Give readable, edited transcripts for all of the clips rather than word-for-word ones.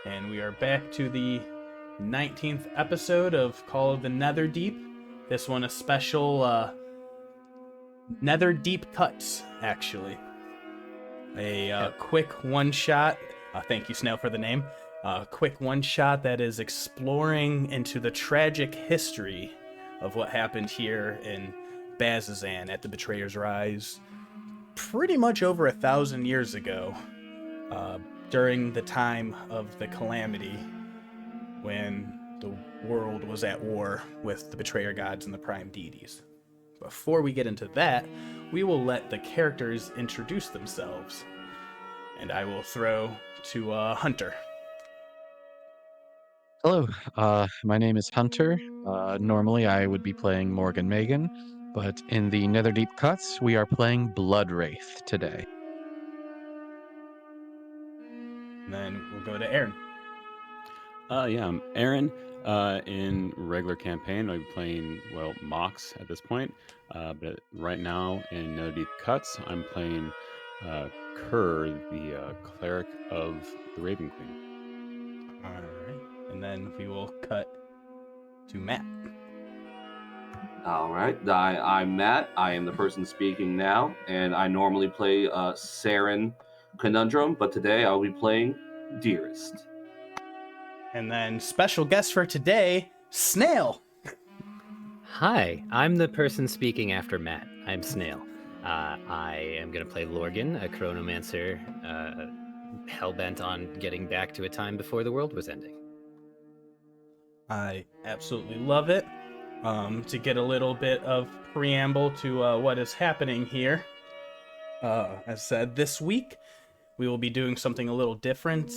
and we are back to the 19th episode of Call of the Netherdeep. This one a special Netherdeep cuts, actually. A quick one-shot, thank you Snail for the name, quick one-shot that is exploring into the tragic history of what happened here in Bazzoxan at the Betrayer's Rise pretty much over 1,000 years ago. During the time of the calamity, when the world was at war with the betrayer gods and the prime deities. Before we get into that, we will let the characters introduce themselves, and I will throw to Hunter. Hello, my name is Hunter. Normally I would be playing Morgen Megen, but in the Netherdeep cuts, we are playing Bloodwraith today. And then we'll go to Aaron. I'm Aaron. In regular campaign, I'll be playing, Mox at this point. But right now in Netherdeep Cuts, I'm playing Kerr, the cleric of the Raven Queen. All right. And then we will cut to Matt. All right. I'm Matt. I am the person speaking now, and I normally play Saeryn Conundrum, but today I'll be playing Dearest. And then special guest for today, Snail. Hi, I'm the person speaking after Matt. I'm Snail. I am going to play Lorgan, a chronomancer, hellbent on getting back to a time before the world was ending. I absolutely love it. To get a little bit of preamble to what is happening here. As said, this week we will be doing something a little different.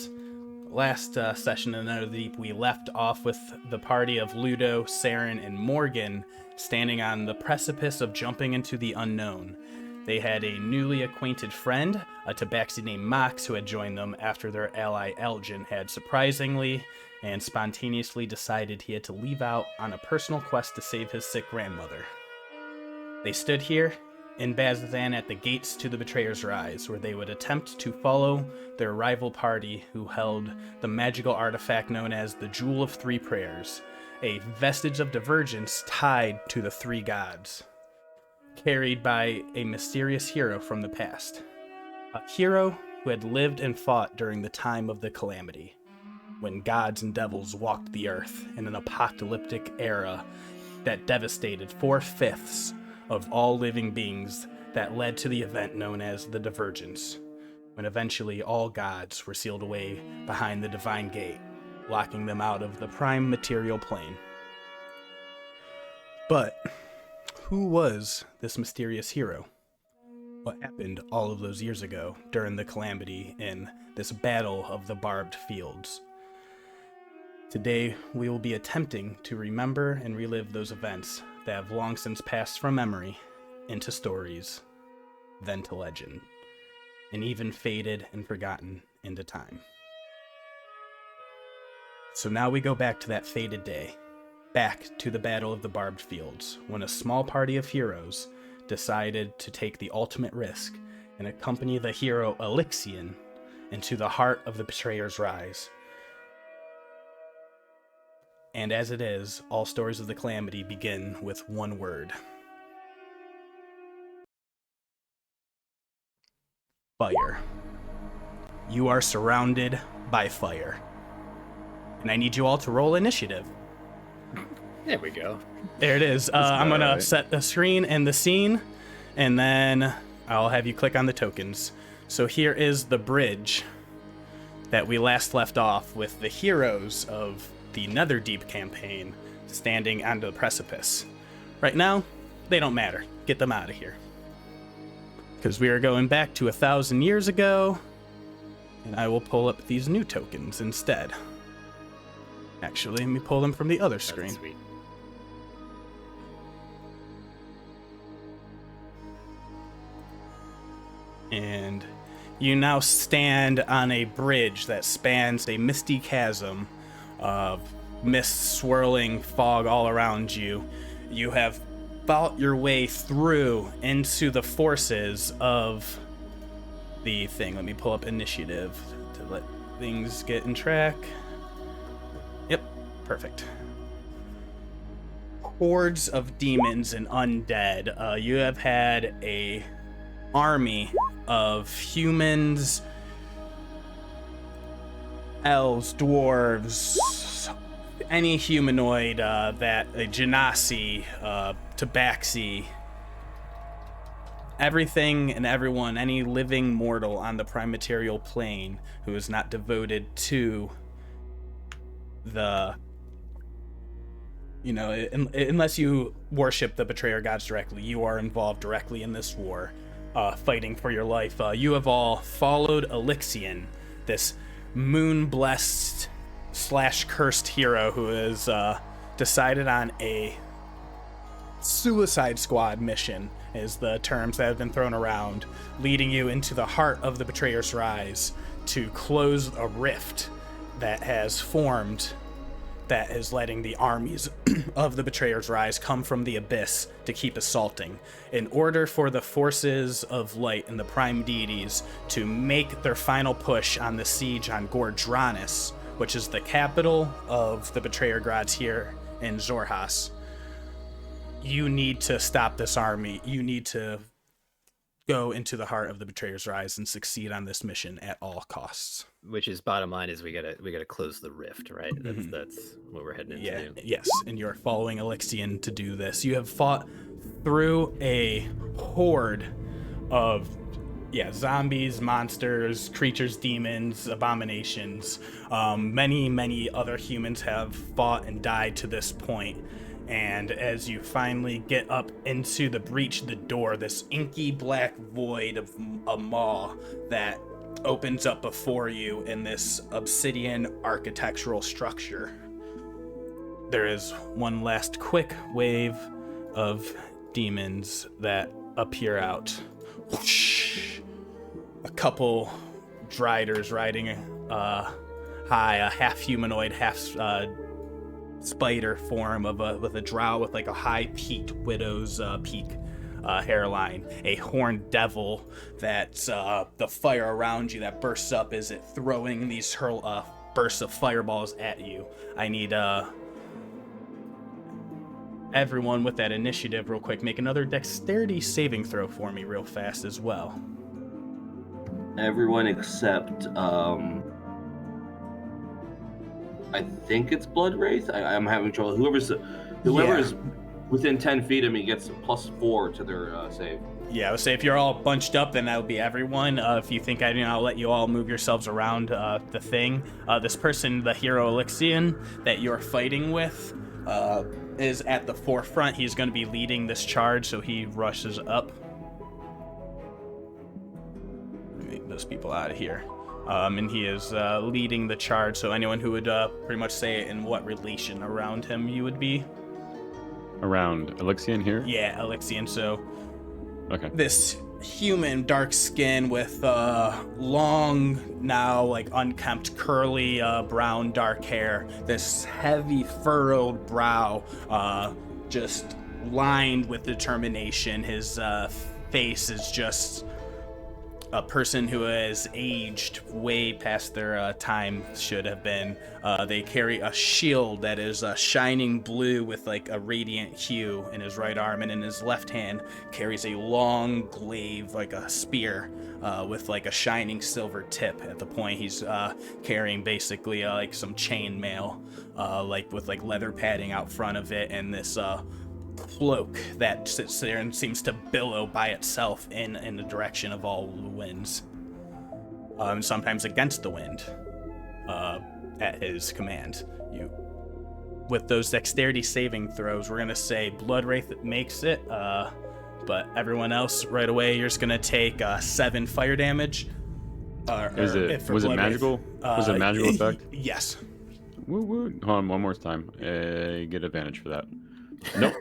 Last session in Netherdeep, we left off with the party of Ludo, Saeryn, and Morgen standing on the precipice of jumping into the unknown. They had a newly acquainted friend, a tabaxi named Mox, who had joined them after their ally Aljin had surprisingly and spontaneously decided he had to leave out on a personal quest to save his sick grandmother. They stood here in Bazzoxan at the gates to the Betrayer's Rise, where they would attempt to follow their rival party who held the magical artifact known as the Jewel of Three Prayers, a vestige of divergence tied to the three gods, carried by a mysterious hero from the past. A hero who had lived and fought during the time of the calamity, when gods and devils walked the earth in an apocalyptic era that devastated 4/5 of all living beings that led to the event known as the Divergence, when eventually all gods were sealed away behind the divine gate, locking them out of the prime material plane. But who was this mysterious hero? What happened all of those years ago during the calamity in this battle of the Barbed Fields? Today, we will be attempting to remember and relive those events that have long since passed from memory into stories, then to legend, and even faded and forgotten into time. So now we go back to that fated day, back to the Battle of the Barbed Fields, when a small party of heroes decided to take the ultimate risk and accompany the hero Elixian into the heart of the Betrayer's Rise. And as it is, all stories of the calamity begin with one word. Fire. You are surrounded by fire. And I need you all to roll initiative. There we go. There it is. I'm going to set the screen and the scene, and then I'll have you click on the tokens. So here is the bridge that we last left off with the heroes of the Netherdeep campaign standing on the precipice. Right now, they don't matter. Get them out of here. Because we are going back to 1,000 years ago, and I will pull up these new tokens instead. Actually, let me pull them from the other screen. That's sweet. And you now stand on a bridge that spans a misty chasm of mist swirling fog all around you. You have fought your way through into the forces of the thing. Let me pull up initiative to let things get in track. Yep, perfect. Hordes of demons and undead. You have had a army of humans, elves, dwarves, any humanoid that a genasi, tabaxi, everything and everyone, any living mortal on the prime material plane who is not devoted to the, unless you worship the betrayer gods directly, you are involved directly in this war, fighting for your life. You have all followed Elixion, this moon-blessed / cursed hero who has decided on a suicide squad mission, is the terms that have been thrown around, leading you into the heart of the Betrayer's Rise to close a rift that has formed, that is letting the armies of the Betrayer's Rise come from the abyss to keep assaulting, in order for the forces of light and the prime deities to make their final push on the siege on Gore, which is the capital of the Betrayer gods here in Xhorhas. You need to stop this army. You need to go into the heart of the Betrayer's Rise and succeed on this mission at all costs. Which is, bottom line is we gotta close the rift, right? That's what we're heading into. Yes, and you're following Elixion to do this. You have fought through a horde of zombies, monsters, creatures, demons, abominations. Many other humans have fought and died to this point. And as you finally get up into the breach, the door, this inky black void of a maw that opens up before you in this obsidian architectural structure, there is one last quick wave of demons that appear out. Whoosh. A couple driders riding high, a half humanoid, half spider form with a drow with like a high peaked widow's peak hairline, a horned devil that's the fire around you that bursts up as it throwing these bursts of fireballs at you. I need everyone with that initiative real quick, make another dexterity saving throw for me real fast as well. Everyone except I think it's Blood Wraith. I'm having trouble. Whoever is within 10 feet of me gets +4 to their save. Yeah, I would say if you're all bunched up, then that would be everyone. If you think I'll let you all move yourselves around the thing. This person, the hero Elixion that you're fighting with, is at the forefront. He's going to be leading this charge, so he rushes up. Make those people out of here. And he is leading the charge, so anyone who would pretty much say in what relation around him you would be. Around Elixion here? Yeah, Elixion. So okay. This human, dark skin with long, now like unkempt, curly brown dark hair, this heavy furrowed brow, just lined with determination. His face is just a person who has aged way past their time should have been. They carry a shield that is shining blue with like a radiant hue in his right arm, and in his left hand carries a long glaive, like a spear, with like a shining silver tip at the point. He's carrying basically like some chain mail, like with like leather padding out front of it, and this cloak that sits there and seems to billow by itself in the direction of all winds, sometimes against the wind, at his command. You, with those dexterity saving throws, we're gonna say Blood Wraith makes it, but everyone else right away, you're just gonna take 7 fire damage. Was it magical? Was it magical effect? Yes. Woo. Hold on, one more time. Get advantage for that. Nope.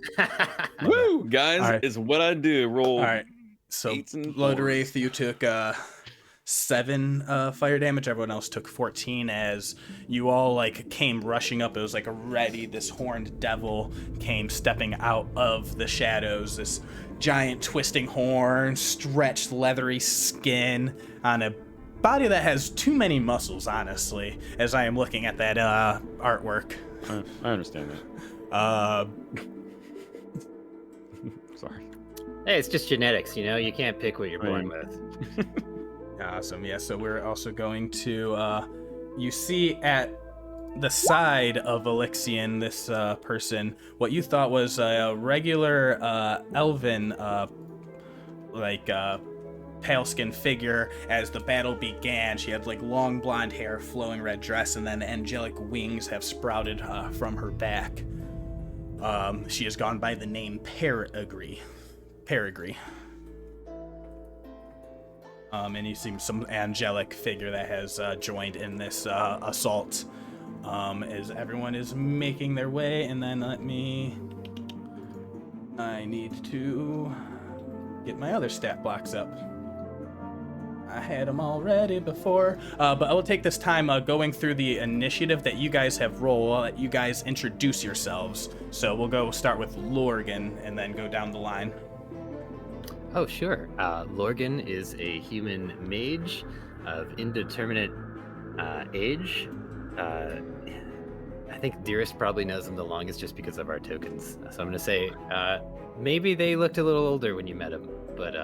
Woo, guys, right. is what I do. Roll. All right. So Blood Wraith, you took 7 fire damage. Everyone else took 14 as you all like came rushing up. It was like this horned devil came stepping out of the shadows. This giant twisting horn, stretched leathery skin on a body that has too many muscles, honestly, as I am looking at that artwork. I understand Uh, that. Sorry. Hey, it's just genetics, you know? You can't pick what you're born Right. with. Awesome. Yeah, so we're also going to, you see at the side of Elixion, this person, what you thought was a regular elven, pale skinned figure. As the battle began, she had like long blonde hair, flowing red dress, and then angelic wings have sprouted from her back. She has gone by the name Perigry. And you see some angelic figure that has joined in this assault. As everyone is making their way, and then I need to get my other stat blocks up. I had them all ready before, but I will take this time going through the initiative that you guys have rolled. I'll let you guys introduce yourselves. So we'll start with Lorgan and then go down the line. Oh, sure. Morgen is a human mage of indeterminate age. I think Dearest probably knows him the longest just because of our tokens. So I'm going to say maybe they looked a little older when you met him, but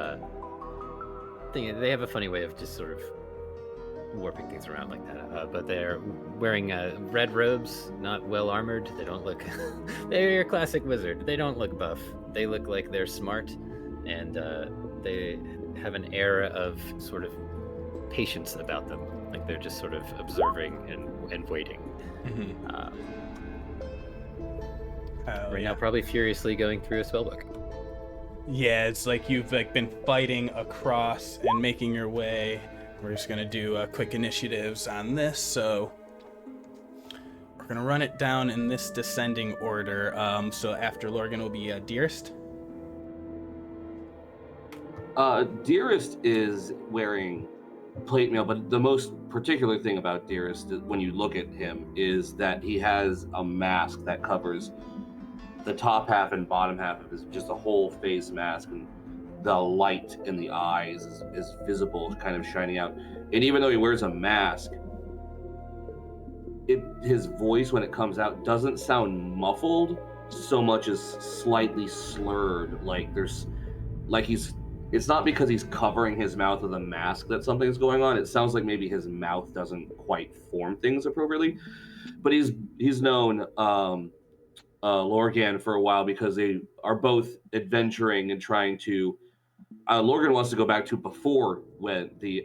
they have a funny way of just sort of warping things around like that. But they're wearing red robes, not well armored. They don't look... They're your classic wizard. They don't look buff. They look like they're smart, and they have an air of sort of patience about them. Like they're just sort of observing and waiting. Right now, probably furiously going through a spellbook. Yeah, it's like you've been fighting across and making your way. We're just gonna do quick initiatives on this, so we're gonna run it down in this descending order. So after Lorgan will be Dearest. Dearest is wearing plate mail, but the most particular thing about Dearest, when you look at him, is that he has a mask that covers the top half and bottom half of his, just a whole face mask, and the light in the eyes is visible, kind of shining out. And even though he wears a mask, his voice, when it comes out, doesn't sound muffled so much as slightly slurred. It's not because he's covering his mouth with a mask that something's going on. It sounds like maybe his mouth doesn't quite form things appropriately. But he's known Lorgan for a while because they are both adventuring and trying to. Lorgan wants to go back to before when the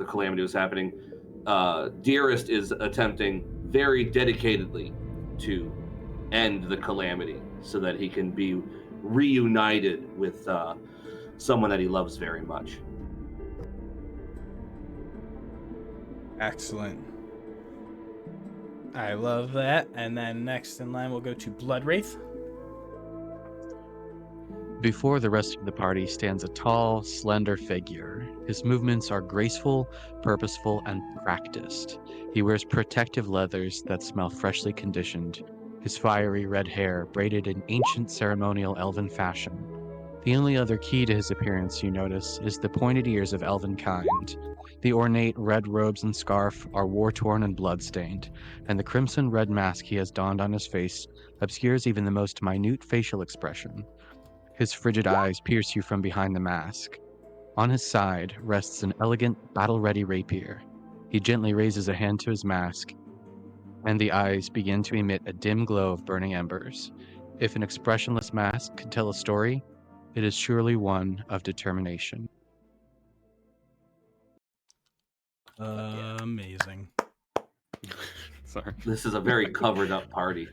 calamity was happening. Dearest is attempting very dedicatedly to end the calamity so that he can be reunited with someone that he loves very much. Excellent. I love that. And then next in line, we'll go to Bloodwraith. Before the rest of the party stands a tall, slender figure. His movements are graceful, purposeful, and practiced. He wears protective leathers that smell freshly conditioned, his fiery red hair braided in ancient ceremonial elven fashion. The only other key to his appearance, you notice, is the pointed ears of elven kind. The ornate red robes and scarf are war-torn and blood-stained, and the crimson-red mask he has donned on his face obscures even the most minute facial expression. His frigid eyes pierce you from behind the mask. On his side rests an elegant, battle-ready rapier. He gently raises a hand to his mask, and the eyes begin to emit a dim glow of burning embers. If an expressionless mask could tell a story, it is surely one of determination. Amazing. Sorry. This is a very covered up party.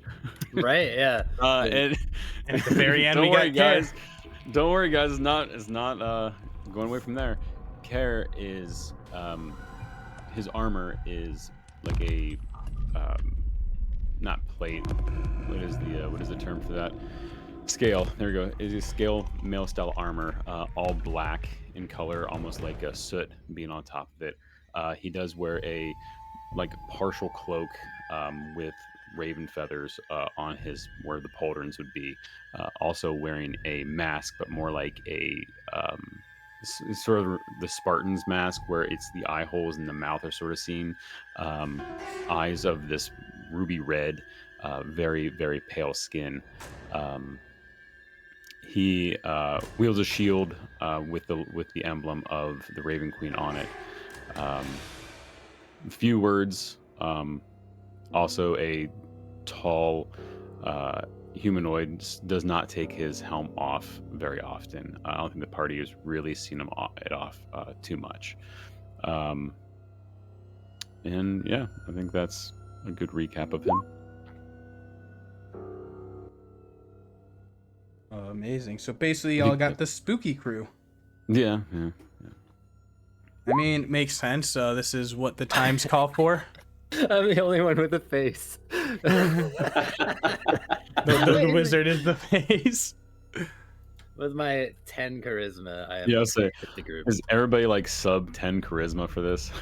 Right? Yeah. And And at the very end, don't we worry, got Care. guys. Don't worry, guys. It's not going away from there. Care is his armor is like a not plate. What is the term for that? Scale. There we go. It is a scale mail style armor, all black in color, almost like a soot being on top of it. He does wear a partial cloak with raven feathers on his where the pauldrons would be. Also wearing a mask, but more like a it's sort of the Spartan's mask, where it's the eye holes in the mouth are sort of seen. Eyes of this ruby red, very very pale skin. He wields a shield with the emblem of the Raven Queen on it. Few words. Also, a tall humanoid does not take his helm off very often. I don't think the party has really seen him off too much. And yeah, I think that's a good recap of him. Amazing. So basically, y'all got the spooky crew. Yeah. I mean, makes sense. This is what the times call for. I'm the only one with a face. The wizard is the face. With my 10 charisma, I am Yeah, I'll say, with the group. is everybody like sub 10 charisma for this?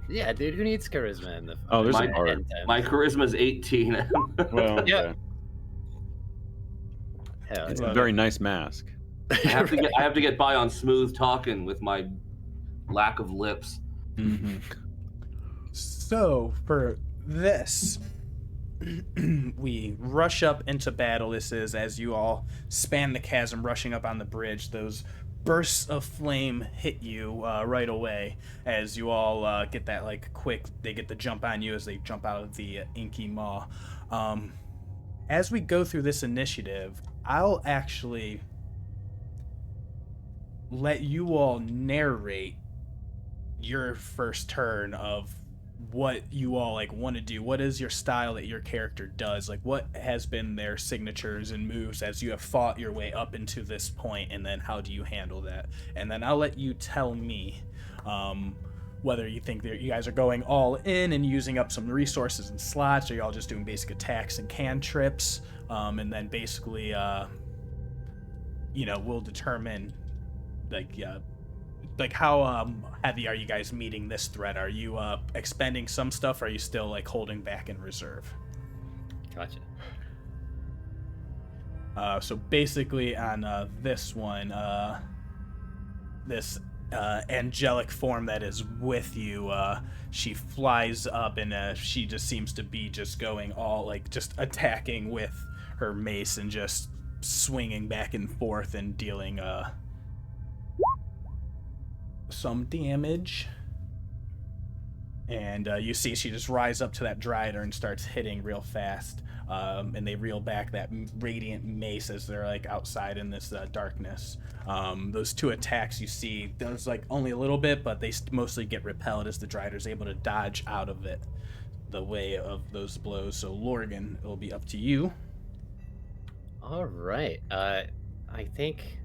Yeah, dude, who needs charisma in the? Oh, there's My- an art. My charisma is 18. Well, Yeah. okay. Hell, It's yeah. a very nice mask. I have to get by on smooth talking with my lack of lips. Mm-hmm. So for this, we rush up into battle. This is as you all span the chasm, rushing up on the bridge. Those bursts of flame hit you right away as you all get that like quick. They get the jump on you as they jump out of the inky maw. As we go through this initiative, I'll actually let you all narrate your first turn of what you all like want to do. What is your style that your character does? Like, what has been their signatures and moves as you have fought your way up into this point, and then how do you handle that? And then I'll let you tell me whether you think that you guys are going all in and using up some resources and slots, or y'all just doing basic attacks and cantrips, and then basically we'll determine like how heavy are you guys meeting this threat? Are you expending some stuff, or are you still like holding back in reserve? Gotcha. So basically on this one, this angelic form that is with you, she flies up and she just seems to be just going all like just attacking with her mace and just swinging back and forth and dealing some damage. And you see she just rise up to that Dryder and starts hitting real fast, and they reel back that radiant mace as they're like outside in this darkness. Those two attacks you see, there's like only a little bit, but they mostly get repelled as the Dryder's able to dodge out of it, the way of those blows. So Morgen, it'll be up to you. All right. I think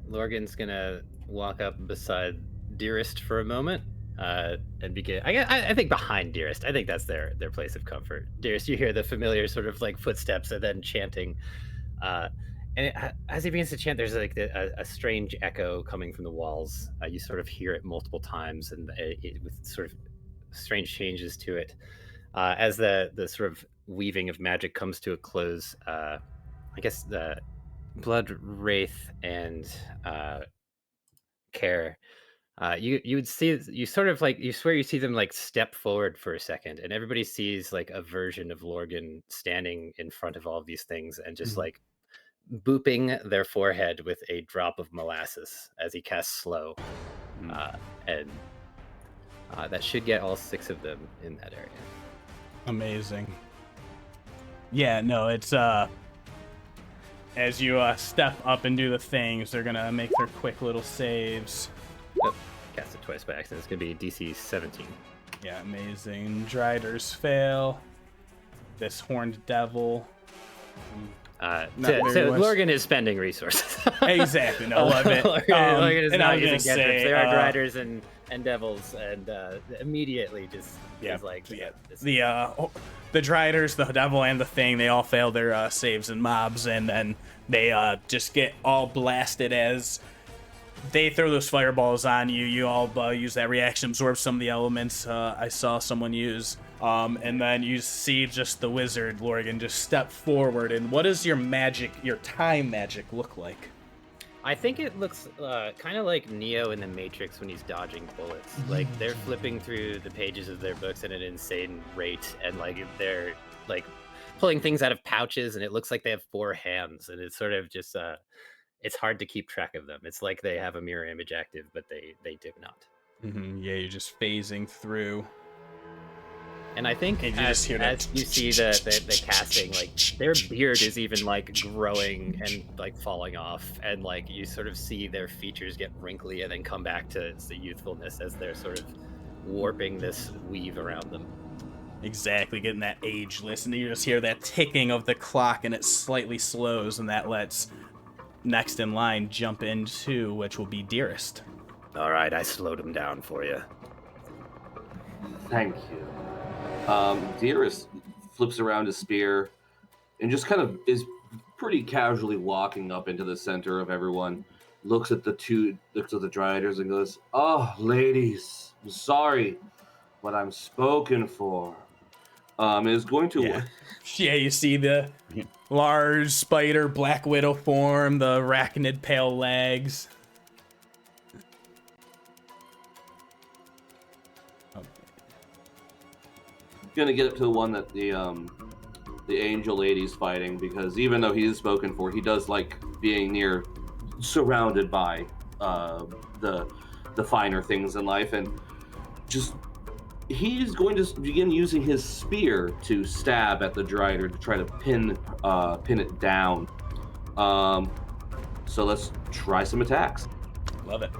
Morgen's gonna walk up beside Dearest for a moment and begin. I think behind Dearest. I think that's their place of comfort. Dearest, you hear the familiar sort of like footsteps and then chanting. As he begins to chant, there's like a strange echo coming from the walls. You sort of hear it multiple times, and with sort of strange changes to it. As the sort of weaving of magic comes to a close, I guess the Blood Wraith and Care. You would see, you sort of like, you swear you see them like step forward for a second, and everybody sees like a version of Morgen standing in front of all of these things and just like booping their forehead with a drop of molasses as he casts slow. And that should get all 6 of them in that area. Amazing. Yeah, no, it's as you step up and do the things, they're gonna make their quick little saves. Oh, cast it twice by accident. It's gonna be DC 17. Yeah, amazing. Driders fail. This horned devil. So very much. Morgen is spending resources. Exactly. No, love it. Morgen is and not I was using gonna say, cantrips. There are Driders and devils, and immediately just Yeah, is like the Driders, the devil, and the thing, they all fail their saves and mobs, and then they just get all blasted as they throw those fireballs on you. You all use that reaction, absorb some of the elements I saw someone use. And then you see just the wizard, Morgen, just step forward. And what does your magic, your time magic, look like? I think it looks kind of like Neo in the Matrix when he's dodging bullets. Like they're flipping through the pages of their books at an insane rate, and like they're like pulling things out of pouches, and it looks like they have 4 hands, and it's sort of just it's hard to keep track of them. It's like they have a mirror image active, but they do not. Yeah, you're just phasing through. And I think And you as just hear that you see the casting, like their beard is even like growing and like falling off, and like you sort of see their features get wrinkly and then come back to the youthfulness as they're sort of warping this weave around them. Exactly, getting that ageless, and you just hear that ticking of the clock, and it slightly slows, and that lets next in line jump into, which will be Dearest. All right, I slowed him down for you. Thank you. Dearest flips around his spear and just kind of is pretty casually walking up into the center of everyone, looks at the Dryaders and goes, "Oh, ladies, I'm sorry, but I'm spoken for." Is going to... Yeah, you see the large spider black widow form, the arachnid pale legs. Gonna get up to the one that the angel lady's fighting, because even though he is spoken for, he does like being surrounded by the finer things in life, and just he's going to begin using his spear to stab at the Dryader to try to pin it down. So let's try some attacks. Love it.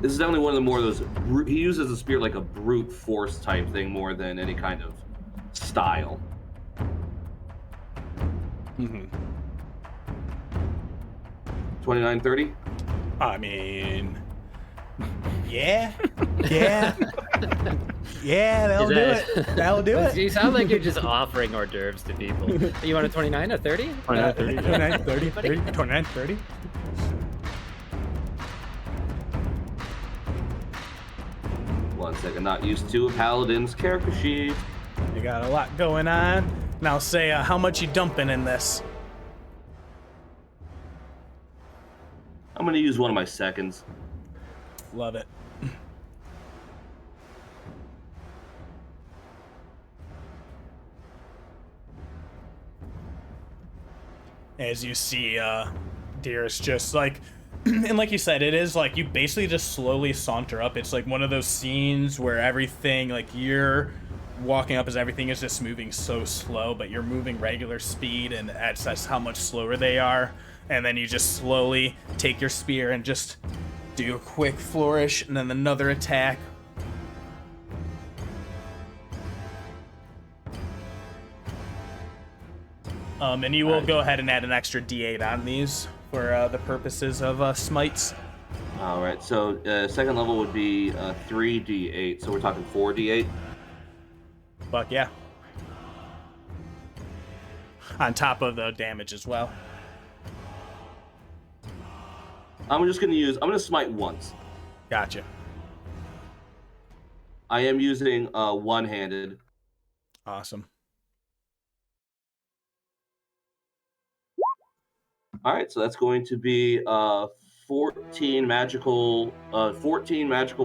This is definitely one of the more of those. He uses the spear like a brute force type thing more than any kind of style. 29-30? I mean, yeah, that'll do it. That'll do it. You sound like you're just offering hors d'oeuvres to people. You want a 29, a 30? 29, 30, 29, 30. One second, not used to a paladin's character sheet. You got a lot going on. Now say, how much you dumping in this? I'm gonna use one of my seconds. Love it. As you see, Dearest just like, and like you said, it is like you basically just slowly saunter up. It's like one of those scenes where everything, like you're walking up as everything is just moving so slow, but you're moving regular speed, and that's how much slower they are. And then you just slowly take your spear and just do a quick flourish, and then another attack. And you will go ahead and add an extra D8 on these for the purposes of smites. All right, so second level would be 3d8, so we're talking 4d8. Fuck yeah. On top of the damage as well. I'm gonna smite once. Gotcha. I am using one-handed. Awesome. All right, so that's going to be 14 magical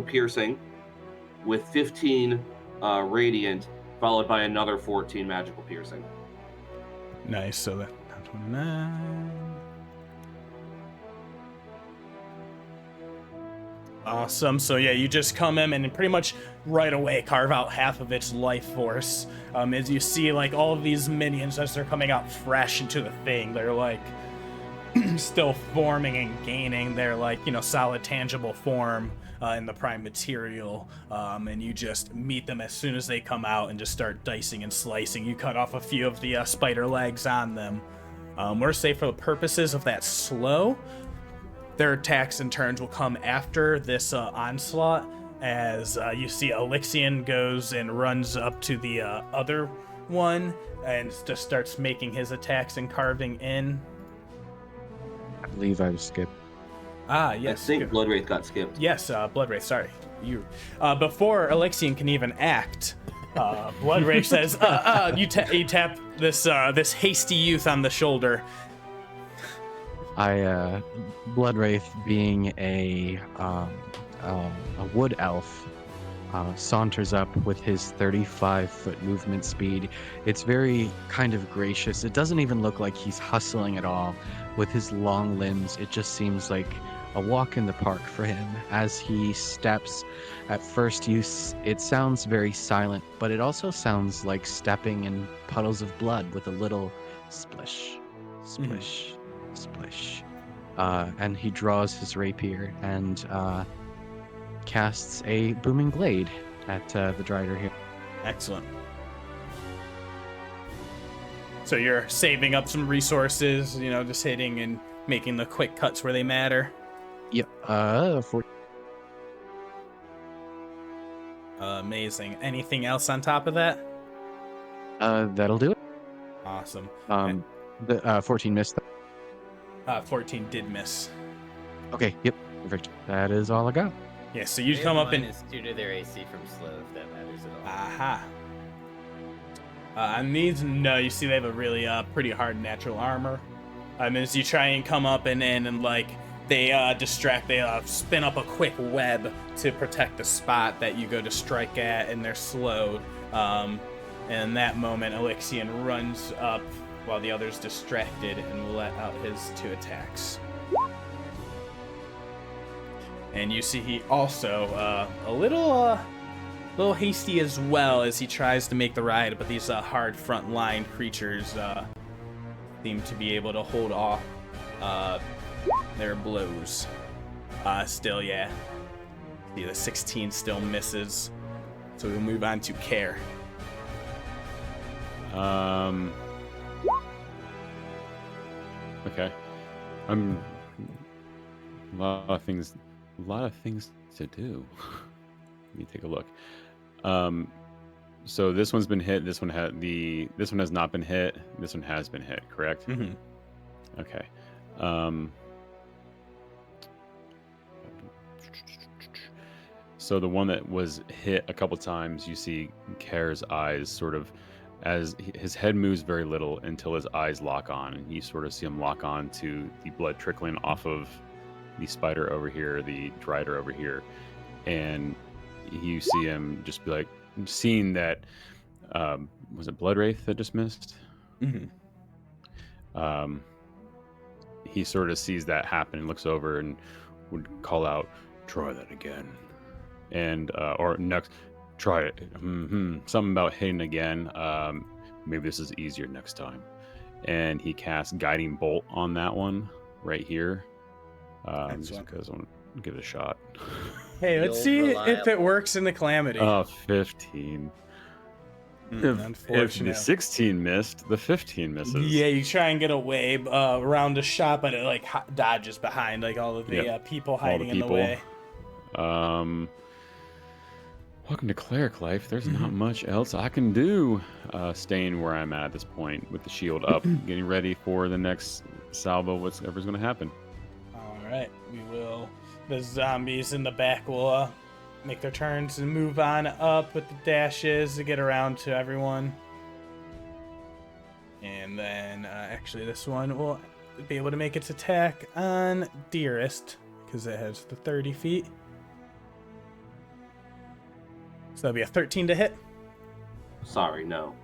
piercing with 15 radiant, followed by another 14 magical piercing. Nice. So that 29. Awesome. So yeah, you just come in and pretty much right away carve out half of its life force. As you see, like all of these minions as they're coming out fresh into the thing, they're like still forming and gaining their like solid tangible form in the prime material. And you just meet them as soon as they come out and just start dicing and slicing. You cut off a few of the spider legs on them. We're safe for the purposes of that slow. Their attacks and turns will come after this onslaught, as you see Elixion goes and runs up to the other one and just starts making his attacks and carving in. I believe I was skipped. Ah, yes. I think good. Blood Wraith got skipped. Yes, Blood Wraith, sorry. You. Before Elixion can even act, Bloodwraith says, you tap this hasty youth on the shoulder. Bloodwraith, being a wood elf, saunters up with his 35-foot movement speed. It's very kind of gracious. It doesn't even look like he's hustling at all. With his long limbs, it just seems like a walk in the park for him. As he steps, at first it sounds very silent, but it also sounds like stepping in puddles of blood with a little splish, splish, splish. And he draws his rapier and casts a booming blade at the Drider here. Excellent. So you're saving up some resources, just hitting and making the quick cuts where they matter. Yep. Amazing. Anything else on top of that? That'll do it. Awesome. The 14 missed. 14 did miss. Okay. Yep. Perfect. That is all I got. Yeah. So you come up and minus 2 to their AC from slow, if that matters at all. aha. On these, no, you see they have a really pretty hard natural armor. As you try and come up and in and they spin up a quick web to protect the spot that you go to strike at, and they're slowed. And in that moment, Elixion runs up while the other's distracted and will let out his 2 attacks. And you see he also a little hasty as well as he tries to make the ride, but these hard front line creatures seem to be able to hold off their blows. Still, yeah. See, the 16 still misses. So we'll move on to Care. Okay. A lot of things to do. Let me take a look. So this one's been hit. This one has not been hit. This one has been hit. Correct. Mm-hmm. Okay. So the one that was hit a couple times, you see Care's eyes sort of, as his head moves very little until his eyes lock on, and you sort of see him lock on to the blood trickling off of the spider over here, the Drider over here, and you see him just be like, seeing that, was it Bloodwraith that just missed? Mm-hmm. He sort of sees that happen and looks over and would call out, "Try that again," and or next, try it. Something about hitting again. Maybe this is easier next time. And he casts Guiding Bolt on that one right here. Just because I want to give it a shot. Hey, let's see if it works in the Calamity. 15. Unfortunately. If the 16 missed, the 15 misses. Yeah, you try and get away around the shop, but it dodges behind all of the people hiding in the way. Welcome to Cleric Life. There's not much else I can do. Staying where I'm at this point with the shield up, getting ready for the next salvo, whatever's going to happen. All right, we will. The zombies in the back will make their turns and move on up with the dashes to get around to everyone. And then, actually, this one will be able to make its attack on Dearest because it has the 30 feet. So that'll be a 13 to hit. Sorry, no.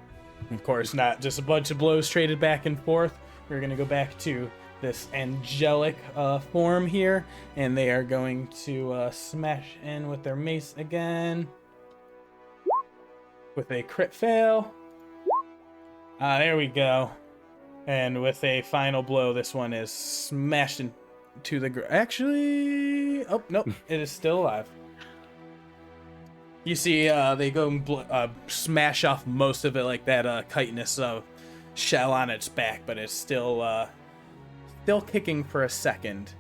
Of course not. Just a bunch of blows traded back and forth. We're going to go back to this angelic form here, and they are going to smash in with their mace again with a crit fail. There we go. And with a final blow, this one is smashed into the ground. Actually, oh nope, it is still alive. You see, they go and smash off most of it, like that chitinous shell on its back, but it's still kicking for a second.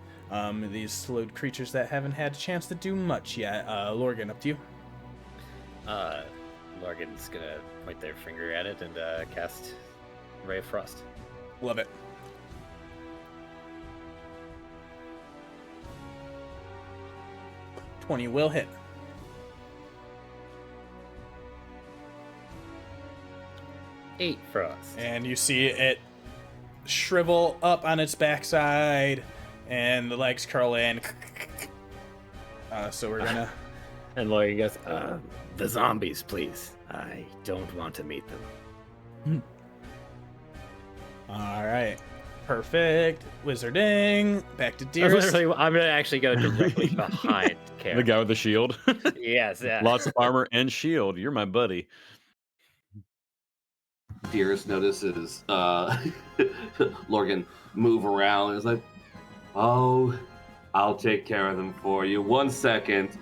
These slowed creatures that haven't had a chance to do much yet. Lorgan, up to you. Morgen's gonna point their finger at it and cast Ray of Frost. Love it. ...20 will hit. 8 frost. And you see it shrivel up on its backside, and the legs curl in. So we're gonna. And Lori goes, the zombies, please. I don't want to meet them. All right. Perfect. Wizarding. Back to Dearest. I'm going to actually go directly behind Karen. The guy with the shield. Yes, yeah. Lots of armor and shield. You're my buddy. Dearest notices Morgen move around and is like, oh, I'll take care of them for you. 1 second.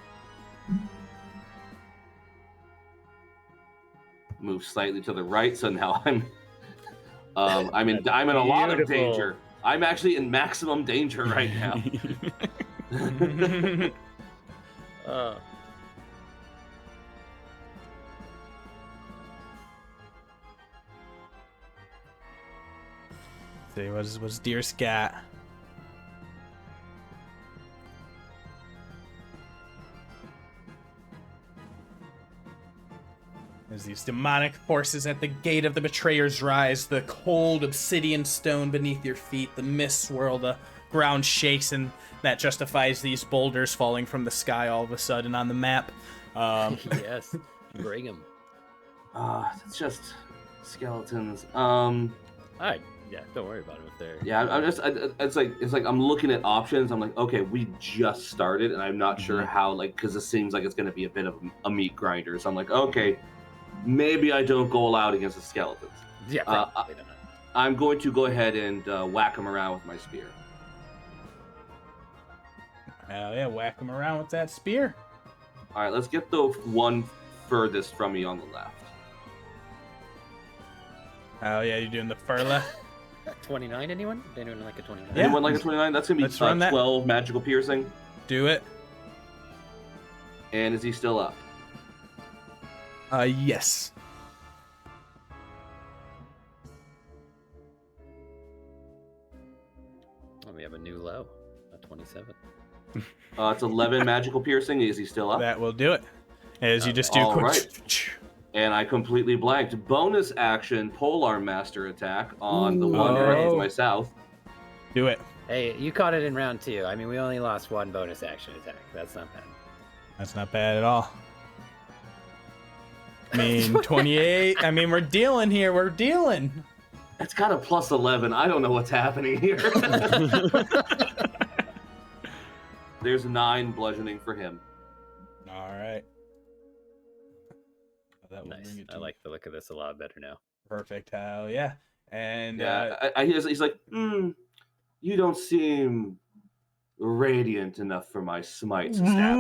Move slightly to the right, so now I'm in a lot of Beautiful. danger. I'm actually in maximum danger right now. See, what's Dearest got? As these demonic forces at the gate of the betrayers rise, the cold obsidian stone beneath your feet, the mists swirl, the ground shakes, and that justifies these boulders falling from the sky all of a sudden on the map. Yes, bring them. It's just skeletons. Alright, yeah, don't worry about them if they're... Yeah, it's like I'm looking at options. I'm like, okay, we just started, and I'm not sure how, because it seems like it's going to be a bit of a meat grinder. So I'm like, okay, maybe I don't go all out against the skeletons. Yeah, probably not. I'm going to go ahead and whack them around with my spear. Hell yeah, whack him around with that spear. All right, let's get the one furthest from me on the left. Hell yeah, you're doing the fur left. 29, anyone? Anyone like a 29? Yeah. Anyone like a 29? That's going to Let's run be that. 12 magical piercing. Do it. And is he still up? Yes. Oh, we have a new low. A 27. It's 11 magical piercing. Is he still up? That will do it. As you just do All quick. right. And I completely blanked. Bonus action, Polearm Master attack on the one directed to my south. Do it. Hey, you caught it in round 2. I mean, we only lost 1 bonus action attack. That's not bad. That's not bad at all. I mean, 28. I mean, we're dealing here. We're dealing. It's got a plus 11. I don't know what's happening here. There's 9 bludgeoning for him. All right. That will Nice. bring it I to like the look of this a lot better now. perfect. Hell yeah. And Yeah, he's like, you don't seem radiant enough for my smite. So stab.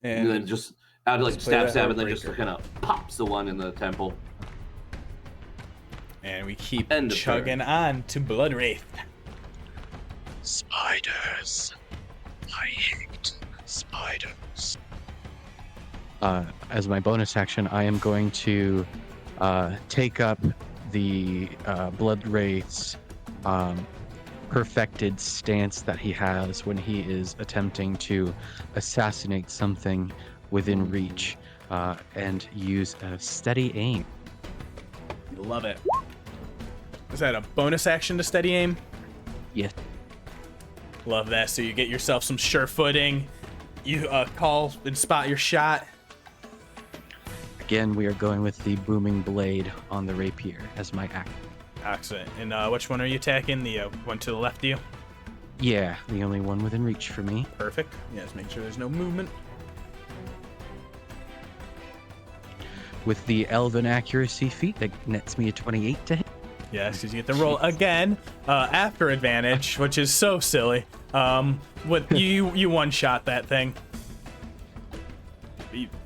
And then just out of Just play that stab, and then just Heartbreaker. kind of pops the one in the temple. And we keep End of chugging on to Blood Wraith. Spiders. I hate spiders. As my bonus action, I am going to take up the Blood Wraith's perfected stance that he has when he is attempting to assassinate something within reach, and use a steady aim. Love it. Is that a bonus action to steady aim? Yes. Love that. So you get yourself some sure footing. You call and spot your shot. Again, we are going with the booming blade on the rapier as my act. Excellent. And which one are you attacking? The one to the left of you? Yeah, the only one within reach for me. Perfect. Yeah, just make sure there's no movement. With the elven accuracy feat, that nets me a 28 to hit. Yes, because you get the roll again after advantage, which is so silly. With you one shot that thing.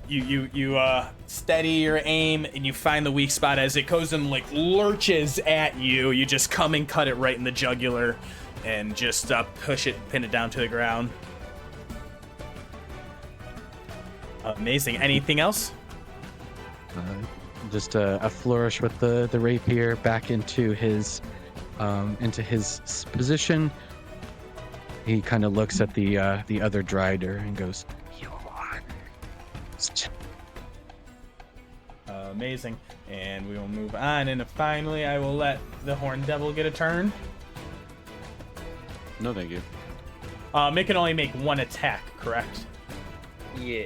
You steady your aim and you find the weak spot as it goes and like lurches at you. You just come and cut it right in the jugular and just push it, pin it down to the ground. Amazing. Anything else? Just a flourish with the rapier back into his position. He kind of looks at the other Drider and goes, Amazing. And we will move on. And finally, I will let the Horned Devil get a turn. No, thank you. It can only make one attack, correct? Yeah.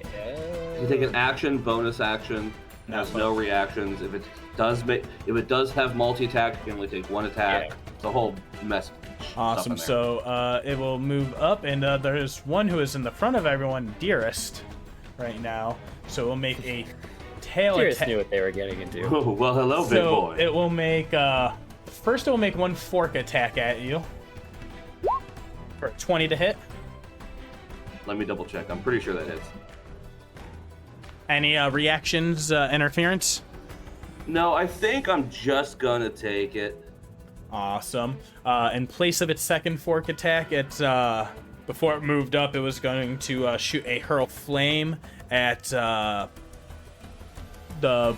You take an action, bonus action, has no reactions. If it does have multi-attack, you can only take one attack. Yeah. It's a whole mess. Awesome. So it will move up, and there's one who is in the front of everyone, Dearest, right now. So we'll make a tail Dearest attack. knew what they were getting into. Oh, well, hello, big So boy. it will make first it will make one fork attack at you for 20 to hit. Let me double check. I'm pretty sure that hits. Any reactions, interference? No, I think I'm just gonna take it. Awesome. In place of its second fork attack, it's before it moved up, it was going to shoot a hurl flame at the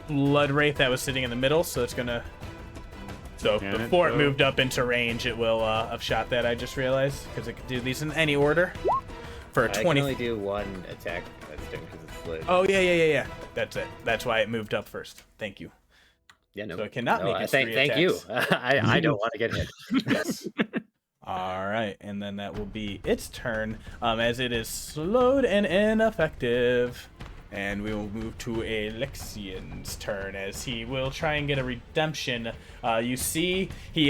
blood wraith that was sitting in the middle. So it's gonna. So Can it before it go? moved up into range, it will have shot that. I just realized because it could do these in any order. For a I 20. can only do one attack that's doing because it's slid. Oh yeah. That's it. That's why it moved up first. Thank you. Yeah, no. So it cannot make its three thank you. attacks. I don't want to get hit. Yes. All right, and then that will be its turn, as it is slowed and ineffective. And we will move to Alexian's turn, as he will try and get a redemption. You see, he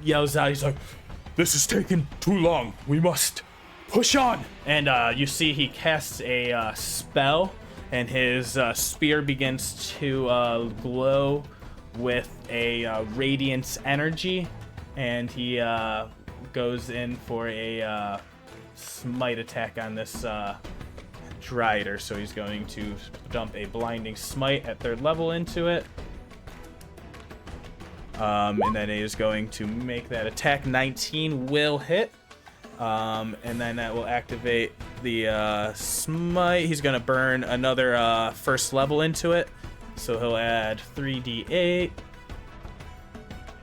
yells out, he's like, "This is taking too long. We must push on." And you see he casts a spell, and his spear begins to glow with a radiance energy. And he goes in for a smite attack on this Drider. So he's going to dump a blinding smite at 3rd level into it. And then he is going to make that attack. 19 will hit. And then that will activate the smite. He's going to burn another 1st level into it. So he'll add 3d8.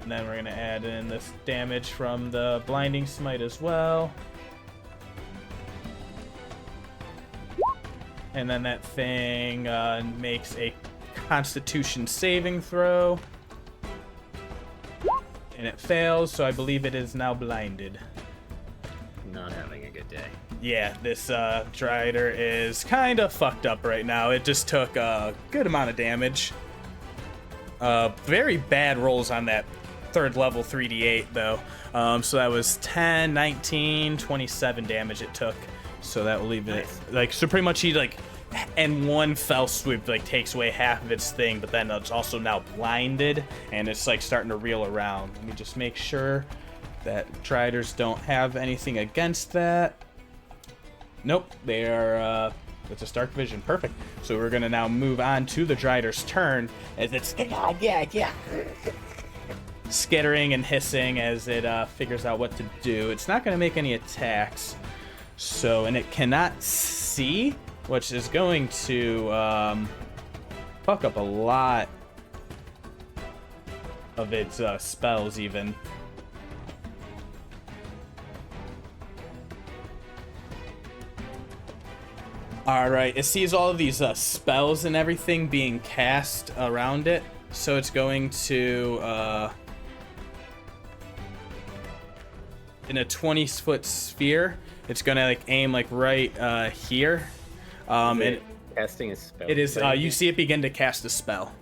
And then we're going to add in this damage from the blinding smite as well. And then that thing makes a Constitution saving throw. And it fails, so I believe it is now blinded. Not having a good day. Yeah, this Drider is kind of fucked up right now. It just took a good amount of damage. Very bad rolls on that 3rd level 3d8 though. So that was 10, 19, 27 damage it took. So that will leave it like, so pretty much he like, and one fell swoop like takes away half of its thing, but then it's also now blinded and it's like starting to reel around. Let me just make sure that Driders don't have anything against that. Nope, they are, it's a Stark Vision. Perfect. So we're gonna now move on to the Drider's turn as it's skittering and hissing as it figures out what to do. It's not gonna make any attacks. So, and it cannot see, which is going to fuck up a lot of its spells even. Alright, it sees all of these spells and everything being cast around it, so it's going to, in a 20-foot sphere, it's going to like aim like right here. And Casting a spell. it is, you see it begin to cast a spell.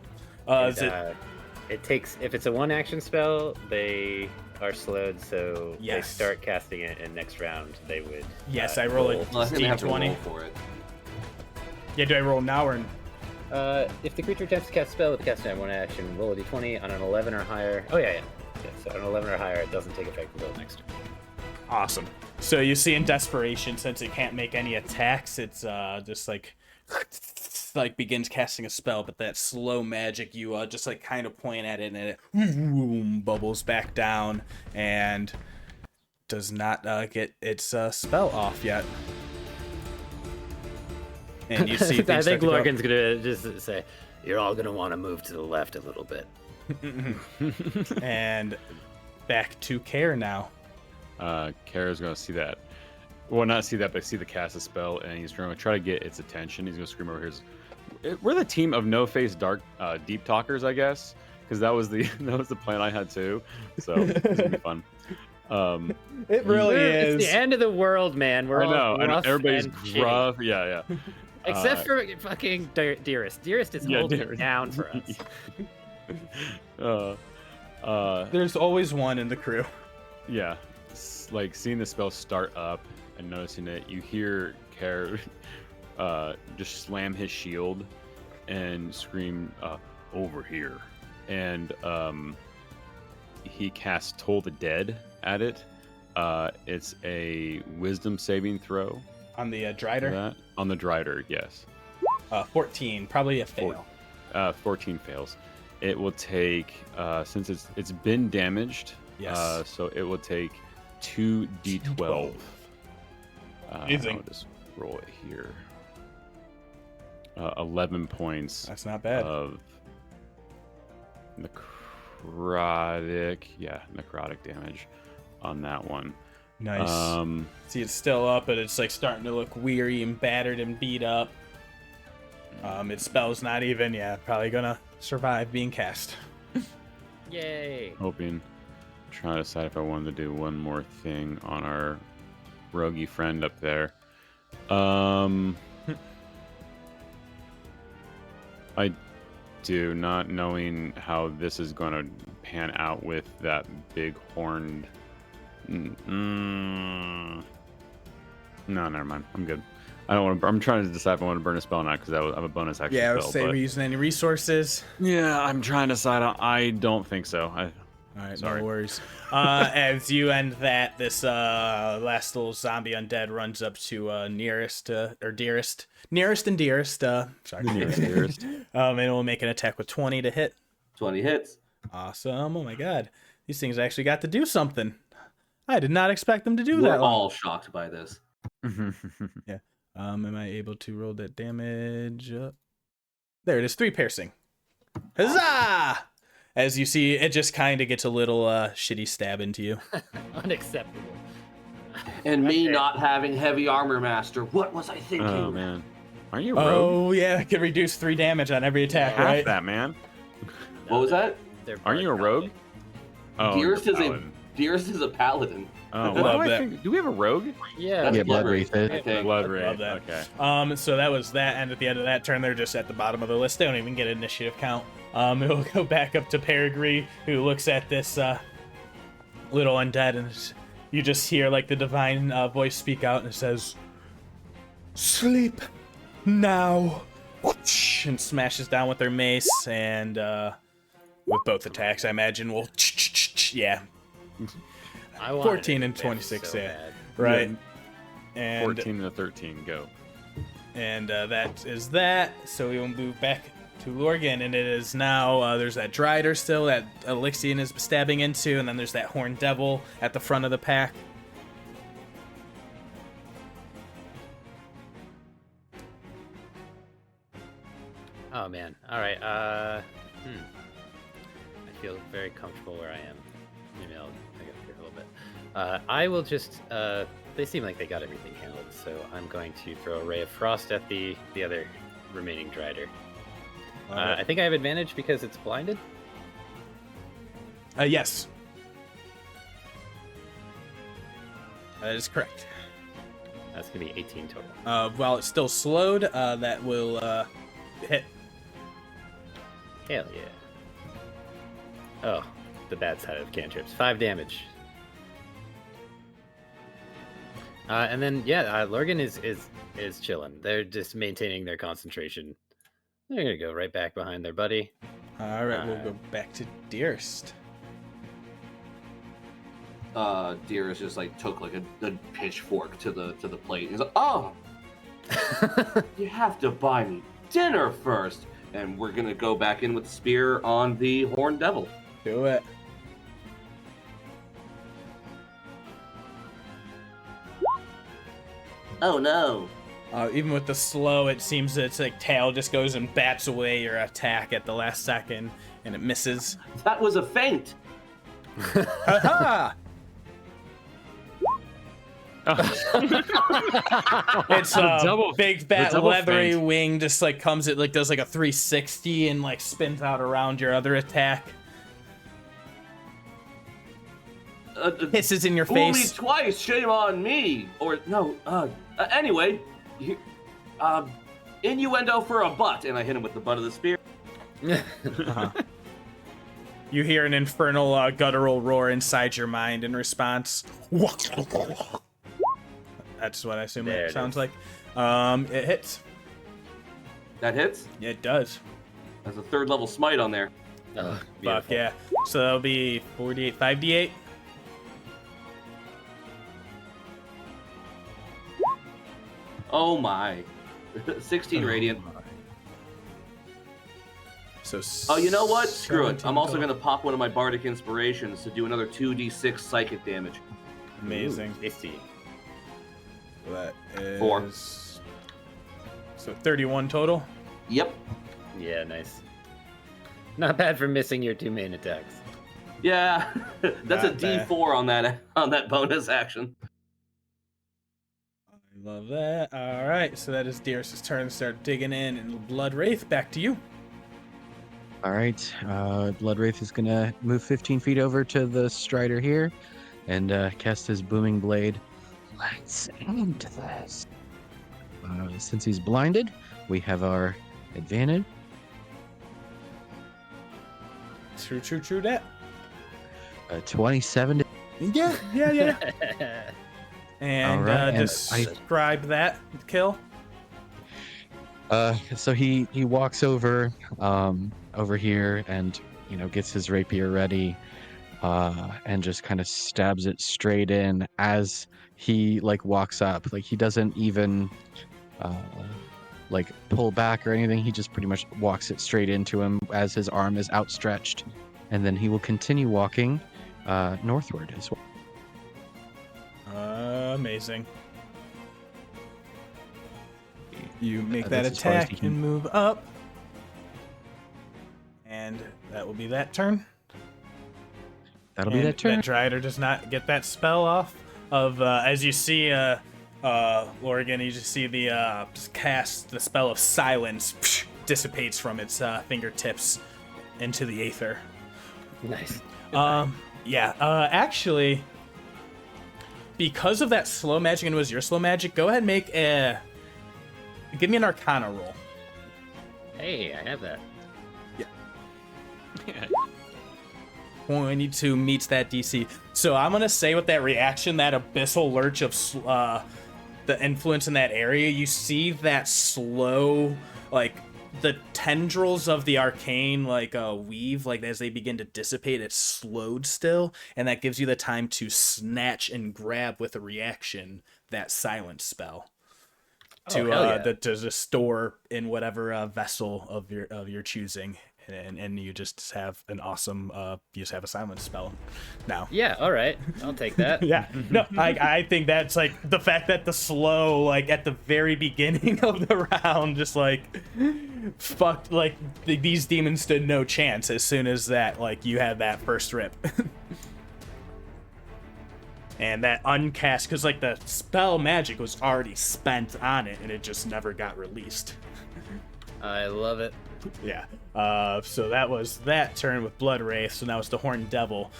It takes, if it's a 1-action spell, they are slowed, so they Yes. start casting it, and next round they would. Yes, I roll it. Well, I think they have to D20. roll for it. Yeah, do I roll now or? If the creature attempts to cast a spell with the casting on 1 action, roll a d20 on an 11 or higher. Oh yeah. So on an 11 or higher, it doesn't take effect until next turn. Awesome. So you see in desperation, since it can't make any attacks, it's just like begins casting a spell, but that slow magic, you just like kind of point at it and it bubbles back down and does not get its spell off yet. And you see I things think start to go- Morgan's gonna just say, "You're all gonna want to move to the left a little bit." And back to Care now. Kara's gonna see that. Well, not see that, but see the cast a spell, and he's gonna try to get its attention. He's gonna scream over his we're the team of no face dark deep talkers, I guess, because that was the plan I had too. So it's gonna be fun. It really is. It's the end of the world, man. We're all I know. rough Everybody's and shitty. gruff. Yeah. Except for fucking Dearest. Dearest is holding it down for us. There's always one in the crew. Yeah, like seeing the spell start up and noticing it, you hear Care just slam his shield and scream, "Over here!" And he casts Toll the Dead at it. It's a Wisdom saving throw. On the for Drider? that. On the Drider, yes. 14, probably a fail. 14 fails. It will take, since it's been damaged, Yes. so it will take 2d12. Amazing. I'll just roll it here. 11 points That's not bad. of necrotic damage on that one. Nice. See, it's still up, but it's like starting to look weary and battered and beat up. Its spell's not even, probably gonna survive being cast. Yay. Trying to decide if I wanted to do one more thing on our roguey friend up there. I do, not knowing how this is going to pan out with that big horned. No, never mind. I'm good. I don't want to. I'm trying to decide if I want to burn a spell or not because I have a bonus action. Yeah, I spell, would say but- we're using any resources. Yeah, I'm trying to decide. I don't think so. All right, Sorry. no worries. As you end that, this last little zombie undead runs up to nearest and dearest. Sorry, Nearest. and it will make an attack with 20 to hit. 20 hits. Awesome! Oh my god, these things actually got to do something. I did not expect them to do We're that. all shocked by this. Am I able to roll that damage? There it is, 3 piercing. Huzzah! As you see, it just kind of gets a little shitty stab into you. Unacceptable. And me not having heavy armor master. What was I thinking? Oh man, are you a rogue? Oh yeah, it can reduce 3 damage on every attack, Half right? that, man. What was that? They're Aren't you a rogue? Oh, Dearest you're is a paladin. Dearest is a paladin. Oh, what Love do I that. think? Do we have a rogue? Yeah. That's Yeah, blood Blood wraith, Wraith. I think. Blood Love Wraith. that. Okay. So that was that, and at the end of that turn, they're just at the bottom of the list. They don't even get an initiative count. It'll go back up to Peregrine, who looks at this little undead, and you just hear like the divine voice speak out, and it says, "Sleep now," and smashes down with their mace, and with both attacks, I imagine will, yeah, I wanted 14 it and to fail 26, so yeah. bad. right. Yeah. And 14 to 13, go. And that is that. So we will move back to Lorgan, and it is now there's that Drider still that Elixion is stabbing into, and then there's that Horned Devil at the front of the pack. Oh man. All right. I feel very comfortable where I am. Maybe I gotta here a little bit. I will just. They seem like they got everything handled, so I'm going to throw a Ray of Frost at the other remaining Drider. I think I have advantage because it's blinded. Yes. That is correct. That's gonna be 18 total. While it's still slowed, that will hit. Hell yeah. Oh, the bad side of cantrips. 5 damage. And then Lorgan is chilling. They're just maintaining their concentration. They're gonna go right back behind their buddy. All right, we'll go back to Dearest. Dearest just like took like a pitchfork to the plate. He's like, "Oh, you have to buy me dinner first." And we're gonna go back in with the spear on the Horned Devil. Do it. Oh no! Even with the slow, it seems its like tail just goes and bats away your attack at the last second, and it misses. That was a feint. Ha It's The a double- big the fat double leathery feint. wing, just like comes, it like does like a 360 and like spins out around your other attack. Hisses in your Fool me face. twice, shame on me. Or no, anyway, innuendo for a butt, and I hit him with the butt of the spear. Uh-huh. You hear an infernal guttural roar inside your mind in response. That's what I assume There it it sounds is. like. It hits. That hits. It does. That's a 3rd level smite on there. Oh, Fuck beautiful. yeah. So that'll be 48, 5d8. Oh my. 16 radiant. So Oh, you know what? Screw it. 17 I'm also total. gonna pop one of my bardic inspirations to do another 2d6 psychic damage. Amazing. Ooh, tasty. So that is 4. So 31 total. Yep. Yeah, nice. Not bad for missing your 2 main attacks. Yeah. That's a Not bad. D4 on that bonus action. I love that. All right, so that is Dearest's turn to start digging in, and Blood Wraith, back to you. All right, Blood Wraith is gonna move 15 feet over to the Strider here, and cast his booming blade. Let's end this. Since he's blinded, we have our advantage. True that. 27. Yeah. And All right, and describe that kill. So he walks over here and gets his rapier ready, and just kind of stabs it straight in as he walks up. Like he doesn't even pull back or anything. He just pretty much walks it straight into him as his arm is outstretched, and then he will continue walking northward as well. Amazing. You make that That's as far as attack he can- and move up. And that will be that turn. That'll be And that turn. That Drider does not get that spell off. As you see, Morgen, you just see the just cast the spell of silence dissipates from its fingertips into the aether. Nice. Actually, because of that slow magic and it was your slow magic, go ahead and give me an Arcana roll. Hey, I have that. 22 meets that DC. So I'm gonna say with that reaction, that abyssal lurch of the influence in that area, you see that slow, the tendrils of the arcane weave, as they begin to dissipate, it's slowed still, and that gives you the time to snatch and grab with a reaction that silence spell Oh, hell yeah. to store in whatever vessel of your choosing. And you just have an awesome, you just have a silence spell now. Yeah, all right. I'll take that. Yeah, no, I think that's the fact that the slow, at the very beginning of the round, just fucked, these demons stood no chance as soon as that, you had that first rip. And that uncast, because the spell magic was already spent on it and it just never got released. I love it. Yeah. So that was that turn with Blood Wraith. So now it's the Horned Devil.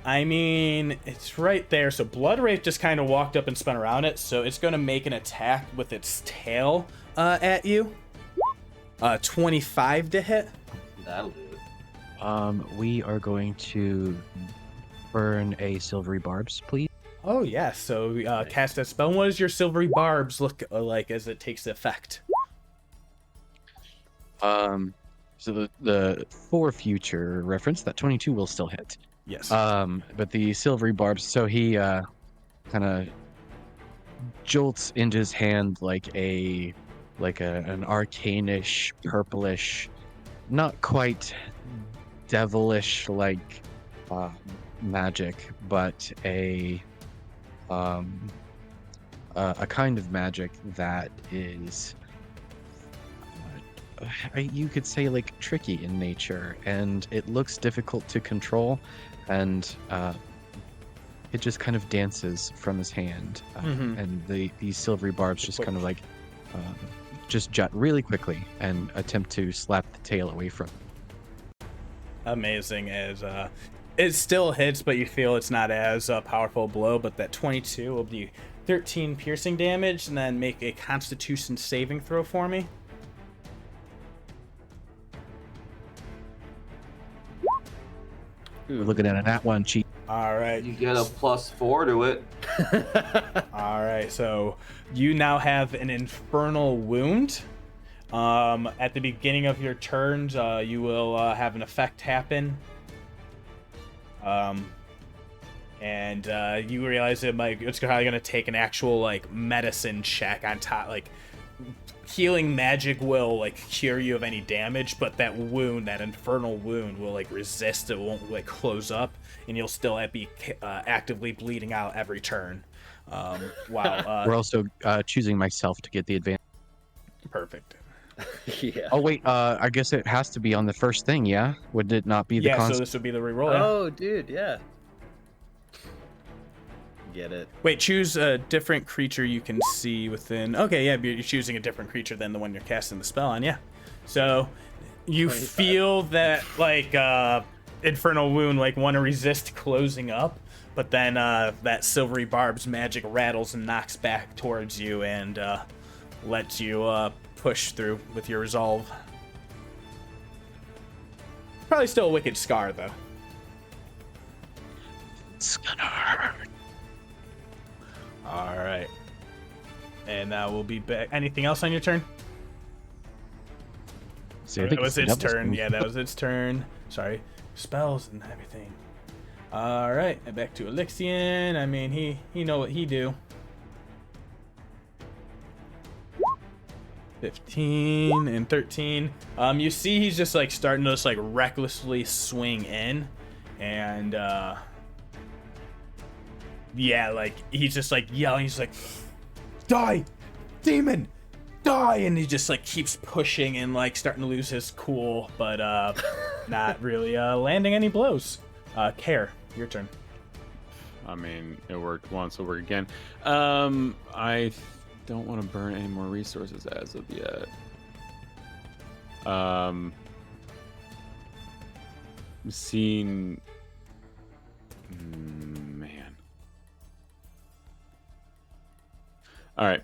It's right there. So Blood Wraith just kind of walked up and spun around it. So it's going to make an attack with its tail at you. 25 to hit. That'll do it. We are going to burn a silvery barbs, please. Oh, yeah. So cast that spell. What does your silvery barbs look like as it takes effect? So the for future reference, that 22 will still hit. Yes. But the silvery barbs, so he kind of jolts into his hand like an arcanish, purplish, not quite devilish magic, but a kind of magic that is you could say tricky in nature, and it looks difficult to control, and it just kind of dances from his hand, and these silvery barbs just kind of like just jut really quickly and attempt to slap the tail away from. Amazing. As it still hits, but you feel it's not as powerful a blow. But that 22 will be 13 piercing damage, and then make a Constitution saving throw for me. We're looking at a nat 1 cheat. All right. You get a +4 to it. All right. So you now have an infernal wound. At the beginning of your turns, you will have an effect happen. And you realize it's probably going to take an actual like medicine check on top, like healing magic will like cure you of any damage, but that wound, that infernal wound, will like resist. It won't like close up, and you'll still be actively bleeding out every turn. Wow. We're also choosing myself to get the advantage. Perfect. Yeah. Oh wait, I guess it has to be on the first thing, yeah? Would it not be the Yeah, so this would be the reroll. Yeah. Oh, dude, yeah. Get it. Wait, choose a different creature you can see within. Okay, yeah, you're choosing a different creature than the one you're casting the spell on. Yeah. So you 25. feel that like infernal wound like want to resist closing up, but then that silvery barb's magic rattles and knocks back towards you and lets you push through with your resolve. Probably still a wicked scar though. It's gonna hurt. All right. And we'll be back. Anything else on your turn? See, I That think was it's its turn. Yeah, that was its turn. Sorry. Spells and everything. All right. And back to Elixion. I mean, he know what he do. 15 and 13. You see he's just like starting to just like recklessly swing in. And yeah, like he's just like yelling. He's like, die, demon, die. And he just like keeps pushing and like starting to lose his cool, but not really landing any blows. Care, your turn. I mean, it worked once, it'll work again. I don't want to burn any more resources as of yet. Seeing... man. Alright.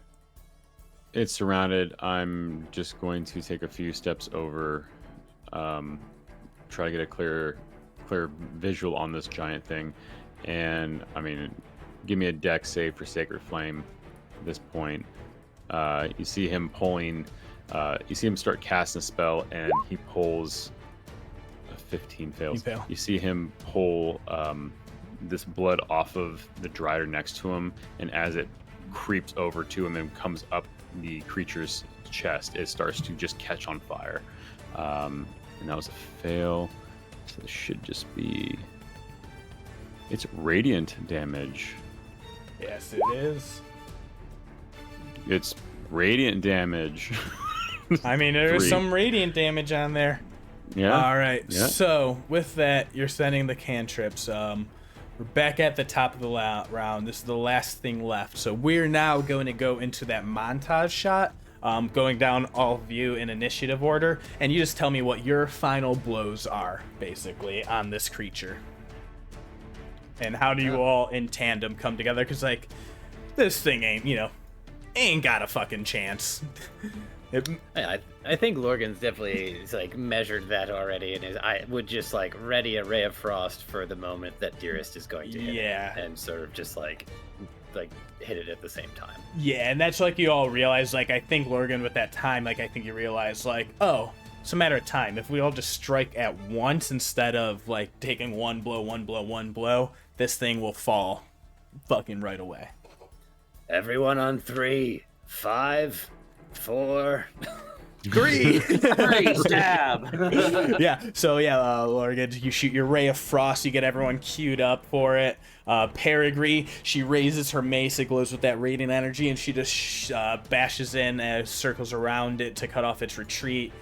It's surrounded. I'm just going to take a few steps over. Try to get a clear visual on this giant thing. And, I mean, give me a dex save for Sacred Flame at this point. You see him pulling... you see him start casting a spell, and he pulls... 15 fails. You see him pull this blood off of the drider next to him, and as it creeps over to him and comes up the creature's chest, it starts to just catch on fire. And that was a fail. So this should just be... It's radiant damage. Yes, it is. It's radiant damage. I mean, there's 3. some radiant damage on there. Yeah. All right. Yeah. So with that, you're sending the cantrips. We're back at the top of the round. This is the last thing left. So we're now going to go into that montage shot, going down all of you in initiative order, and you just tell me what your final blows are, basically, on this creature. And how do you all in tandem come together? Because, like, this thing ain't got a fucking chance. I think Lorgan's definitely like measured that already, and I would just like ready a ray of frost for the moment that Dearest is going to hit it, and sort of just like hit it at the same time. Yeah, and that's like you all realize, like, I think Lorgan with that time, like, I think you realize, like, oh, it's a matter of time. If we all just strike at once instead of like taking one blow, this thing will fall fucking right away. Everyone on 3, 5, 4, 3. Stab. Yeah. So yeah, Lorgan, you shoot your ray of frost. You get everyone queued up for it. Peregrine, she raises her mace. It glows with that radiant energy, and she just bashes in, circles around it to cut off its retreat.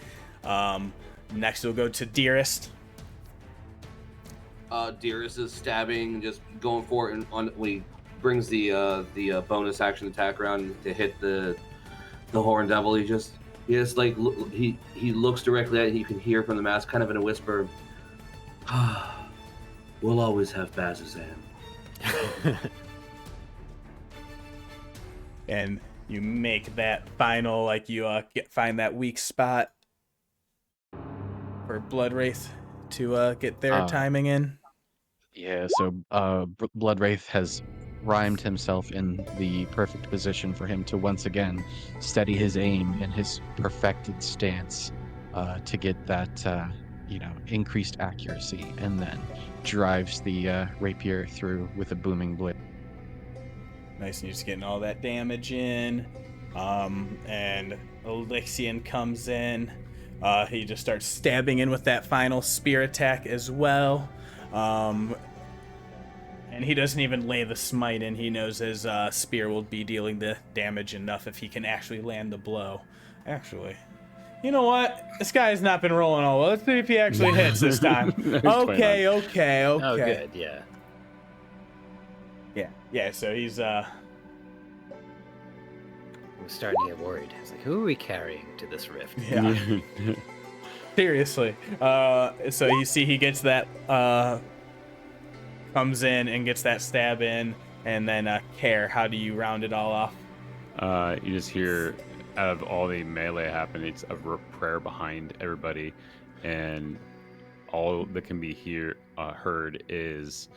Next, we'll go to Dearest. Dearest is stabbing, just going for it, and when he brings the bonus action attack around to hit the Horn Devil, he just like he looks directly at it. You can hear from the mask, kind of in a whisper, "We'll always have Bazazan." And you make that final, like you find that weak spot for Blood Wraith to get their timing in. Yeah, so Blood Wraith has rhymed himself in the perfect position for him to once again steady his aim in his perfected stance to get that, increased accuracy, and then drives the rapier through with a booming blade. Nice, and you're just getting all that damage in. And Elixian comes in. He just starts stabbing in with that final spear attack as well. And he doesn't even lay the smite in. He knows his spear will be dealing the damage enough if he can actually land the blow. Actually, you know what? This guy has not been rolling all well. Let's see if he actually hits this time. Okay. Oh, good, yeah. Yeah, so he's I'm starting to get worried. It's like, who are we carrying to this rift? Yeah. Seriously. So you see he gets that comes in and gets that stab in, and then Care, how do you round it all off? You just hear, out of all the melee happening, it's a prayer behind everybody, and all that can be heard is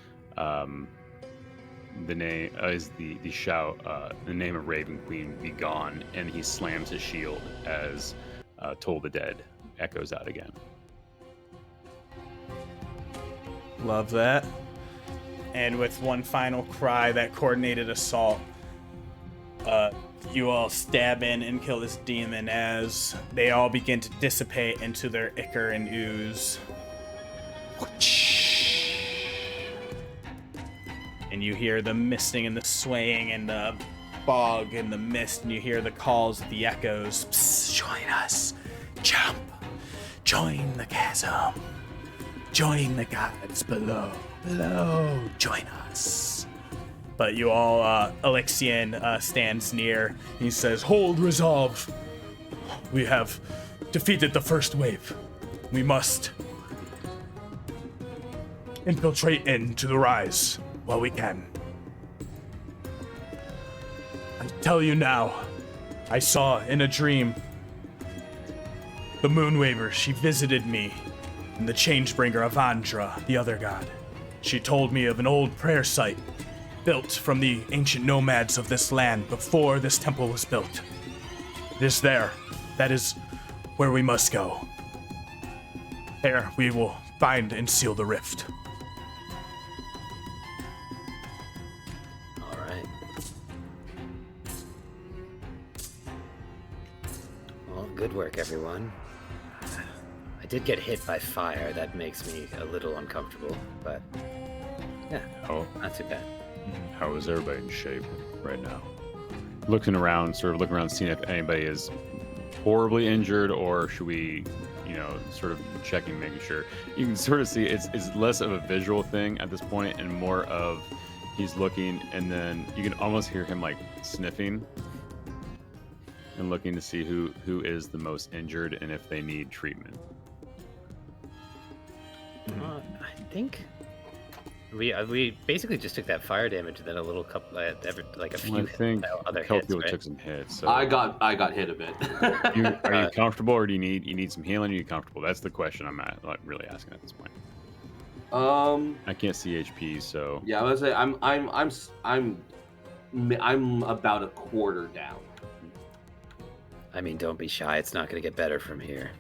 the name is the shout, the name of Raven Queen be gone, and he slams his shield as Toll the Dead echoes out again. Love that. And with one final cry, that coordinated assault, you all stab in and kill this demon as they all begin to dissipate into their ichor and ooze. And you hear the misting and the swaying and the fog and the mist, and you hear the calls of the echoes. Psst, join us. Jump. Join the chasm. Join the gods below. Join us. But you all, Elixian stands near. He says, hold resolve. We have defeated the first wave. We must infiltrate into the rise while we can. I tell you now, I saw in a dream the Moonwaver. She visited me, and the Changebringer Avandra, the other god. She told me of an old prayer site built from the ancient nomads of this land before this temple was built. It is there. That is where we must go. There we will find and seal the rift. All right. Well, good work, everyone. I did get hit by fire. That makes me a little uncomfortable, but yeah, not too bad. How is everybody in shape right now? Looking around, seeing if anybody is horribly injured, or should we, sort of checking, making sure. You can sort of see it's less of a visual thing at this point and more of he's looking, and then you can almost hear him like sniffing and looking to see who is the most injured and if they need treatment. I think we basically just took that fire damage, and then a little couple, like a few I think other a couple hits, people right? took some hits. So I got hit a bit. are you comfortable, or do you need some healing? Are you comfortable? That's the question I'm really asking at this point. I can't see HP, so Yeah, I would say I'm about a quarter down. I mean, don't be shy. It's not going to get better from here.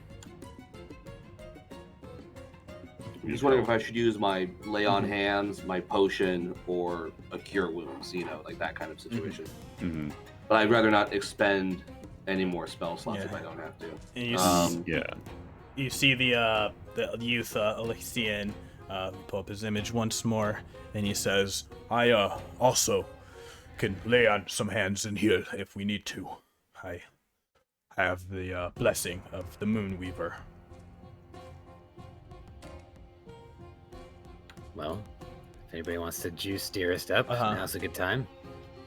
I'm just wondering if I should use my lay on hands, my potion, or a cure wounds, like that kind of situation. Mm-hmm. But I'd rather not expend any more spell slots if I don't have to. And yeah. You see the youth Elixian pull up his image once more, and he says, I also can lay on some hands in here if we need to. I have the blessing of the Moonweaver. Well, if anybody wants to juice Dearest up, now's a good time.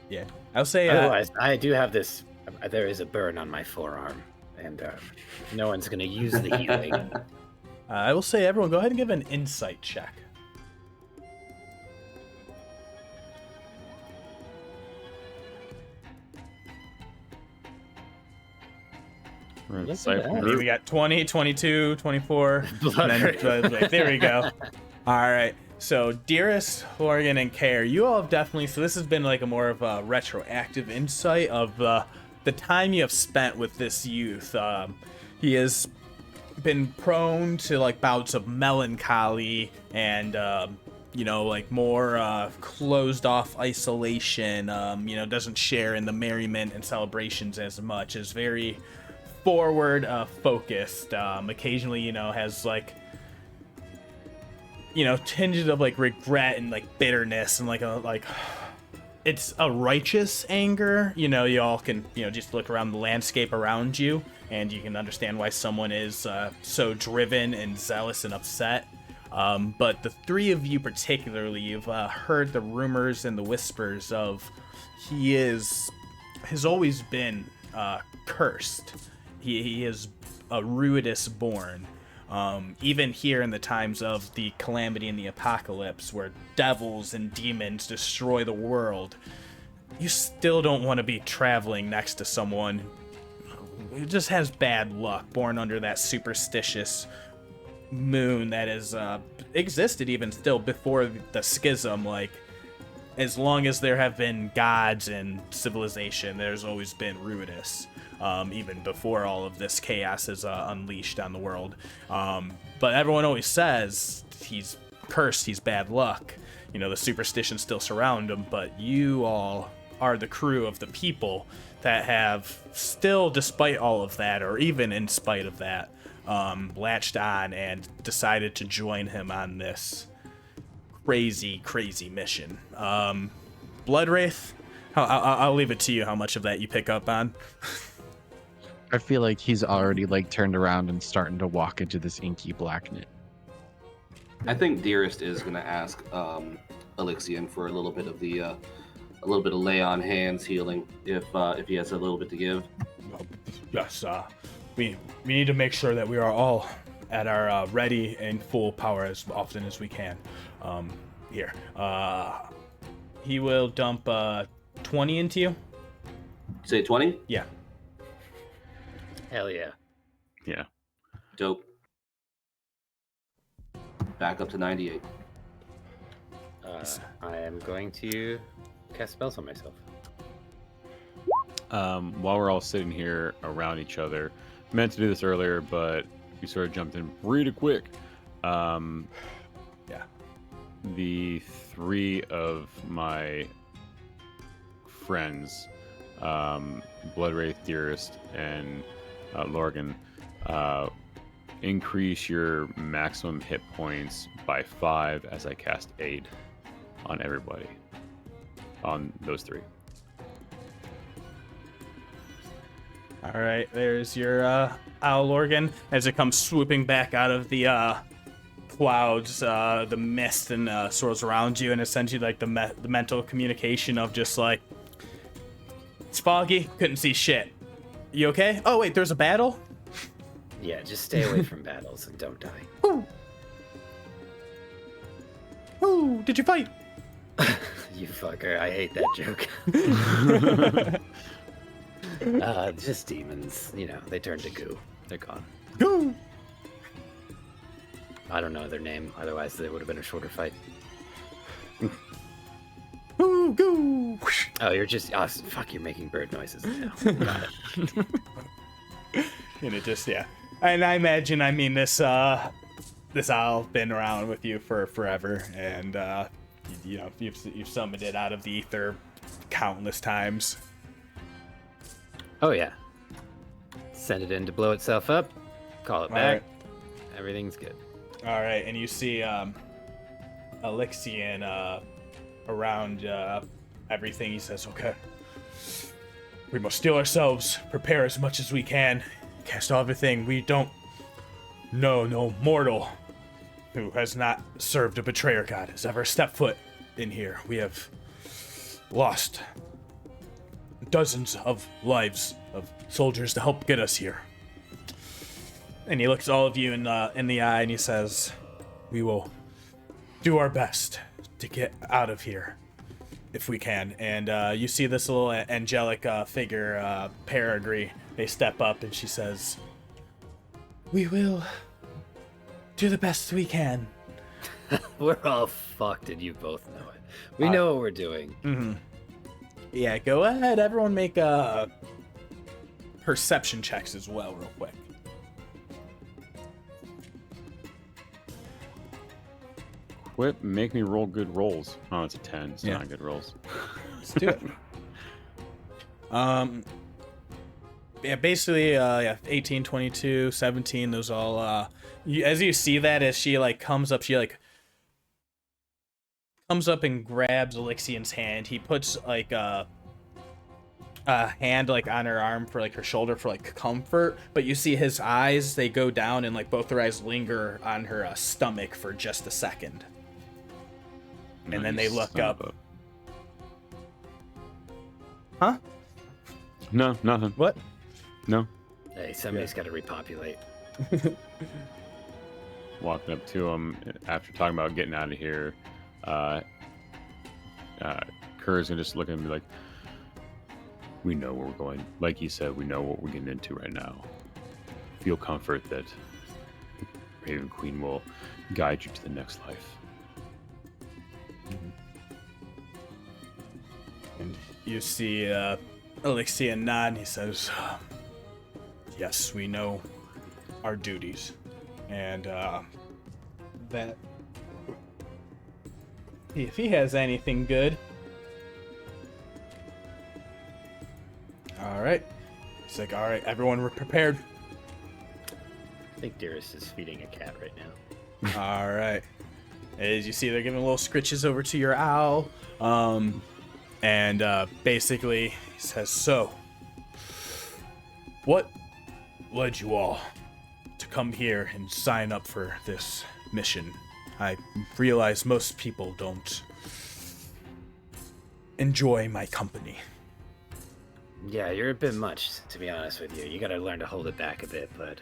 Yeah, I'll say. Otherwise, I do have this. There is a burn on my forearm, and no one's going to use the healing. I will say, everyone, go ahead and give an insight check. We got 20, 22, 24. There we go. All right. So, Dearest, Morgen, and Care, you all have definitely. So, this has been like a more of a retroactive insight of the time you have spent with this youth. He has been prone to like bouts of melancholy and like more closed off isolation. Doesn't share in the merriment and celebrations as much. Is very forward focused. Occasionally, has like tinges of like regret and like bitterness and like it's a righteous anger. You all can just look around the landscape around you and you can understand why someone is so driven and zealous and upset. But the three of you particularly, you've heard the rumors and the whispers of he has always been cursed. He is a Ruidus born. Even here in the times of the calamity and the apocalypse, where devils and demons destroy the world, you still don't want to be traveling next to someone who just has bad luck, born under that superstitious moon that has existed even still before the schism. Like, as long as there have been gods and civilization, there's always been Ruidus. Even before all of this chaos is unleashed on the world. But everyone always says he's cursed, he's bad luck. The superstitions still surround him, but you all are the crew of the people that have still, despite all of that, or even in spite of that, latched on and decided to join him on this crazy mission. Bloodwraith, I'll leave it to you how much of that you pick up on. I feel like he's already like turned around and starting to walk into this inky blackness. I think Dearest is going to ask Elixion for a little bit of lay on hands healing if he has a little bit to give. Yes, we need to make sure that we are all at our ready and full power as often as we can. Here, he will dump 20 into you. Say 20? Yeah. Hell yeah. Yeah. Dope. Back up to 98. I am going to cast spells on myself. While we're all sitting here around each other, meant to do this earlier, but we sort of jumped in pretty quick. Yeah. The three of my friends, Bloodwraith, Dearest, and Morgen, increase your maximum hit points by 5 as I cast Aid on everybody. On those three. All right, there's your Owl Morgen as it comes swooping back out of the clouds, the mist, and swirls around you, and it sends you like the mental communication of just like, it's foggy, couldn't see shit. You okay? Oh wait, there's a battle? Yeah, just stay away from battles and don't die. Ooh. Ooh, did you fight? You fucker, I hate that joke. Just demons, they turn to goo. They're gone. Goo! I don't know their name, otherwise there would have been a shorter fight. Ooh, goo! Oh, you're just, fuck, you're making bird noises now. Got it. And it just, yeah. And I imagine, this owl been around with you for forever, and you've summoned it out of the ether countless times. Oh yeah. Send it in to blow itself up. Call it back. Right. Everything's good. All right, and you see Elixion around everything. He says, "Okay, we must steel ourselves, prepare as much as we can, cast everything. We don't know no mortal who has not served a betrayer god has ever stepped foot in here. We have lost dozens of lives of soldiers to help get us here. And he looks all of you in the eye and he says, we will do our best to get out of here if we can. And you see this little angelic figure, Peregrine. They step up and she says, we will do the best we can. We're all fucked and you both know it. We know what we're doing. Mm-hmm. Yeah, go ahead. Everyone make perception checks as well real quick. Quit, make me roll good rolls. Oh, it's a 10. It's Yeah. not good rolls. Let's do it. Yeah, basically, 18, 22, 17, those all, as you see that, as she, comes up, she, comes up and grabs Elixian's hand. He puts, a hand, on her arm for, her shoulder for, comfort, but you see his eyes, they go down, and, both their eyes linger on her stomach for just a second. And then they Nice. look Son up. of a- Huh? No, nothing. What? No. Hey, somebody's got to repopulate. Walking up to him after talking about getting out of here. Kerr's gonna just look at him and be like, we know where we're going. Like you said, we know what we're getting into right now. Feel comfort that Raven Queen will guide you to the next life. And you see Elixian nod, and he says, yes, we know our duties. And that if he has anything good. All right. He's like, all right, everyone, we're prepared. I think Dearest is feeding a cat right now. All right. As you see, they're giving little scritches over to your owl. And basically, he says, so, what led you all to come here and sign up for this mission? I realize most people don't enjoy my company. Yeah, you're a bit much, to be honest with you. You gotta learn to hold it back a bit, but,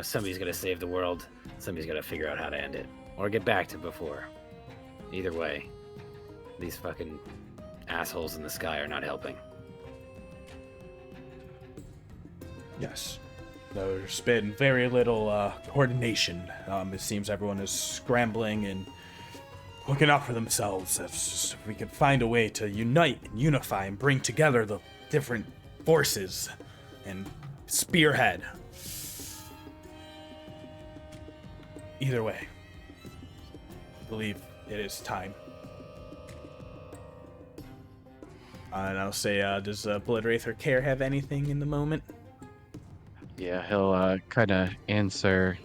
somebody's gotta save the world. Somebody's gotta figure out how to end it. Or get back to before. Either way, these fucking assholes in the sky are not helping. Yes. There's been very little coordination. It seems everyone is scrambling and looking out for themselves. If we could find a way to unite and unify and bring together the different forces and spearhead. Either way, I believe it is time. And I'll say, does Bloodwraith or Care have anything in the moment? Yeah, he'll kind of answer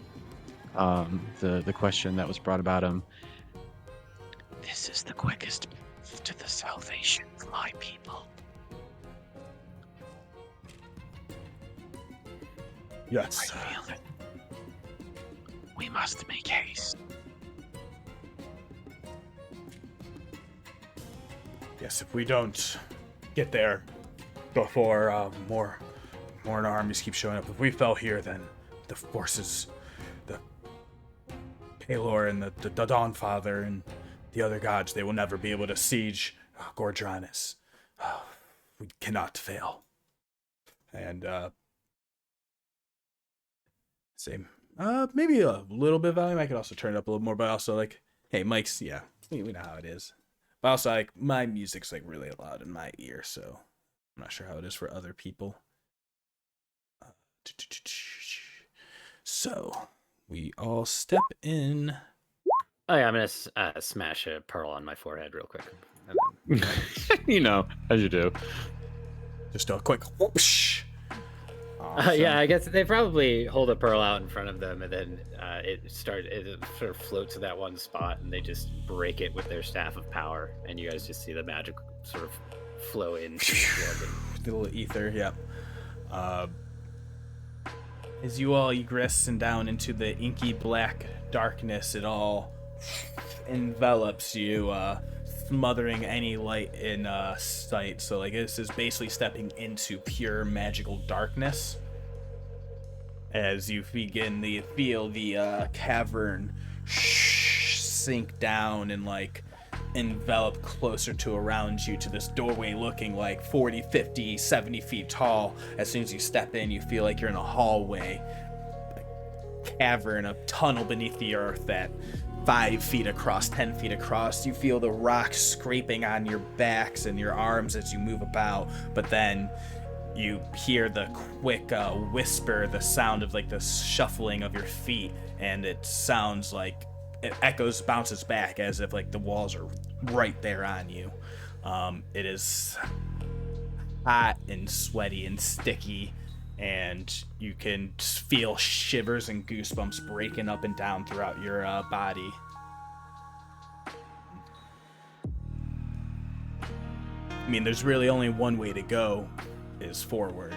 the question that was brought about him. This is the quickest path to the salvation of my people. Yes. I feel that we must make haste. Yes, if we don't get there before more armies keep showing up, if we fell here, then the forces, the Palor and the Dawnfather and the other gods, they will never be able to siege Gordranus. We cannot fail. And same, maybe a little bit of volume. I could also turn it up a little more, but also hey, Mike's, yeah, we know how it is. But also, my music's really loud in my ear, so I'm not sure how it is for other people. So we all step in. Oh yeah, I'm gonna smash a pearl on my forehead real quick. As you do. Just a quick whoosh. Yeah, I guess they probably hold a pearl out in front of them, and then it sort of floats to that one spot, and they just break it with their staff of power, and you guys just see the magic sort of flow in. The little ether, yeah. As you all egress and down into the inky black darkness, it all envelops you, smothering any light in sight. So like this is basically stepping into pure magical darkness. As you begin to feel the cavern sink down and like envelop closer to around you to this doorway looking like 40, 50, 70 feet tall. As soon as you step in, you feel like you're in a hallway, a cavern, a tunnel beneath the earth that 5 feet across, 10 feet across. You feel the rocks scraping on your backs and your arms as you move about, but then you hear the quick whisper, the sound of like the shuffling of your feet, and it sounds like it echoes, bounces back as if like the walls are right there on you. It is hot and sweaty and sticky, and you can feel shivers and goosebumps breaking up and down throughout your body. I mean, there's really only one way to go, is forward.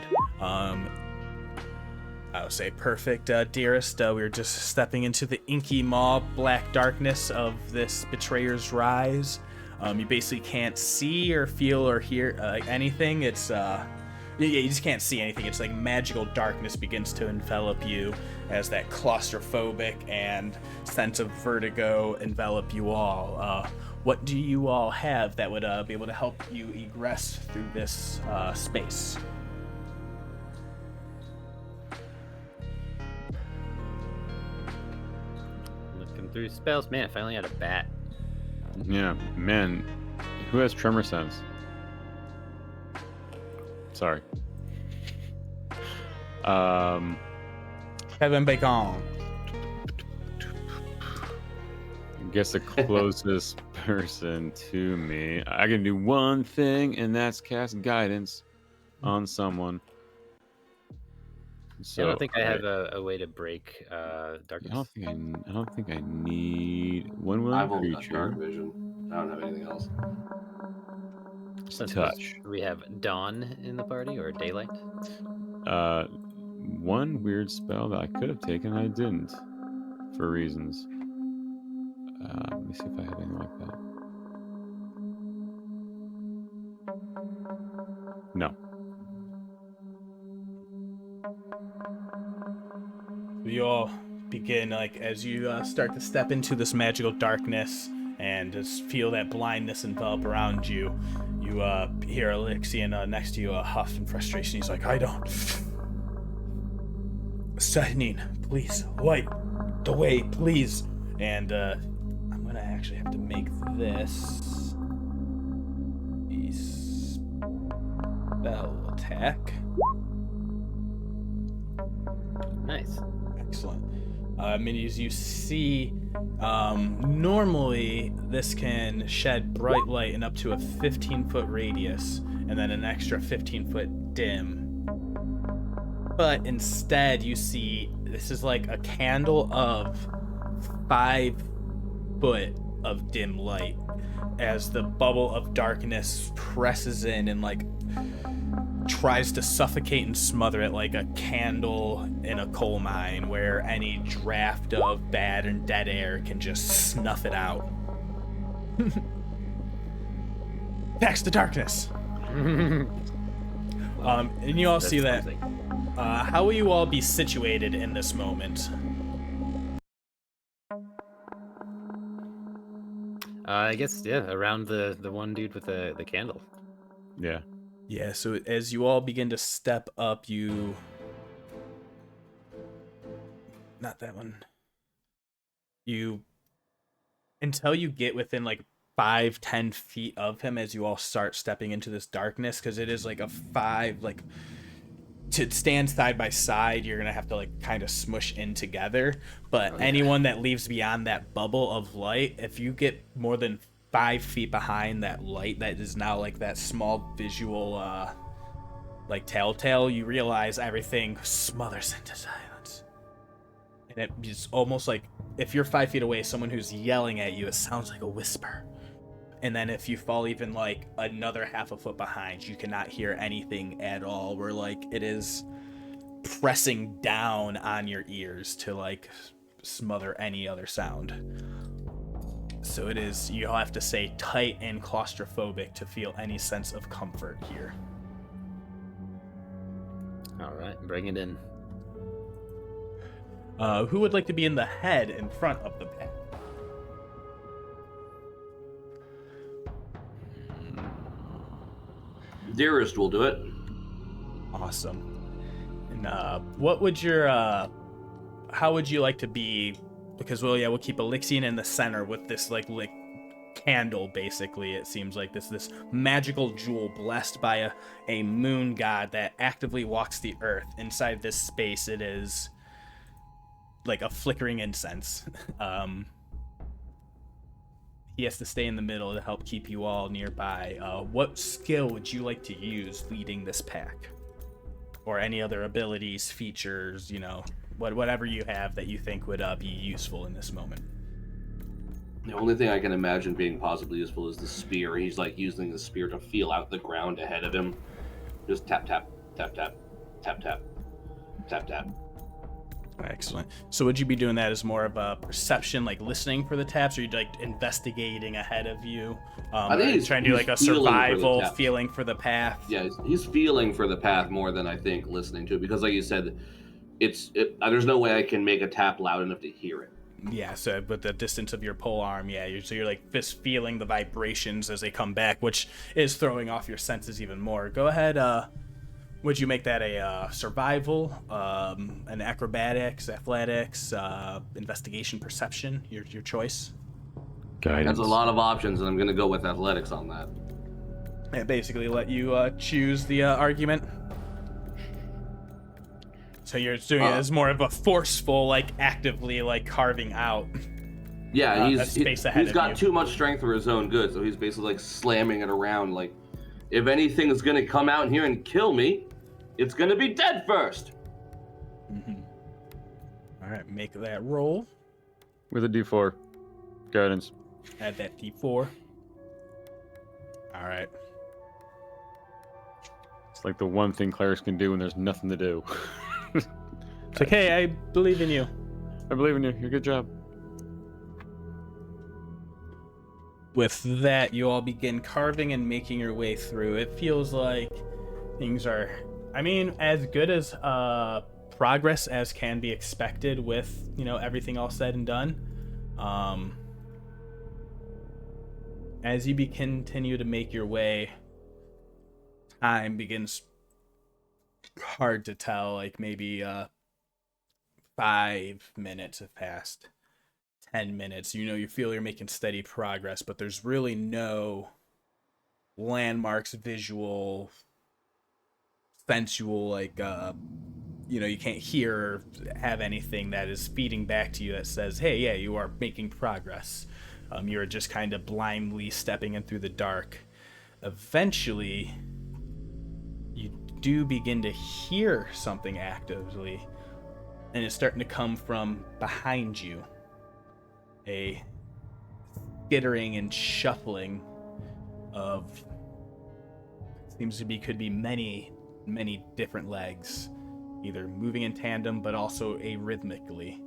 I would say perfect, dearest. We were just stepping into the inky maw black darkness of this betrayer's rise. You basically can't see or feel or hear anything. It's you just can't see anything. It's like magical darkness begins to envelop you as that claustrophobic and sense of vertigo envelop you all. What do you all have that would be able to help you egress through this space? Looking through spells. Man, I finally had a bat. Yeah, man. Who has tremor sense? Sorry. Kevin Bacon. I guess the closest person to me. I can do one thing, and that's cast guidance on someone. So I don't think I have a way to break darkness. I don't think I need one I've willing only got creature. dark vision. I don't have anything else. Just touch. We have dawn in the party or daylight. One weird spell that I could have taken, I didn't, for reasons. Let me see if I have anything like that. No. You all begin, like, as you start to step into this magical darkness and just feel that blindness envelop around you. You hear Alexian next to you huff in frustration. He's like, I don't. Saeryn, please, light the way, please. And I'm gonna actually have to make this a spell attack. Nice. Excellent. As you see, normally this can shed bright light in up to a 15-foot radius, and then an extra 15-foot dim. But instead, you see this is like a candle of 5 foot of dim light, as the bubble of darkness presses in and like tries to suffocate and smother it like a candle in a coal mine where any draft of bad and dead air can just snuff it out. Tax the darkness. And you all see that. How will you all be situated in this moment? I guess around the one dude with the candle. Yeah. Yeah, so as you all begin to step up, not that one. Until you get within like 5-10 feet of him, as you all start stepping into this darkness, because it is like a 5, like, to stand side by side, you're gonna have to like kind of smush in together. But anyone that leaves beyond that bubble of light, if you get more than 5 feet behind that light that is now like that small visual like telltale, you realize everything smothers into silence. And it's almost like if you're 5 feet away, someone who's yelling at you, it sounds like a whisper. And then if you fall even like another half a foot behind, you cannot hear anything at all. Where like it is pressing down on your ears to like smother any other sound. So it is, you'll have to say tight and claustrophobic to feel any sense of comfort here. All right, bring it in. Who would like to be in the head in front of the pack? Dearest will do it. Awesome. And what would your how would you like to be? Because we'll keep Elixion in the center with this like candle. Basically, it seems like this magical jewel blessed by a moon god that actively walks the earth. Inside this space, it is like a flickering incense. He has to stay in the middle to help keep you all nearby. What skill would you like to use leading this pack? Or any other abilities, features, whatever you have that you think would be useful in this moment. The only thing I can imagine being possibly useful is the spear. He's like using the spear to feel out the ground ahead of him. Just tap, tap, tap, tap, tap, tap, tap, tap. Excellent. So would you be doing that as more of a perception, like listening for the taps, or you like investigating ahead of you? I think he's trying to do like a survival, feeling for the path. Yeah, he's feeling for the path more than I think listening to it, because like you said, there's no way I can make a tap loud enough to hear it. Yeah, so with the distance of your pole arm, you're like just feeling the vibrations as they come back, which is throwing off your senses even more. Go ahead, would you make that a survival, an acrobatics, athletics, investigation, perception, your choice? Guidance. That's a lot of options, and I'm going to go with athletics on that. And basically let you choose the argument. So you're doing it as more of a forceful, like actively like carving out. Yeah, space ahead he's of got you. too much strength for his own good, so he's basically like slamming it around. Like, if anything is going to come out here and kill me, it's going to be dead first. Mm-hmm. All right, make that roll. With a D4. Guidance. Add that D4. All right. It's like the one thing clerics can do when there's nothing to do. It's like, hey, I believe in you. I believe in you. You're good job. With that, you all begin carving and making your way through. It feels like things are, as good as progress as can be expected with, everything all said and done. As you continue to make your way, time begins hard to tell, like maybe 5 minutes have passed, 10 minutes. You feel you're making steady progress, but there's really no landmarks, visual, sensual, like you can't hear or have anything that is feeding back to you that says, hey, yeah, you are making progress. You're just kind of blindly stepping in through the dark. Eventually, you do begin to hear something actively, and it's starting to come from behind you. A skittering and shuffling of, could be many different legs, either moving in tandem but also arrhythmically.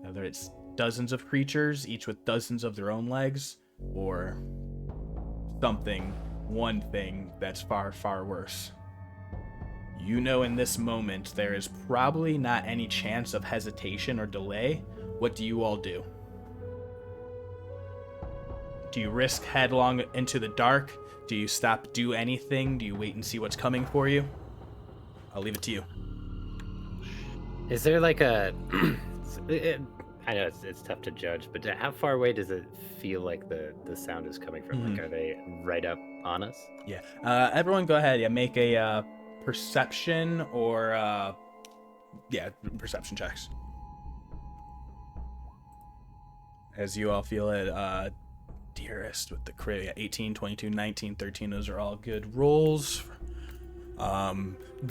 Whether it's dozens of creatures, each with dozens of their own legs, or one thing that's far, far worse. In this moment, there is probably not any chance of hesitation or delay. What do you all do? Do you risk headlong into the dark? Do you stop, do anything? Do you wait and see what's coming for you? I'll leave it to you. Is there like a... I know it's tough to judge, but how far away does it feel like the sound is coming from? Like, are they right up on us? Yeah. Everyone go ahead. Yeah, make a perception or... perception checks. As you all feel it, Dearest with the crit, 18, 22, 19, 13, those are all good rolls.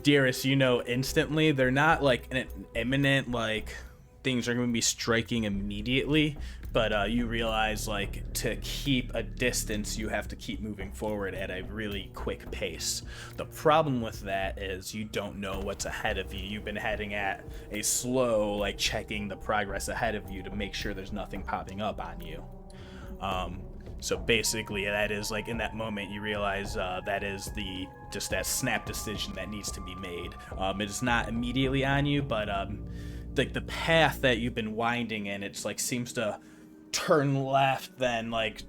Dearest, instantly, they're not like an imminent, like, things are going to be striking immediately, but you realize like to keep a distance you have to keep moving forward at a really quick pace. The problem with that is you don't know what's ahead of you. You've been heading at a slow, like checking the progress ahead of you to make sure there's nothing popping up on you. So basically that is like in that moment you realize that is that snap decision that needs to be made. It is not immediately on you, but like the path that you've been winding in, it's like seems to turn left, then like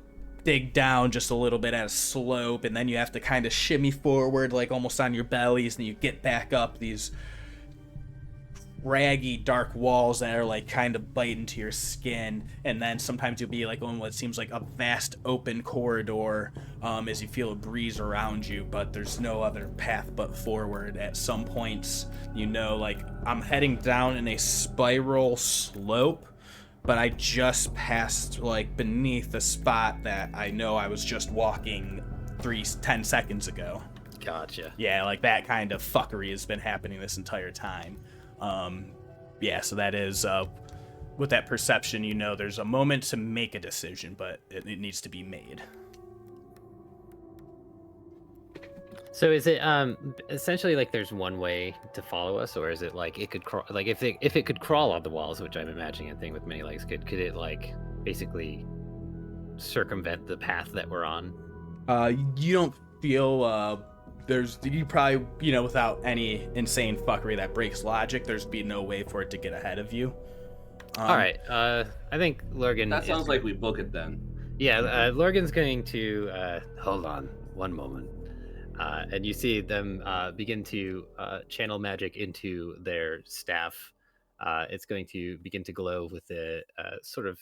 dig down just a little bit at a slope, and then you have to kind of shimmy forward like almost on your bellies, and you get back up these raggy dark walls that are like kind of bite into your skin, and then sometimes you'll be like on what seems like a vast open corridor as you feel a breeze around you, but there's no other path but forward. At some points you know like I'm heading down in a spiral slope, but I just passed like beneath the spot that I know I was just walking 10 seconds ago. Gotcha. Yeah, like that kind of fuckery has been happening this entire time. Yeah, so that is, with that perception, you know there's a moment to make a decision, but it needs to be made. So is it essentially like there's one way to follow us, or is it like it could crawl? Like if it could crawl on the walls, which I'm imagining a thing with many legs, could it like basically circumvent the path that we're on? You don't feel you probably, you know, without any insane fuckery that breaks logic, there's be no way for it to get ahead of you. All right, I think Lurgan. That sounds like we book it then. Yeah, Lurgan's going to hold on one moment, and you see them begin to channel magic into their staff. It's going to begin to glow with a sort of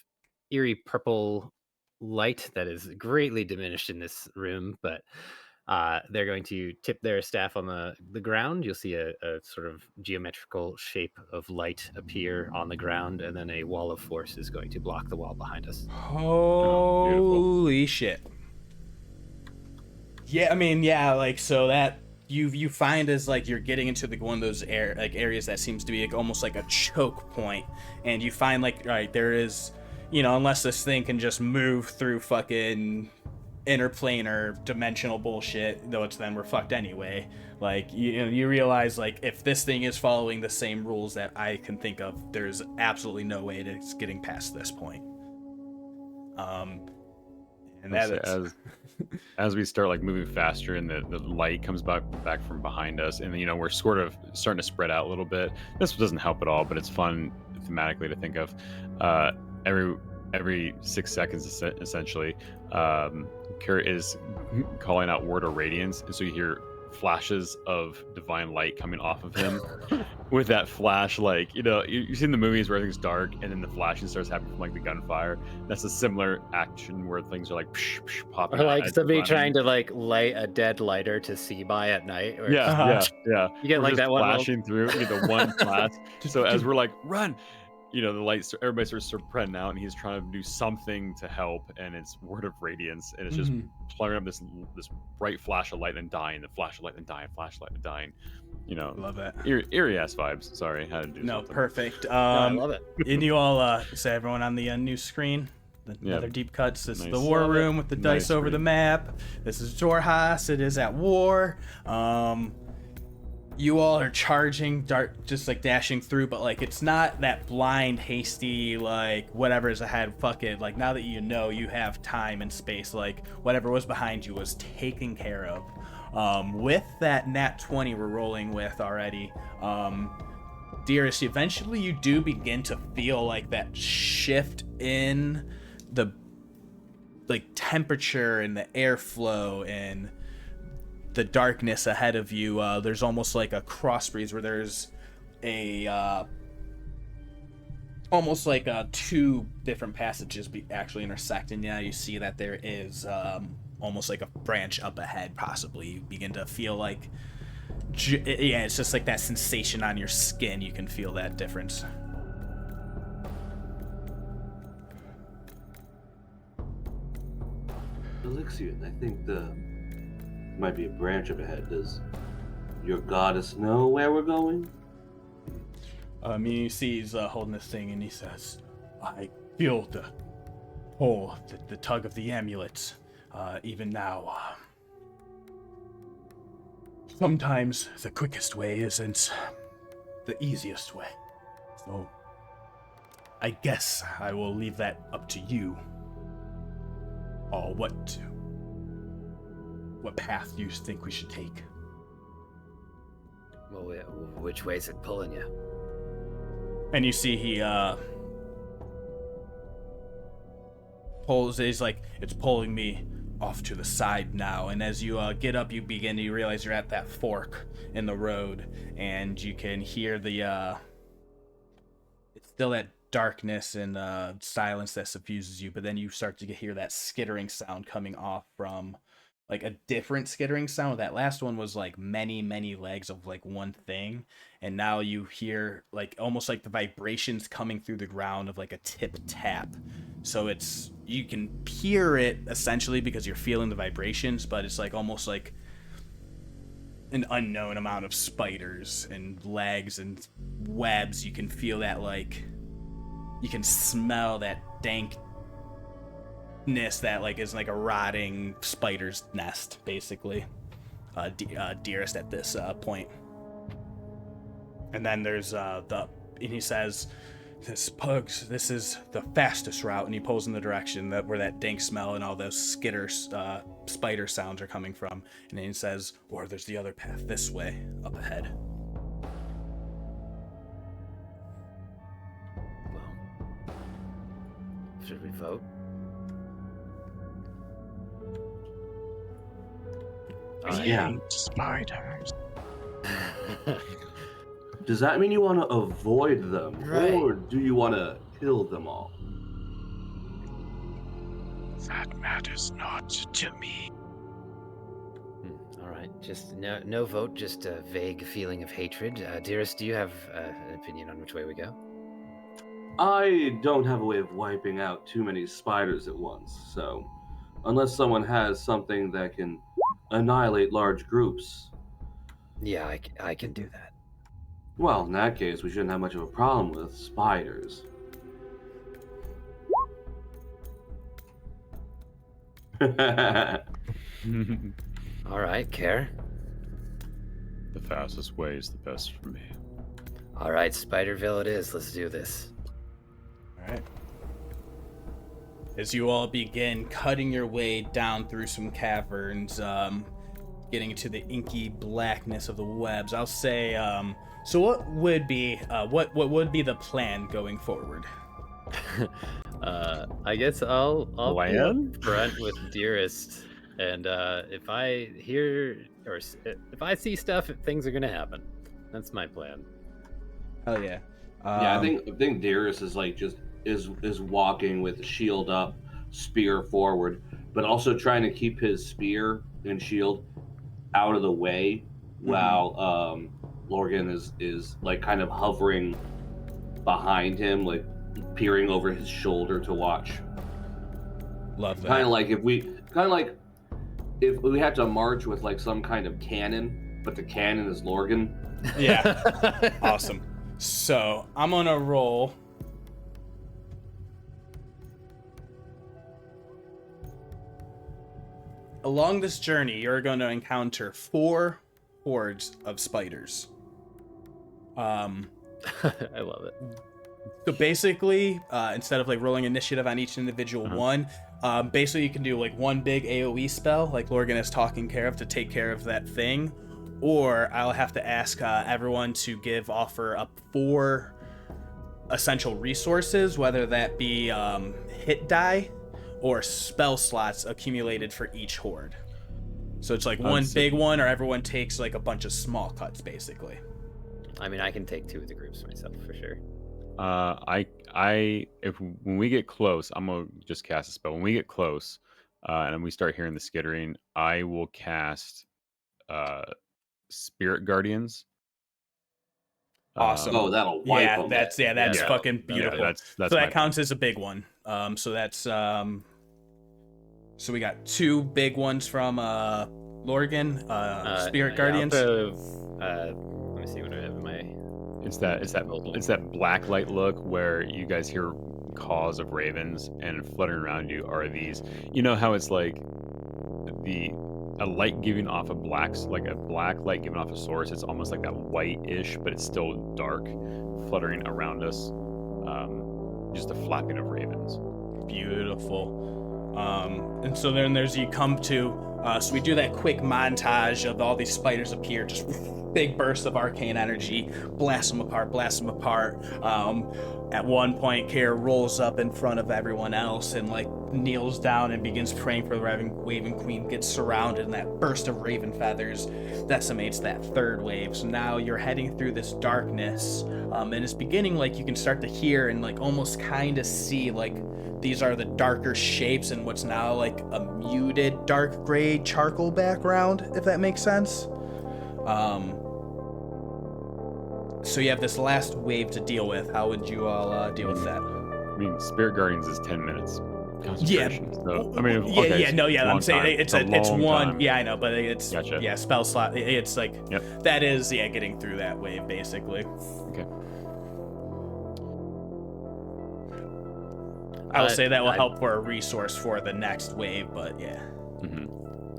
eerie purple light that is greatly diminished in this room, but they're going to tip their staff on the ground. You'll see a sort of geometrical shape of light appear on the ground, and then a wall of force is going to block the wall behind us. Holy shit. Yeah, I mean, yeah, like, so that you find as like you're getting into the one of those areas that seems to be like almost like a choke point, and you find like, right, there is, you know, unless this thing can just move through fucking interplanar dimensional bullshit, though it's then we're fucked anyway. Like you realize like if this thing is following the same rules that I can think of, there's absolutely no way that it's getting past this point. And that as we start like moving faster and the light comes back from behind us, and you know we're sort of starting to spread out a little bit. This doesn't help at all, but it's fun thematically to think of. Every 6 seconds essentially, Kurt is calling out word of radiance, and so you hear flashes of divine light coming off of him. With that flash, like, you know, you've seen the movies where everything's dark and then the flashing starts happening from like the gunfire. That's a similar action where things are like psh, psh, popping. Or like somebody trying to like light a dead lighter to see by at night. Or yeah. You get We're like just that one flashing through. You get the one flash. So as we're like run, you know, the lights, everybody starts spreading out, and he's trying to do something to help, and it's word of radiance, and it's just flaring up this bright flash of light and dying, the flash of light and dying, flashlight and dying. You know, love it. Eerie ass vibes. Sorry, how to do no something. perfect. I love it. And you all say everyone on the new screen, the Netherdeep cuts. This is the war room with the dice over the map. This is Jorhas. It is at war. You all are charging, just like dashing through, but like it's not that blind, hasty, like whatever is ahead, fuck it. Like now that you know you have time and space, like whatever was behind you was taken care of. With that nat 20 we're rolling with already, Dearest, eventually you do begin to feel like that shift in the like temperature and the airflow and the darkness ahead of you. There's almost like a cross breeze where there's a almost like two different passages actually intersect, and you see that there is almost like a branch up ahead. Possibly you begin to feel like it's just like that sensation on your skin. You can feel that difference. Elixion, I think might be a branch up ahead. Does your goddess know where we're going? You see he's holding this thing, and he says, I feel the Oh, the tug of the amulets. Even now. Sometimes the quickest way isn't the easiest way. So, I guess I will leave that up to you. Or what path do you think we should take? Well, which way is it pulling you? And you see he pulls. He's like, it's pulling me off to the side now. And as you get up, you realize you're at that fork in the road, and you can hear the it's still that darkness and silence that suffuses you, but then you start to hear that skittering sound coming off from like a different skittering sound. That last one was like many legs of like one thing, and now you hear like almost like the vibrations coming through the ground of like a tip tap. So you can hear it essentially because you're feeling the vibrations, but it's like almost like an unknown amount of spiders and legs and webs. You can feel that, like you can smell that dankness that like is like a rotting spider's nest, basically. Dearest at this point. And then there's and he says, this is the fastest route, and he pulls in the direction where that dank smell and all those spider sounds are coming from. And then he says, or there's the other path this way, up ahead. Well, should we vote? Yeah. Spiders. Does that mean you want to avoid them, Right. or do you want to kill them all? That matters not to me. All right, just no vote, just a vague feeling of hatred. Dearest, do you have an opinion on which way we go? I don't have a way of wiping out too many spiders at once, so unless someone has something that can annihilate large groups, Yeah, I can do that. well, in that case, we shouldn't have much of a problem with spiders. All right, Care. The fastest way is the best for me. All right, Spiderville it is. Let's do this. All right. As you all begin cutting your way down through some caverns, getting into the inky blackness of the webs, I'll say, so what would be the plan going forward? I guess I'll be Plan? up front with Dearest, and if I hear or if I see stuff, things are gonna happen. That's my plan. Hell yeah. Yeah, I think Darius is like just is walking with shield up, spear forward, but also trying to keep his spear and shield out of the way, while Morgen is like kind of hovering behind him, like peering over his shoulder to watch. Love that. Kind of like if we had to march with like some kind of cannon, but the cannon is Morgen. Yeah. Awesome. So I'm gonna roll. Along this journey, you're going to encounter 4 hordes of spiders. I love it. So basically, instead of like rolling initiative on each individual one, basically you can do like one big AoE spell, like Morgen is taking care of, to take care of that thing, or I'll have to ask everyone to offer up 4 essential resources, whether that be hit die or spell slots accumulated for each horde. So it's like one big one, or everyone takes like a bunch of small cuts, basically. I mean, I can take 2 of the groups myself for sure. When we get close, I'm gonna just cast a spell. When we get close, and we start hearing the skittering, I will cast Spirit Guardians. Awesome. Oh, that'll wipe Yeah, them. that's fucking beautiful. That's so that my counts as a big one. So that's so we got 2 big ones from Morgen, Spirit Guardians. Let me see what I have in my. It's that black light look where you guys hear cause of ravens, and fluttering around you are these. You know how it's like a light giving off a like a black light giving off a source. It's almost like that white-ish, but it's still dark, fluttering around us. Just a flapping of ravens. Beautiful. And so then you come to, so we do that quick montage of all these spiders appear, just big bursts of arcane energy, blast them apart. At one point, Kara rolls up in front of everyone else and like kneels down and begins praying for the Raven Queen, gets surrounded, and that burst of raven feathers decimates that third wave. So now you're heading through this darkness, and it's beginning, like you can start to hear and like almost kind of see like these are the darker shapes in what's now like a muted dark gray charcoal background, if that makes sense. So you have this last wave to deal with. How would you all deal with that? I mean, Spirit Guardians is 10 minutes. Concentration. So, I mean, I'm saying it's one. Time. Yeah, I know, but it's Gotcha. Spell slot. It's like Yep. that is getting through that wave basically. Okay. I will say that will help for a resource for the next wave, but yeah. Mm-hmm.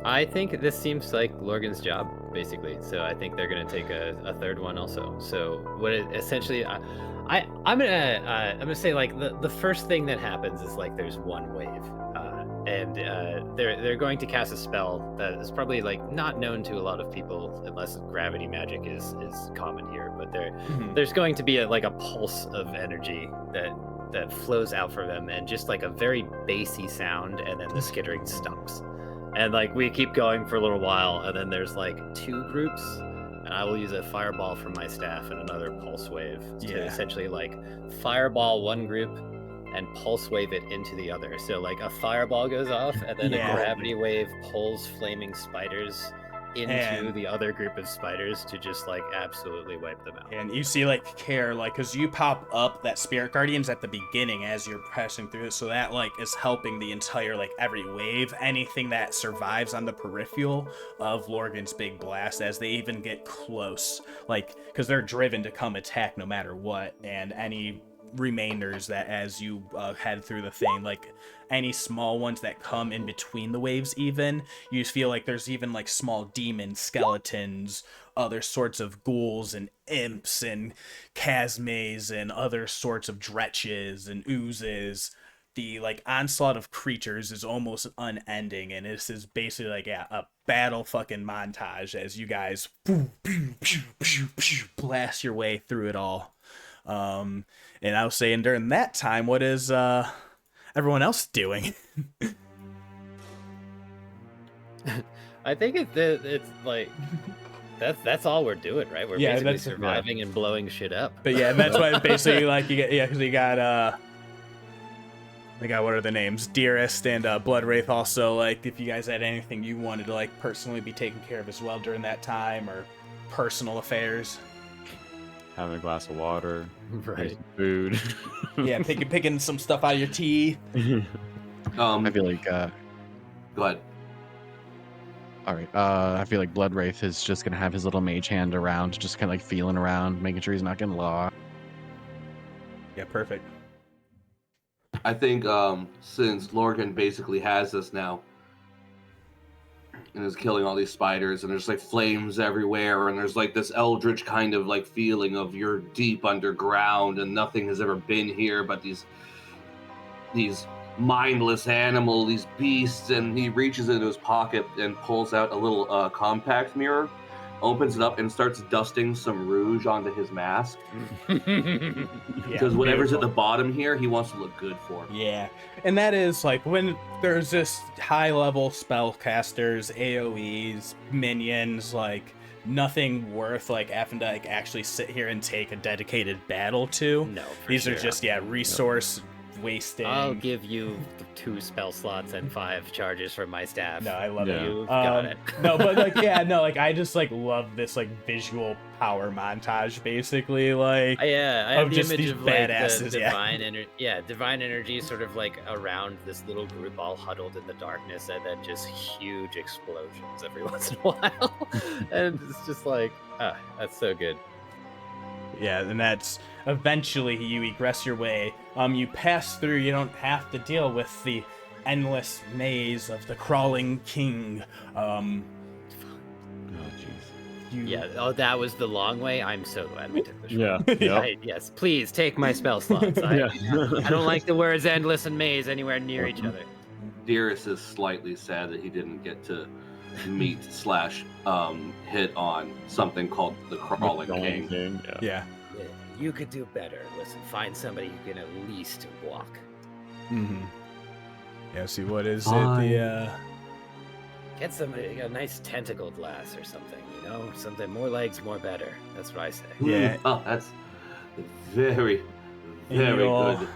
I think this seems like Lorgan's job, basically. So I think they're gonna take a third one also. So what it essentially, I'm gonna say like the first thing that happens is like there's one wave, and they're going to cast a spell that is probably like not known to a lot of people unless gravity magic is common here. But there's going to be a pulse of energy that flows out from them, and just like a very bassy sound, and then the skittering stops. And like we keep going for a little while, and then there's like two groups, and I will use a fireball from my staff and another pulse wave to essentially like fireball one group and pulse wave it into the other. So like a fireball goes off, and then a gravity wave pulls flaming spiders into the other group of spiders to just like absolutely wipe them out. And you see like Care, like, because you pop up that Spirit Guardians at the beginning as you're pressing through it, so that like is helping the entire like every wave, anything that survives on the peripheral of Lorgan's big blast as they even get close, like because they're driven to come attack no matter what, and any remainders that as you head through the thing, like any small ones that come in between the waves, even you just feel like there's even like small demon skeletons, other sorts of ghouls and imps and chasmes and other sorts of dretches and oozes. The like onslaught of creatures is almost unending, and this is basically like a battle fucking montage as you guys blast your way through it all. And I was saying during that time, what is everyone else doing? I think it's like that's all we're doing, right? We're basically surviving and blowing shit up. But yeah, that's why basically like you get because you got what are the names? Dearest and Blood Wraith also, like if you guys had anything you wanted to like personally be taken care of as well during that time, or personal affairs. Having a glass of water, right? Food. Yeah, picking some stuff out of your teeth. I feel like. Go ahead. All right. I feel like Blood Wraith is just gonna have his little mage hand around, just kind of like feeling around, making sure he's not getting lost. Yeah, perfect. I think since Lorgan basically has this now, and is killing all these spiders, and there's like flames everywhere, and there's like this eldritch kind of like feeling of you're deep underground and nothing has ever been here but these mindless animal, these beasts. And he reaches into his pocket and pulls out a little compact mirror, opens it up, and starts dusting some rouge onto his mask. Because whatever's at the bottom here, he wants to look good for. Yeah, and that is like when there's just high-level spellcasters, AoEs, minions, like nothing worth like having to like actually sit here and take a dedicated battle to. No, these are just resource wasting. I'll give you 2 spell slots and 5 charges from my staff. No, I love it. You've got it. No, but like I just like love this like visual power montage, basically. Like I have the just image these of like badasses, the divine energy sort of like around this little group all huddled in the darkness, and then just huge explosions every once in a while. And it's just like, that's so good. Yeah, and that's eventually you egress your way. You pass through. You don't have to deal with the endless maze of the crawling king. Oh, jeez. Yeah, that was the long way. I'm so glad we took the short. Yeah. Yes, please take my spell slots. I don't like the words endless and maze anywhere near each other. Dearest is slightly sad that he didn't get to meet / hit on something called the Crawling King. Yeah. You could do better. Listen, find somebody who can at least walk. Mm-hmm. Yeah, see, what is it? Get somebody a nice tentacled lass or something, something more legs, more better. That's what I say. Yeah. Oh, that's very, very good.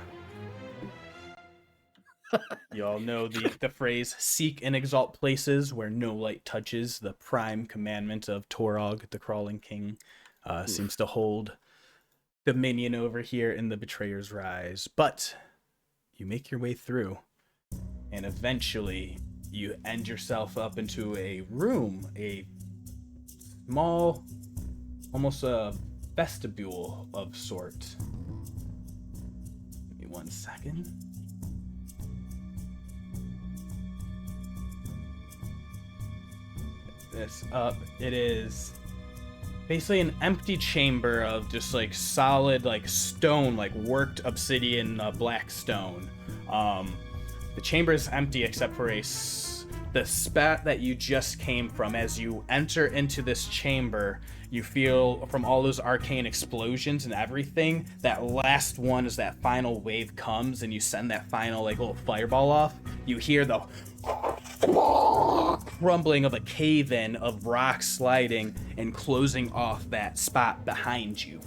You all know the phrase, seek and exalt places where no light touches. The prime commandment of Torog, the Crawling King, seems to hold dominion over here in the Betrayer's Rise. But you make your way through, and eventually you end yourself up into a room, a small, almost a vestibule of sort. Give me 1 second. This up. It is basically an empty chamber of just like solid like stone, like worked obsidian black stone. The chamber is empty except for the spat that you just came from. As you enter into this chamber, you feel from all those arcane explosions and everything, that last one is that final wave comes and you send that final like little fireball off. You hear the crumbling of a cave-in of rocks sliding and closing off that spot behind you.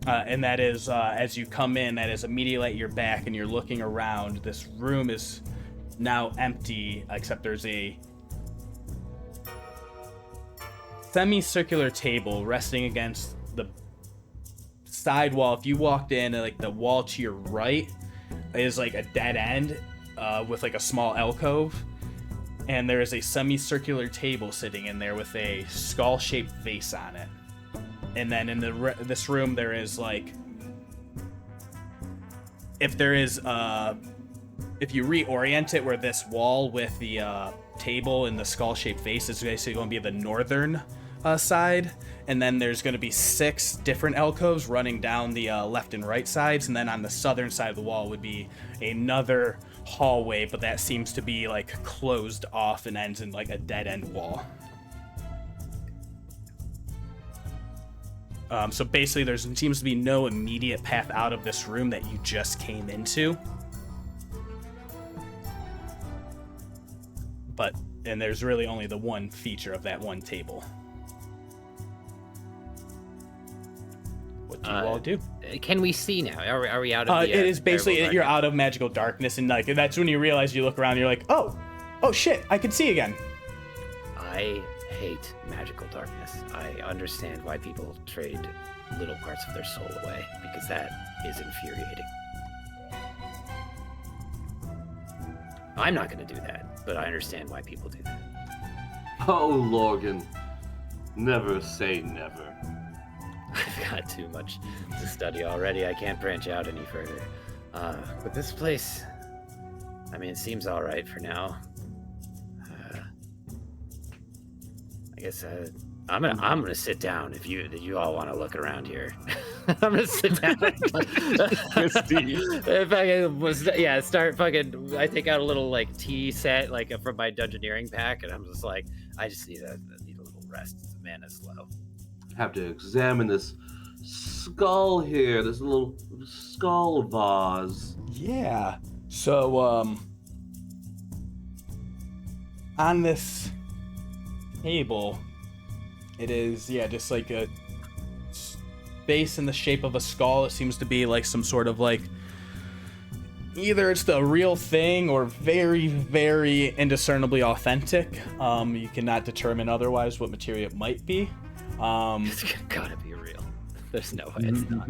And that is, as you come in, that is immediately at your back and you're looking around. This room is now empty, except there's a semicircular table resting against the side wall. If you walked in, like the wall to your right is like a dead end with like a small alcove. And there is a semicircular table sitting in there with a skull-shaped vase on it. And then in this room, there is like, if you reorient it, where this wall with the table and the skull-shaped vase is basically going to be the northern side, and then there's going to be 6 different alcoves running down the left and right sides, and then on the southern side of the wall would be another hallway, but that seems to be like closed off and ends in like a dead-end wall. So basically there seems to be no immediate path out of this room that you just came into. And there's really only the one feature of that one table. What do you all do? Can we see now? Are we out of the... it is basically, terrible you're darkness? out of magical darkness, and like that's when you realize, you look around and you're like, oh shit, I can see again. I hate magical darkness. I understand why people trade little parts of their soul away, because that is infuriating. I'm not going to do that, but I understand why people do that. Oh, Morgen, never say never. I've got too much to study already. I can't branch out any further. But this place, I mean, it seems all right for now. I guess I'm gonna sit down if you all want to look around here. I'm gonna sit down. If I start fucking. I take out a little like tea set like from my dungeoneering pack, and I'm just like, I just need a little rest. The mana's low. Have to examine this skull here. This little skull vase. Yeah. So, on this table, it is, just like a base in the shape of a skull. It seems to be like some sort of like, either it's the real thing or very, very indiscernibly authentic. You cannot determine otherwise what material it might be. It's gotta be real. There's no way it's not.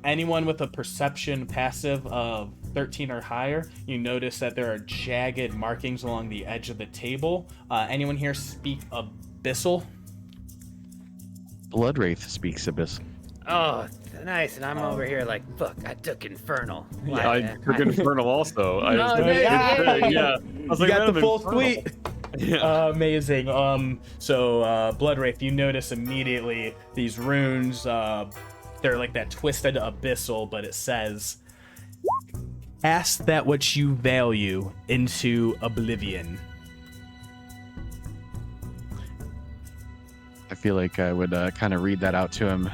Anyone with a perception passive of 13 or higher, you notice that there are jagged markings along the edge of the table. Anyone here speak Abyssal? Bloodwraith speaks Abyssal. Oh, nice. And I'm over here like, fuck, I took Infernal. Yeah, I took Infernal also. I was Oh, like, nice. yeah. I was You like, got man, the full Infernal. suite. Yeah. Amazing. So Bloodwraith, you notice immediately these runes. They're like that twisted abyssal, but it says, "Cast that which you value into oblivion." I feel like I would kind of read that out to him.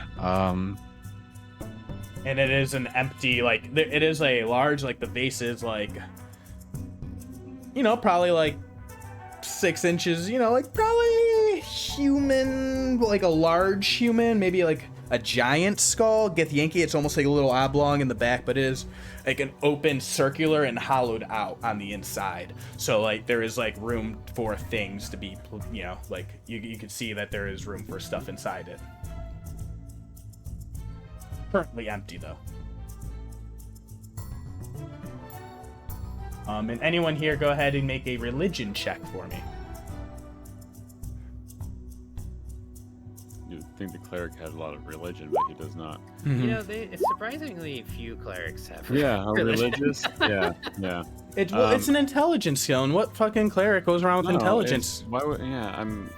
And it is an empty, like, it is a large, like, the vase is like, probably like 6 inches, like probably human, like a large human, maybe like a giant skull. Get Yankee, it's almost like a little oblong in the back, but it is like an open circular and hollowed out on the inside. So like there is like room for things to be, like you can see that there is room for stuff inside it. Currently empty though. And anyone here, go ahead and make a religion check for me. You'd think the cleric had a lot of religion, but he does not. Surprisingly few clerics have. Yeah, religion. religious. Yeah. It's an intelligence skill, and what fucking cleric goes around with No, intelligence? Why would? Yeah, I'm.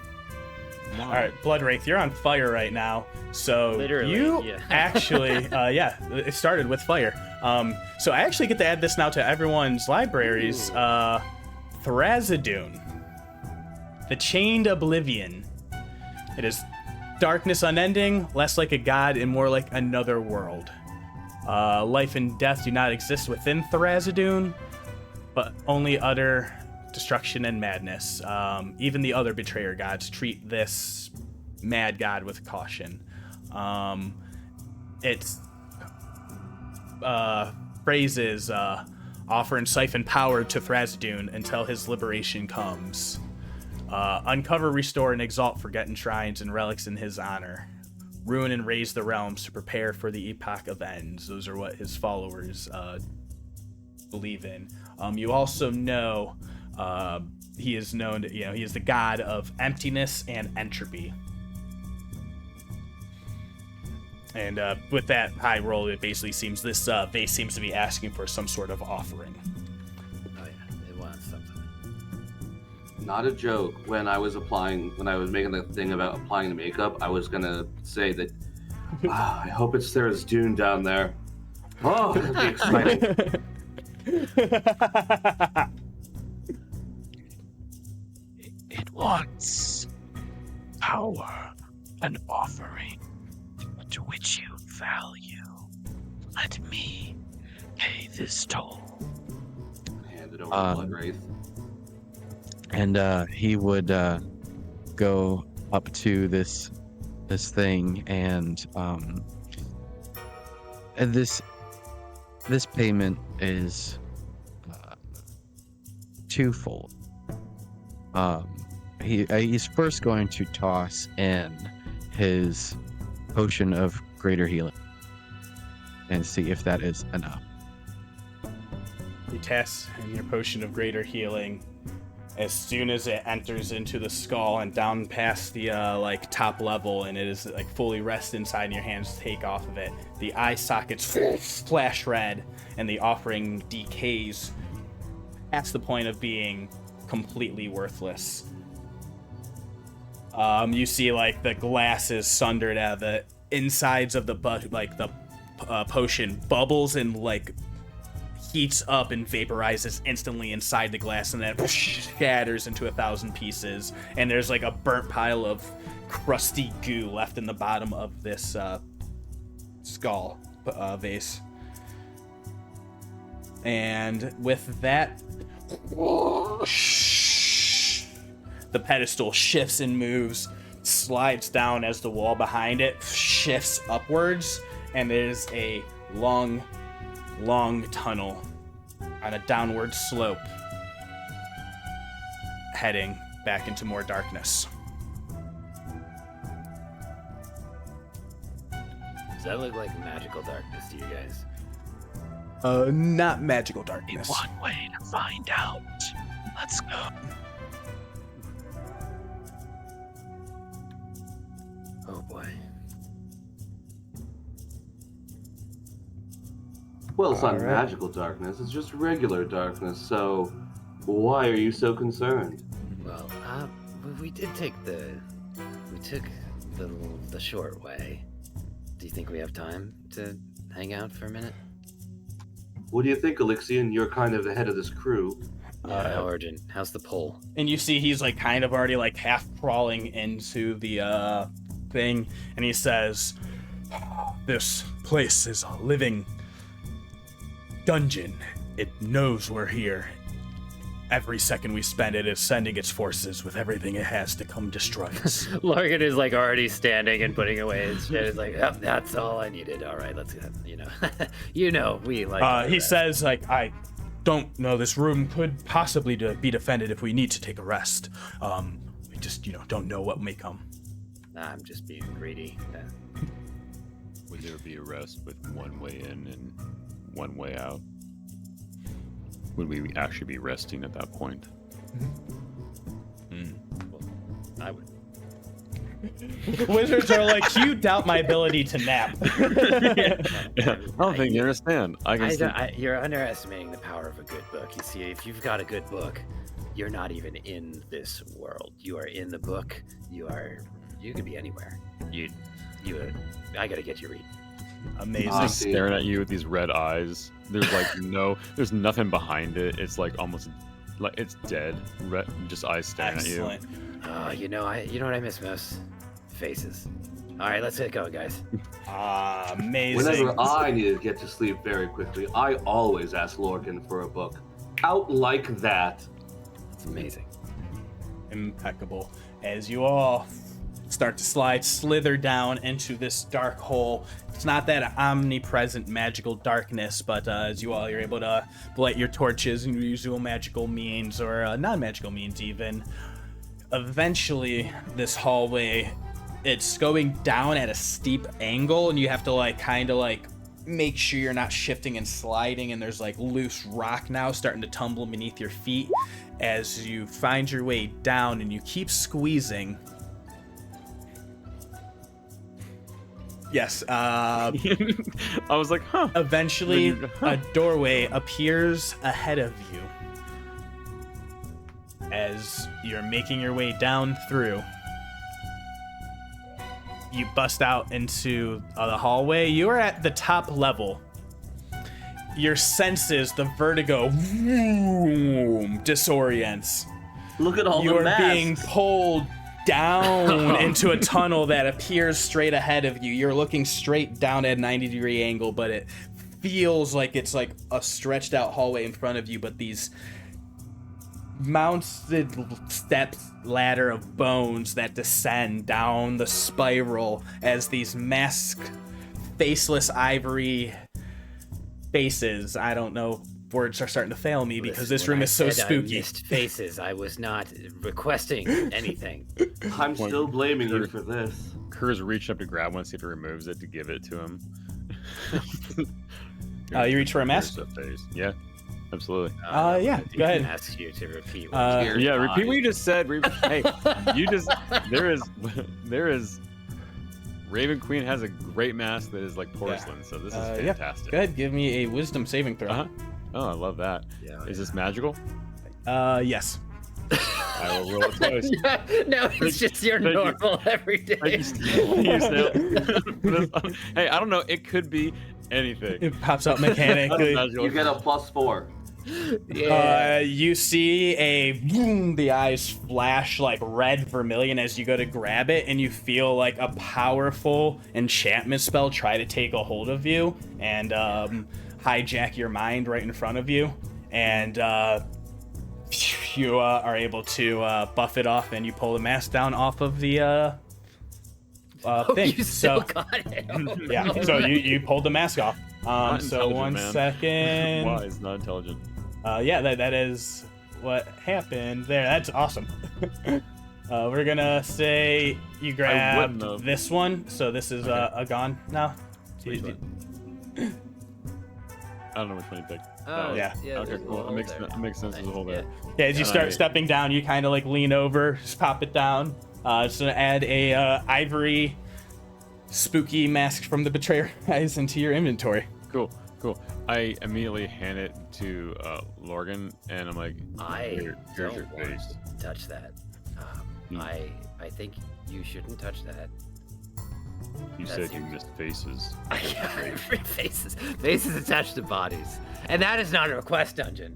All right, Bloodwraith, you're on fire right now. So Literally, you yeah. actually, it started with fire. So I actually get to add this now to everyone's libraries. Thrasidune, the Chained Oblivion. It is darkness unending, less like a god and more like another world. Life and death do not exist within Thrasidune, but only utter destruction and madness. Even the other betrayer gods treat this mad god with caution. Its phrases offer and siphon power to Thrasidune until his liberation comes. Uncover, restore, and exalt forgotten shrines and relics in his honor. Ruin and raise the realms to prepare for the epoch of ends. Those are what his followers believe in. You also know he is known to, he is the god of emptiness and entropy. And with that high roll, it basically seems this vase seems to be asking for some sort of offering. Oh yeah, they want something. Not a joke. When I was making the thing about applying the makeup, I was gonna say that I hope it's there's Dune down there. Oh, that'd be exciting. It wants power and offering to which you value. Let me pay this toll. Hand it over to Bloodwraith. And he would go up to this thing, and this payment is twofold. He's first going to toss in his potion of greater healing and see if that is enough. You test in your potion of greater healing. As soon as it enters into the skull and down past the top level, and it is like fully rest inside, and your hands take off of it, the eye sockets flash red, and the offering decays past the point of being completely worthless. You see like the glass is sundered out of the insides of the potion bubbles and like heats up and vaporizes instantly inside the glass, and then shatters into 1,000 pieces, and there's like a burnt pile of crusty goo left in the bottom of this skull vase. And with that, the pedestal shifts and moves, slides down as the wall behind it shifts upwards, and there's a long tunnel on a downward slope heading back into more darkness. Does that look like magical darkness to you guys? Not magical darkness. One way to find out. Let's go. Oh boy. Well, it's not All right. magical darkness. It's just regular darkness. So, why are you so concerned? Well, we did take the short way. Do you think we have time to hang out for a minute? What do you think, Alexian? You're kind of the head of this crew. Origin, how's the pole? And you see he's like kind of already like half crawling into the thing, and he says, "This place is a living dungeon. It knows we're here. Every second we spend it is sending its forces with everything it has to come destroy us." Morgen is like already standing and putting away his shit. It's like, "Yep, that's all I needed. All right, let's we like. He says, like, "I don't know. This room could possibly be defended if we need to take a rest. We just, don't know what may come." I'm just being greedy. Would there be a rest with one way in and one way out? Would we actually be resting at that point? Well, I would. Wizards are like, "You doubt my ability to nap." I don't think you understand. I can sleep. You're underestimating the power of a good book. You see, if you've got a good book, you're not even in this world. You are in the book. You could be anywhere. I gotta get you read. Amazing. Just staring at you with these red eyes. There's like there's nothing behind it. It's like almost like it's dead. Just eyes staring Excellent. at you. You know what I miss most? Faces. All right, let's get going, guys. Amazing. Whenever I need to get to sleep very quickly, I always ask Lorgan for a book. Out like that. It's amazing. Impeccable. As you all start to slither down into this dark hole. It's not that omnipresent magical darkness, but as you all are able to light your torches and usual magical means, or non-magical means even, eventually this hallway, it's going down at a steep angle, and you have to make sure you're not shifting and sliding, and there's like loose rock now starting to tumble beneath your feet as you find your way down, and you keep squeezing. Yes. I was like, huh. Eventually, a doorway appears ahead of you. As you're making your way down through, you bust out into the hallway. You are at the top level. Your senses, the vertigo, disorients. Look at all You the are masks. being pulled down into a tunnel that appears straight ahead of you. You're looking straight down at a 90-degree angle, but it feels like it's like a stretched out hallway in front of you, but these mounted steps, ladder of bones that descend down the spiral as these masked, faceless ivory faces. I don't know. Words are starting to fail me because this room is so spooky. I missed faces. I was not requesting anything. I'm still blaming you for this. Kerr's reached up to grab one, see if he removes it to give it to him. You reach for a mask? Yeah, absolutely. Yeah, go ahead. Ask you to repeat. Yeah, repeat what you just said. Hey, there is. Raven Queen has a great mask that is like porcelain, so this is fantastic. Go ahead, give me a wisdom saving throw. Uh-huh. Oh, I love that. Yeah, Is this magical? Yes. I will roll it twice. No, it's just your thank you. normal every day. Thank you, Snail. Hey, I don't know. It could be anything. It pops up mechanically. You get a +4. You see the eyes flash like red vermilion as you go to grab it, and you feel like a powerful enchantment spell try to take a hold of you and hijack your mind right in front of you, and you are able to buff it off, and you pull the mask down off of the thing. You still got it. Yeah, so you pulled the mask off. Not So intelligent, one man. second. Wise, not intelligent. Yeah, that is what happened there. That's awesome. We're gonna say you grab wouldn't have. this one. So this is a gone now. Which one? I don't know which one you picked. Oh, yeah. Okay, cool. It makes sense as a whole there. Yeah, as you And start I- stepping down, you kind of like lean over, just pop it down. Just gonna add a ivory spooky mask from the Betrayer eyes into your inventory. Cool. Cool. I immediately hand it to Morgen, and I'm like, I here's your don't want face. to touch that. Hmm. I think you shouldn't touch that. You That's said you your- missed faces. Faces attached to bodies, and that is not a request dungeon.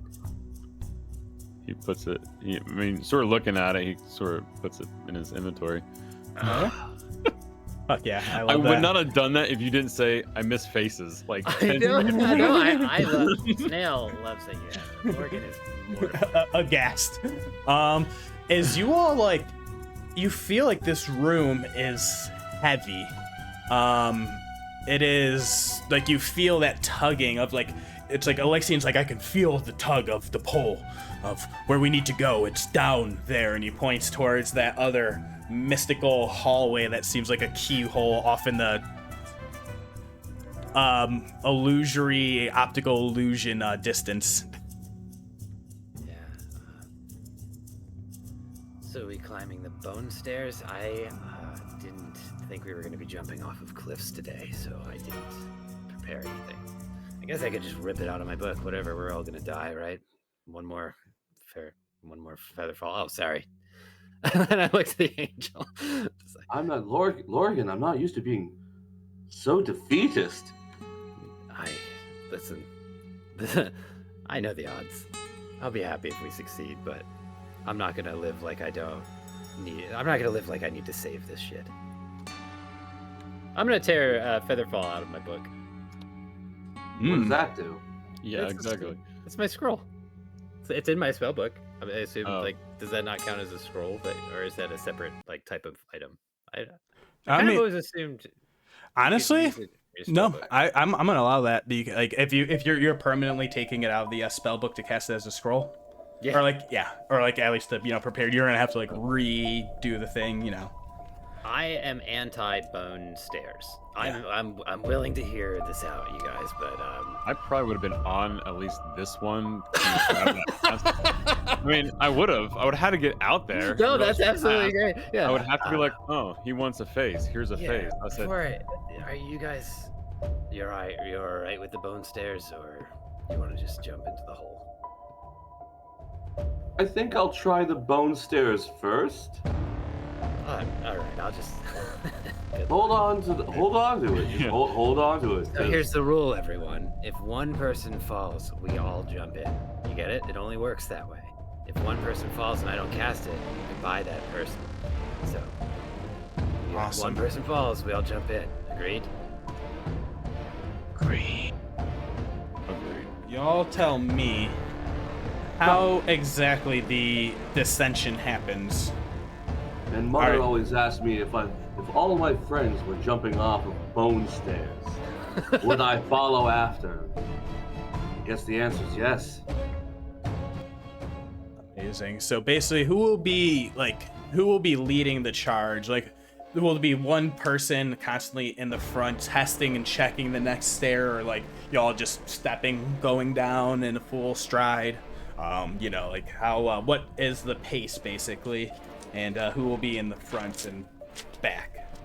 He puts it. I mean, sort of looking at it, he sort of puts it in his inventory. Fuck yeah, I I love would that. not have done that if you didn't say I miss faces. Like, I know. I love Snail loves that you have it. Morgan is mortified. Aghast. As you all like, you feel like this room is heavy. It is like you feel that tugging of like, it's like Alexian's like, I can feel the tug of the pole of where we need to go. It's down there, and he points towards that other mystical hallway that seems like a keyhole off in the illusory optical illusion distance. Yeah. So we climbing the bone stairs. I didn't think we were going to be jumping off of cliffs today, so I didn't prepare anything. I guess I could just rip it out of my book. Whatever. We're all going to die, right? One more feather fall. Oh, sorry. And I looked at the angel. It's like, I'm not Lorgan. I'm not used to being so defeatist. listen. I know the odds. I'll be happy if we succeed, but I'm not gonna live like I don't need it. I'm not gonna live like I need to save this shit. I'm gonna tear Featherfall out of my book. What does that do? yeah, It's just- exactly. It's my scroll. It's in my spell book. I assume, Oh. like, does that not count as a scroll? Or is that a separate, like, type of item? I I kind mean, of always assumed. you could honestly, use it in your no, spell book. I'm gonna allow that. Like if you're permanently taking it out of the spell book to cast it as a scroll, Yeah. or like at least to prepared, you're gonna have to like redo the thing, I am anti-bone stairs. I'm willing to hear this out, you guys, but I probably would have been on at least this one. I mean, I would have had to get out there. no, or that's else absolutely great. Yeah, I would have to be like, oh, he wants a face. Here's a face. I said, Are you guys? You're all right with the bone stairs, or you want to just jump into the hole? I think I'll try the bone stairs first. All right, I'll just. Good Hold luck. on to it. Just Yeah. hold on to it. So here's the rule, everyone. If one person falls, we all jump in. You get it? It only works that way. If one person falls and I don't cast it, you can buy that person. So, if Awesome. one person falls, we all jump in. Agreed? Agree. agreed. Y'all tell me how exactly the dissension happens. And Mother Alright. always asked me if all of my friends were jumping off of bone stairs, would I follow after? I guess the answer is yes. Amazing. So basically, who will be leading the charge? Like, will there be one person constantly in the front testing and checking the next stair, or like y'all just going down in a full stride? Like how what is the pace basically, and who will be in the front and back?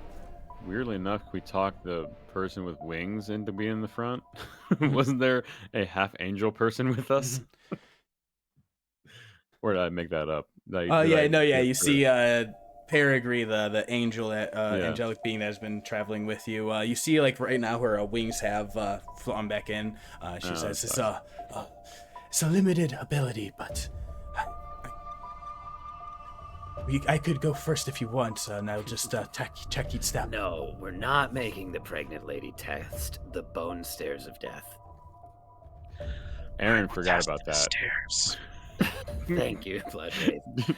Weirdly enough, we talked the person with wings into being in the front. Wasn't there a half angel person with us? Or did I make that up? Like, Oh did I yeah. get You the- see, Perigre, the angel, angelic being that has been traveling with you. You see, like right now, her wings have flown back in. She Oh, says it's sucks. it's a limited ability, but I could go first if you want. And I'll just check each step. No, we're not making the pregnant lady test the bone stairs of death. Aaron forgot Test about the that. Stairs. Thank you, Bloodfaith.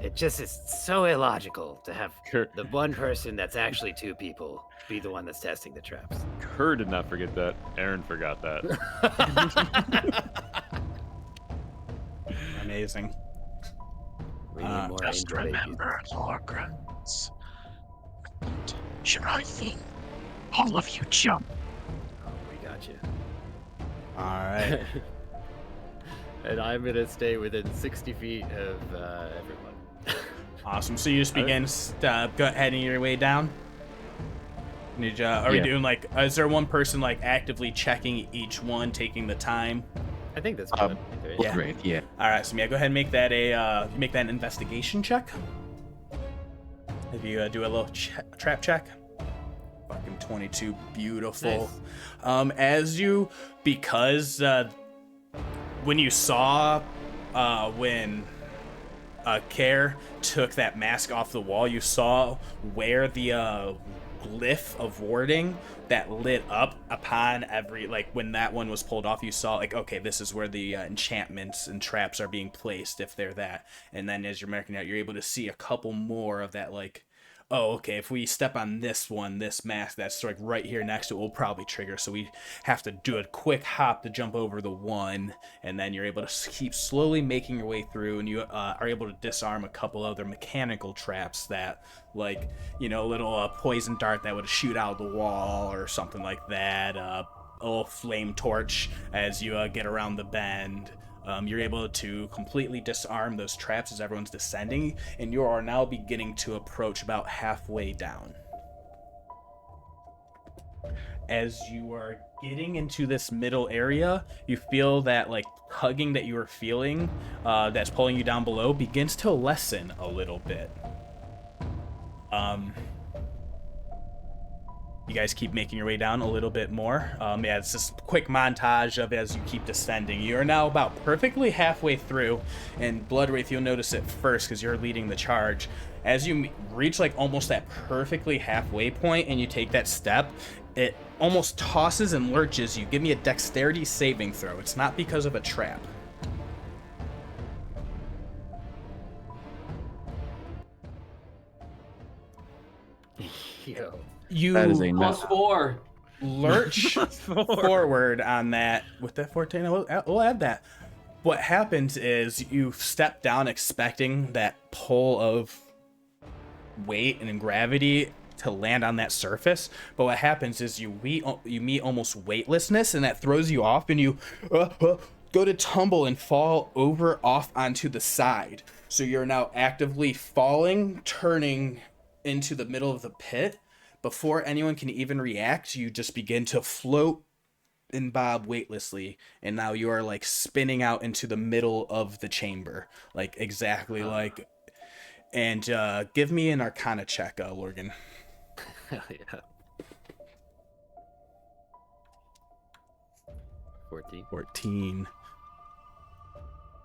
It just is so illogical to have Kurt, the one person that's actually two people be the one that's testing the traps. Kurt did not forget that. Aaron forgot that. Amazing. We need more Just angel babies. remember, Lorgrens. Your rifle. All of you jump. Oh, we got you. All right. And I'm gonna stay within 60 feet of everyone. Awesome. So you just begin heading your way down. Are we Yeah. doing like? Is there one person like actively checking each one, taking the time? I think that's Um, good. Yeah. Great, yeah. All right, so yeah, go ahead and make that an investigation check. If you do a little trap check. Fucking 22, beautiful. Nice. Because when you saw when Care took that mask off the wall, you saw where the glyph of warding that lit up upon every, like, when that one was pulled off, you saw, like, okay, this is where the enchantments and traps are being placed, if they're that. And then as you're marking out, you're able to see a couple more of that, like, oh, okay, if we step on this one, this mask that's like right here next to it will probably trigger. So we have to do a quick hop to jump over the one, and then you're able to keep slowly making your way through, and you are able to disarm a couple other mechanical traps that, like, you know, a little poison dart that would shoot out the wall or something like that, a little flame torch as you get around the bend. You're able to completely disarm those traps as everyone's descending, and you are now beginning to approach about halfway down. As you are getting into this middle area, you feel that, like, tugging that you were feeling that's pulling you down below begins to lessen a little bit. You guys keep making your way down a little bit more. Yeah, it's just a quick montage of as you keep descending. You are now about perfectly halfway through, and Bloodwraith, you'll notice it first because you're leading the charge. As you reach like almost that perfectly halfway point and you take that step, it almost tosses and lurches you. Give me a dexterity saving throw. It's not because of a trap. Yo. You That is a +4. lurch forward on that with that 14. We'll add that. What happens is you step down expecting that pull of weight and gravity to land on that surface, but what happens is you meet almost weightlessness, and that throws you off, and you go to tumble and fall over off onto the side. So you're now actively falling, turning into the middle of the pit. Before anyone can even react, you just begin to float and bob weightlessly, and now you are like spinning out into the middle of the chamber, like exactly like. And give me an Arcana check, Lorgan. Hell yeah. 14.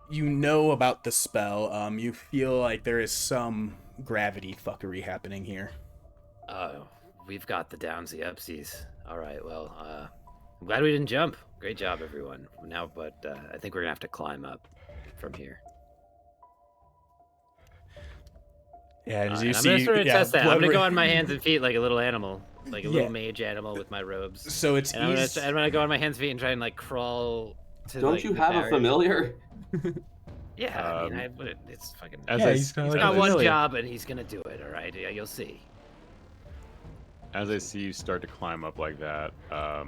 You know about the spell. You feel like there is some gravity fuckery happening here. Oh, we've got the downsy upsies. All right, well, I'm glad we didn't jump. Great job, everyone. Now, but I think we're gonna have to climb up from here. Yeah, as you I'm see, gonna sort of test that. I'm gonna Bloodwraith- go on my hands and feet like a little animal, like a Yeah. little mage animal with my robes. So it's And I'm easy. gonna go on my hands and feet and try and like crawl to. Don't like, you the have a barrier. familiar? Yeah, I mean, it's fucking. As Yeah, I, he's got He's like got a one familiar. job and he's gonna do it. All right, yeah, you'll see. as I see you start to climb up like that, I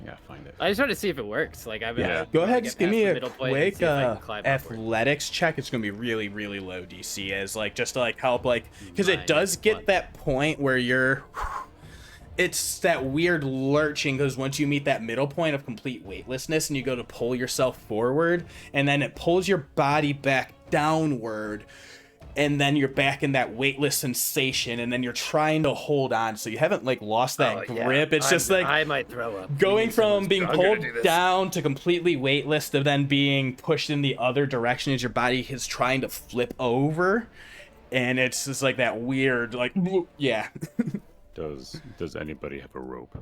gotta find it. I just wanted to see if it works. Like, I'm Yeah. gonna Go ahead, get just give past me the a middle point and quick see if I can climb upward. athletics check. It's gonna be really, really low DC, as like just to like help, like, because it Minus does get 1. that point where you're. It's that weird lurching, because once you meet that middle point of complete weightlessness and you go to pull yourself forward, and then it pulls your body back downward, and then you're back in that weightless sensation, and then you're trying to hold on. So you haven't like lost that Oh, yeah. grip. It's just like I might throw up. We going need someone from being stronger to pulled do this. down to completely weightless to then being pushed in the other direction as your body is trying to flip over, and it's just like that weird, like, yeah. Does anybody have a rope?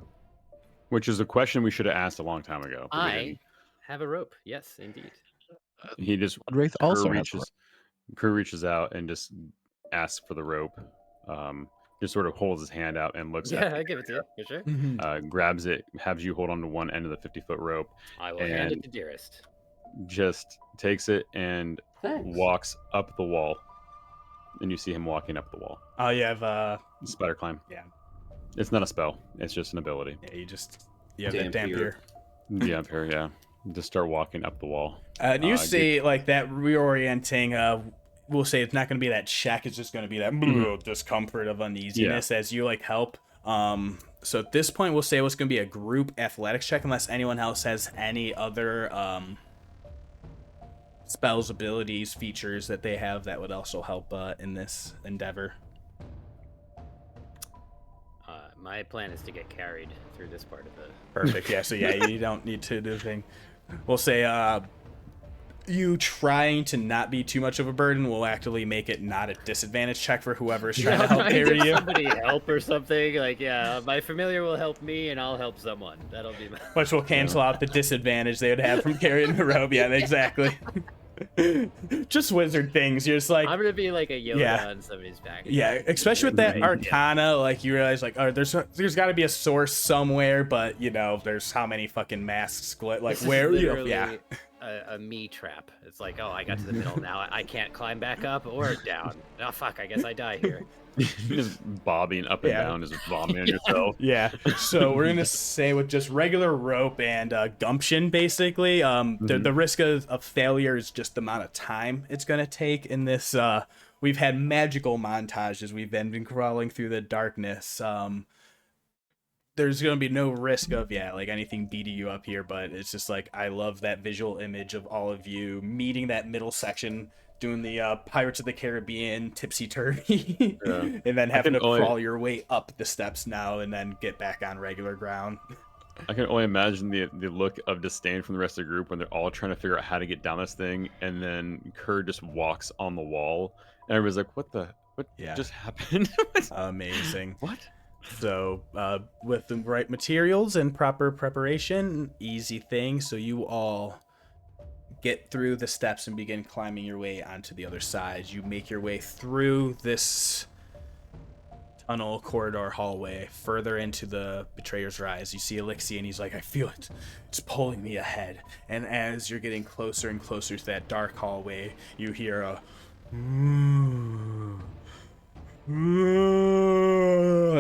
Which is a question we should have asked a long time ago. but we I didn't. have a rope. Yes, indeed. He just Wraith also Kerr has a reaches out and just asks for the rope. Just sort of holds his hand out and looks Yeah, at I it. give it to you for sure. Grabs it, has you hold on to one end of the 50-foot rope, I will hand it And- to Dearest. just takes it and Thanks. walks up the wall. And you see him walking up the wall. Oh, you have Spider climb. Yeah. It's not a spell. It's just an ability. yeah, you have that Dampier. dampier. Yeah, up here, yeah. Just start walking up the wall. You Uh, see like that reorienting. we'll say it's not going to be that check. It's just going to be that discomfort of uneasiness as you like help. So at this point, we'll say it's going to be a group athletics check unless anyone else has any other spells, abilities, features that they have that would also help in this endeavor. My plan is to get carried through this part of the... Perfect. Yeah, so yeah, you don't need to do anything. We'll say you trying to not be too much of a burden will actually make it not a disadvantage check for whoever is trying to help carry you. Somebody help or something. Like, yeah, my familiar will help me and I'll help someone. That'll be my... Which will cancel out the disadvantage they would have from carrying the rope. Yeah, exactly. Just wizard things. You're just like, I'm gonna be like a Yoda on somebody's back. Yeah, especially with that Arcana, like you realize like, oh, there's got to be a source somewhere, but you know, there's how many fucking masks split, like where, you know, yeah. A me trap. It's like, oh, I got to the middle now. I can't climb back up or down. Oh fuck, I guess I die here. Just bobbing up and down, just vomiting on yourself. Yeah. So we're gonna say with just regular rope and gumption, basically. The risk of failure is just the amount of time it's gonna take in this. We've had magical montages. We've been crawling through the darkness. There's gonna be no risk of like anything beating you up here, but it's just like I love that visual image of all of you meeting that middle section, doing the Pirates of the Caribbean tipsy-turvy, and then having to crawl your way up the steps now and then get back on regular ground. I can only imagine the look of disdain from the rest of the group when they're all trying to figure out how to get down this thing, and then Kerr just walks on the wall, and everybody's like, what just happened? Amazing. What? So with the right materials and proper preparation, easy thing. So you all get through the steps and begin climbing your way onto the other side. You make your way through this tunnel, corridor, hallway, further into the Betrayer's Rise. You see Elixir, and he's like, I feel it. It's pulling me ahead. And as you're getting closer and closer to that dark hallway, you hear a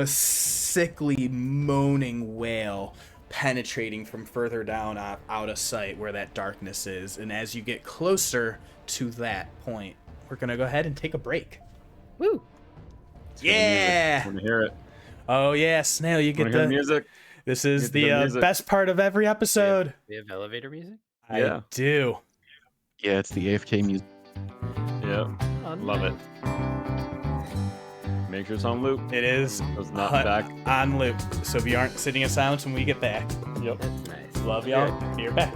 sickly moaning wail penetrating from further down out of sight where that darkness is. And as you get closer to that point, we're gonna go ahead and take a break. Woo! Yeah! I want to hear it. Oh yeah, Snail, you get the music. This is the best part of every episode. We have elevator music? I do. Yeah, it's the AFK music. Yeah, love it. Make sure it's on loop. It is It's not back. on loop. So if you aren't sitting in silence when we get back. Yep. That's nice. Love y'all. Be right back.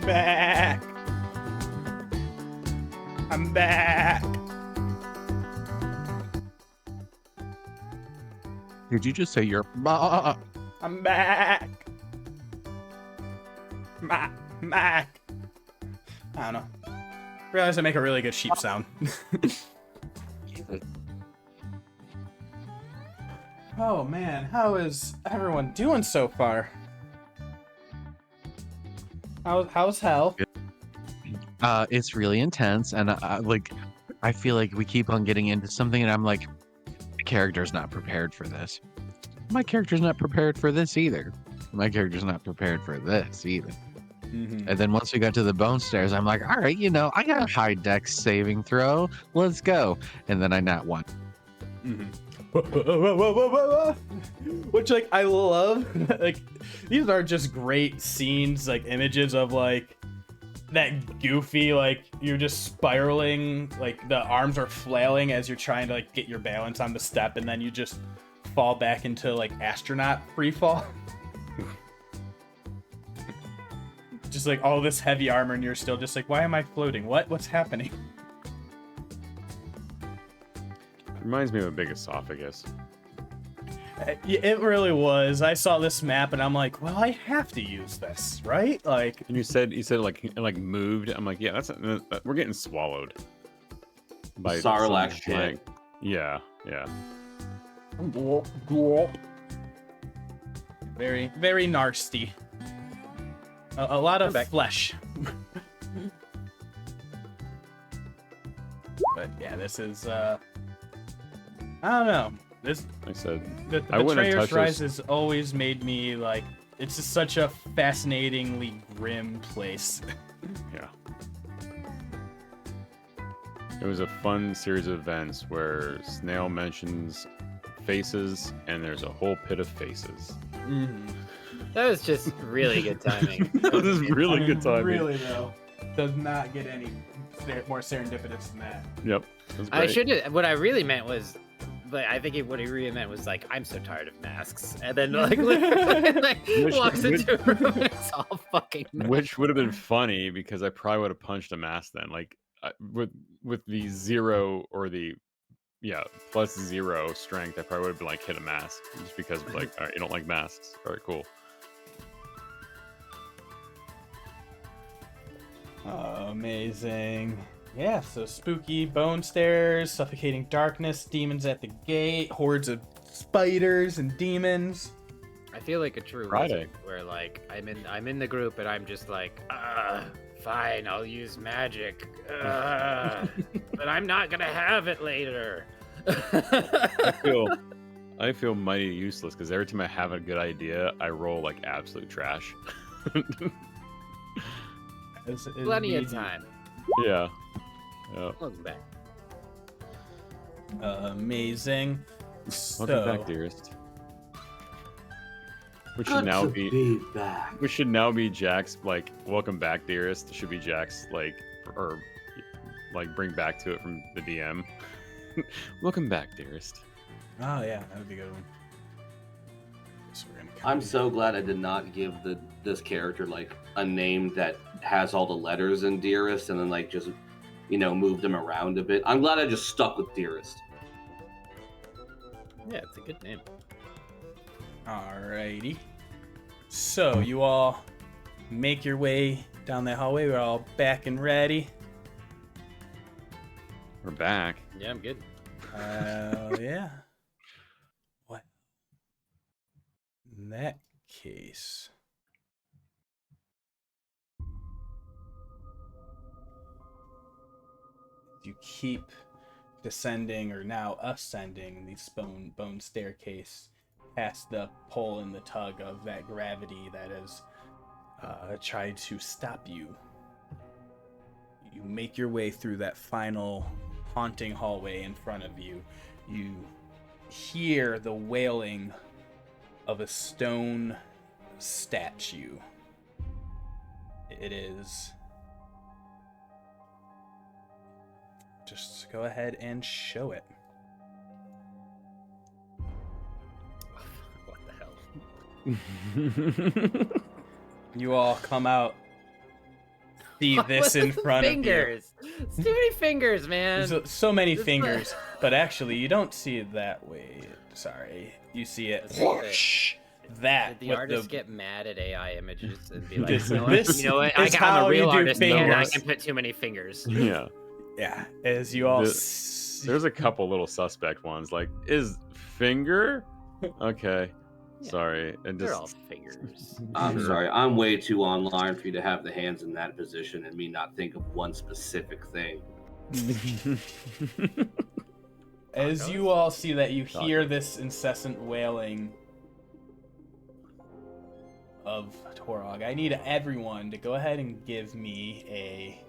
back. I'm back. Did you just say you're? I'm back. Back. I don't know. Realize I make a really good sheep sound. Oh man, how is everyone doing so far? How's hell? It's really intense, and I feel like we keep on getting into something, and I'm like, my character's not prepared for this. My character's not prepared for this either. My character's not prepared for this either. Mm-hmm. And then once we got to the bone stairs, I'm like, all right, I got a high dex saving throw. Let's go. And then I nat one. Mm-hmm. Which, like, I love. Like, these are just great scenes, like images of like that goofy, like you're just spiraling, like the arms are flailing as you're trying to like get your balance on the step, and then you just fall back into like astronaut free fall. Just like all this heavy armor, and you're still just like, why am I floating? What's happening? Reminds me of a big esophagus. It really was. I saw this map and I'm like, well, I have to use this, right? Like, And you said like it like moved. I'm like, yeah, we're getting swallowed by Sarlacc some shit. giant- Yeah, yeah. very, very nasty. A lot of flesh. But yeah, this is I don't know. This I said the I wouldn't have Betrayer's touched Rise this. has always made me like, it's just such a fascinatingly grim place. Yeah. It was a fun series of events where Snail mentions faces, and there's a whole pit of faces. Mm-hmm. That was just really good timing. That was really good timing. Really though, does not get any more serendipitous than that. Yep. It was I great. should have. What I really meant was, but I think what he really meant was like, I'm so tired of masks, and then like, literally, like walks into a room and it's all fucking. Masks. Which would have been funny because I probably would have punched a mask then. Like with the 0 or the +0 strength, I probably would have been like hit a mask just because of like, all right, you don't like masks. All right, cool. Amazing. Yeah, so spooky bone stairs, suffocating darkness, demons at the gate, hordes of spiders and demons. I feel like a true Friday. wizard, where like I'm in the group and I'm just like, fine, I'll use magic, but I'm not gonna have it later. I feel mighty useless because every time I have a good idea, I roll like absolute trash. Plenty of time. Yeah. Welcome back. Amazing. Welcome back, dearest. Which should Good now to be back. which should now be Jack's like welcome back, dearest. Should be Jack's like or like bring back to it from the DM. Welcome back, dearest. Oh yeah, that would be a good one. So we're gonna I'm so glad I did not give this character like a name that has all the letters in Dearest, and then like just moved them around a bit. I'm glad I just stuck with Dearest. Yeah, it's a good name. Alrighty. So you all make your way down that hallway. We're all back and ready. We're back. Yeah, I'm good. Yeah. What? In that case. You keep descending, or now ascending, the bone staircase past the pull and the tug of that gravity that has tried to stop you. You make your way through that final haunting hallway in front of you. You hear the wailing of a stone statue. It is... Just go ahead and show it. What the hell? You all come out see this in front of you. Fingers. It's too many fingers, man. There's so many This- fingers, but actually you don't see it that way. Sorry, you see it. That's okay. That Did the with artists get mad at AI images and be like, This- you know what? this You know what? I'm is how a real you do artist, and I fingers. can put too many fingers. Yeah. Yeah, as you all. There's a couple little suspect ones. Like, is finger? Okay. Yeah. Sorry. And They're just all fingers. I'm sorry. I'm way too online for you to have the hands in that position and me not think of one specific thing. As you all see that, you hear this incessant wailing of Torog. I need everyone to go ahead and give me a.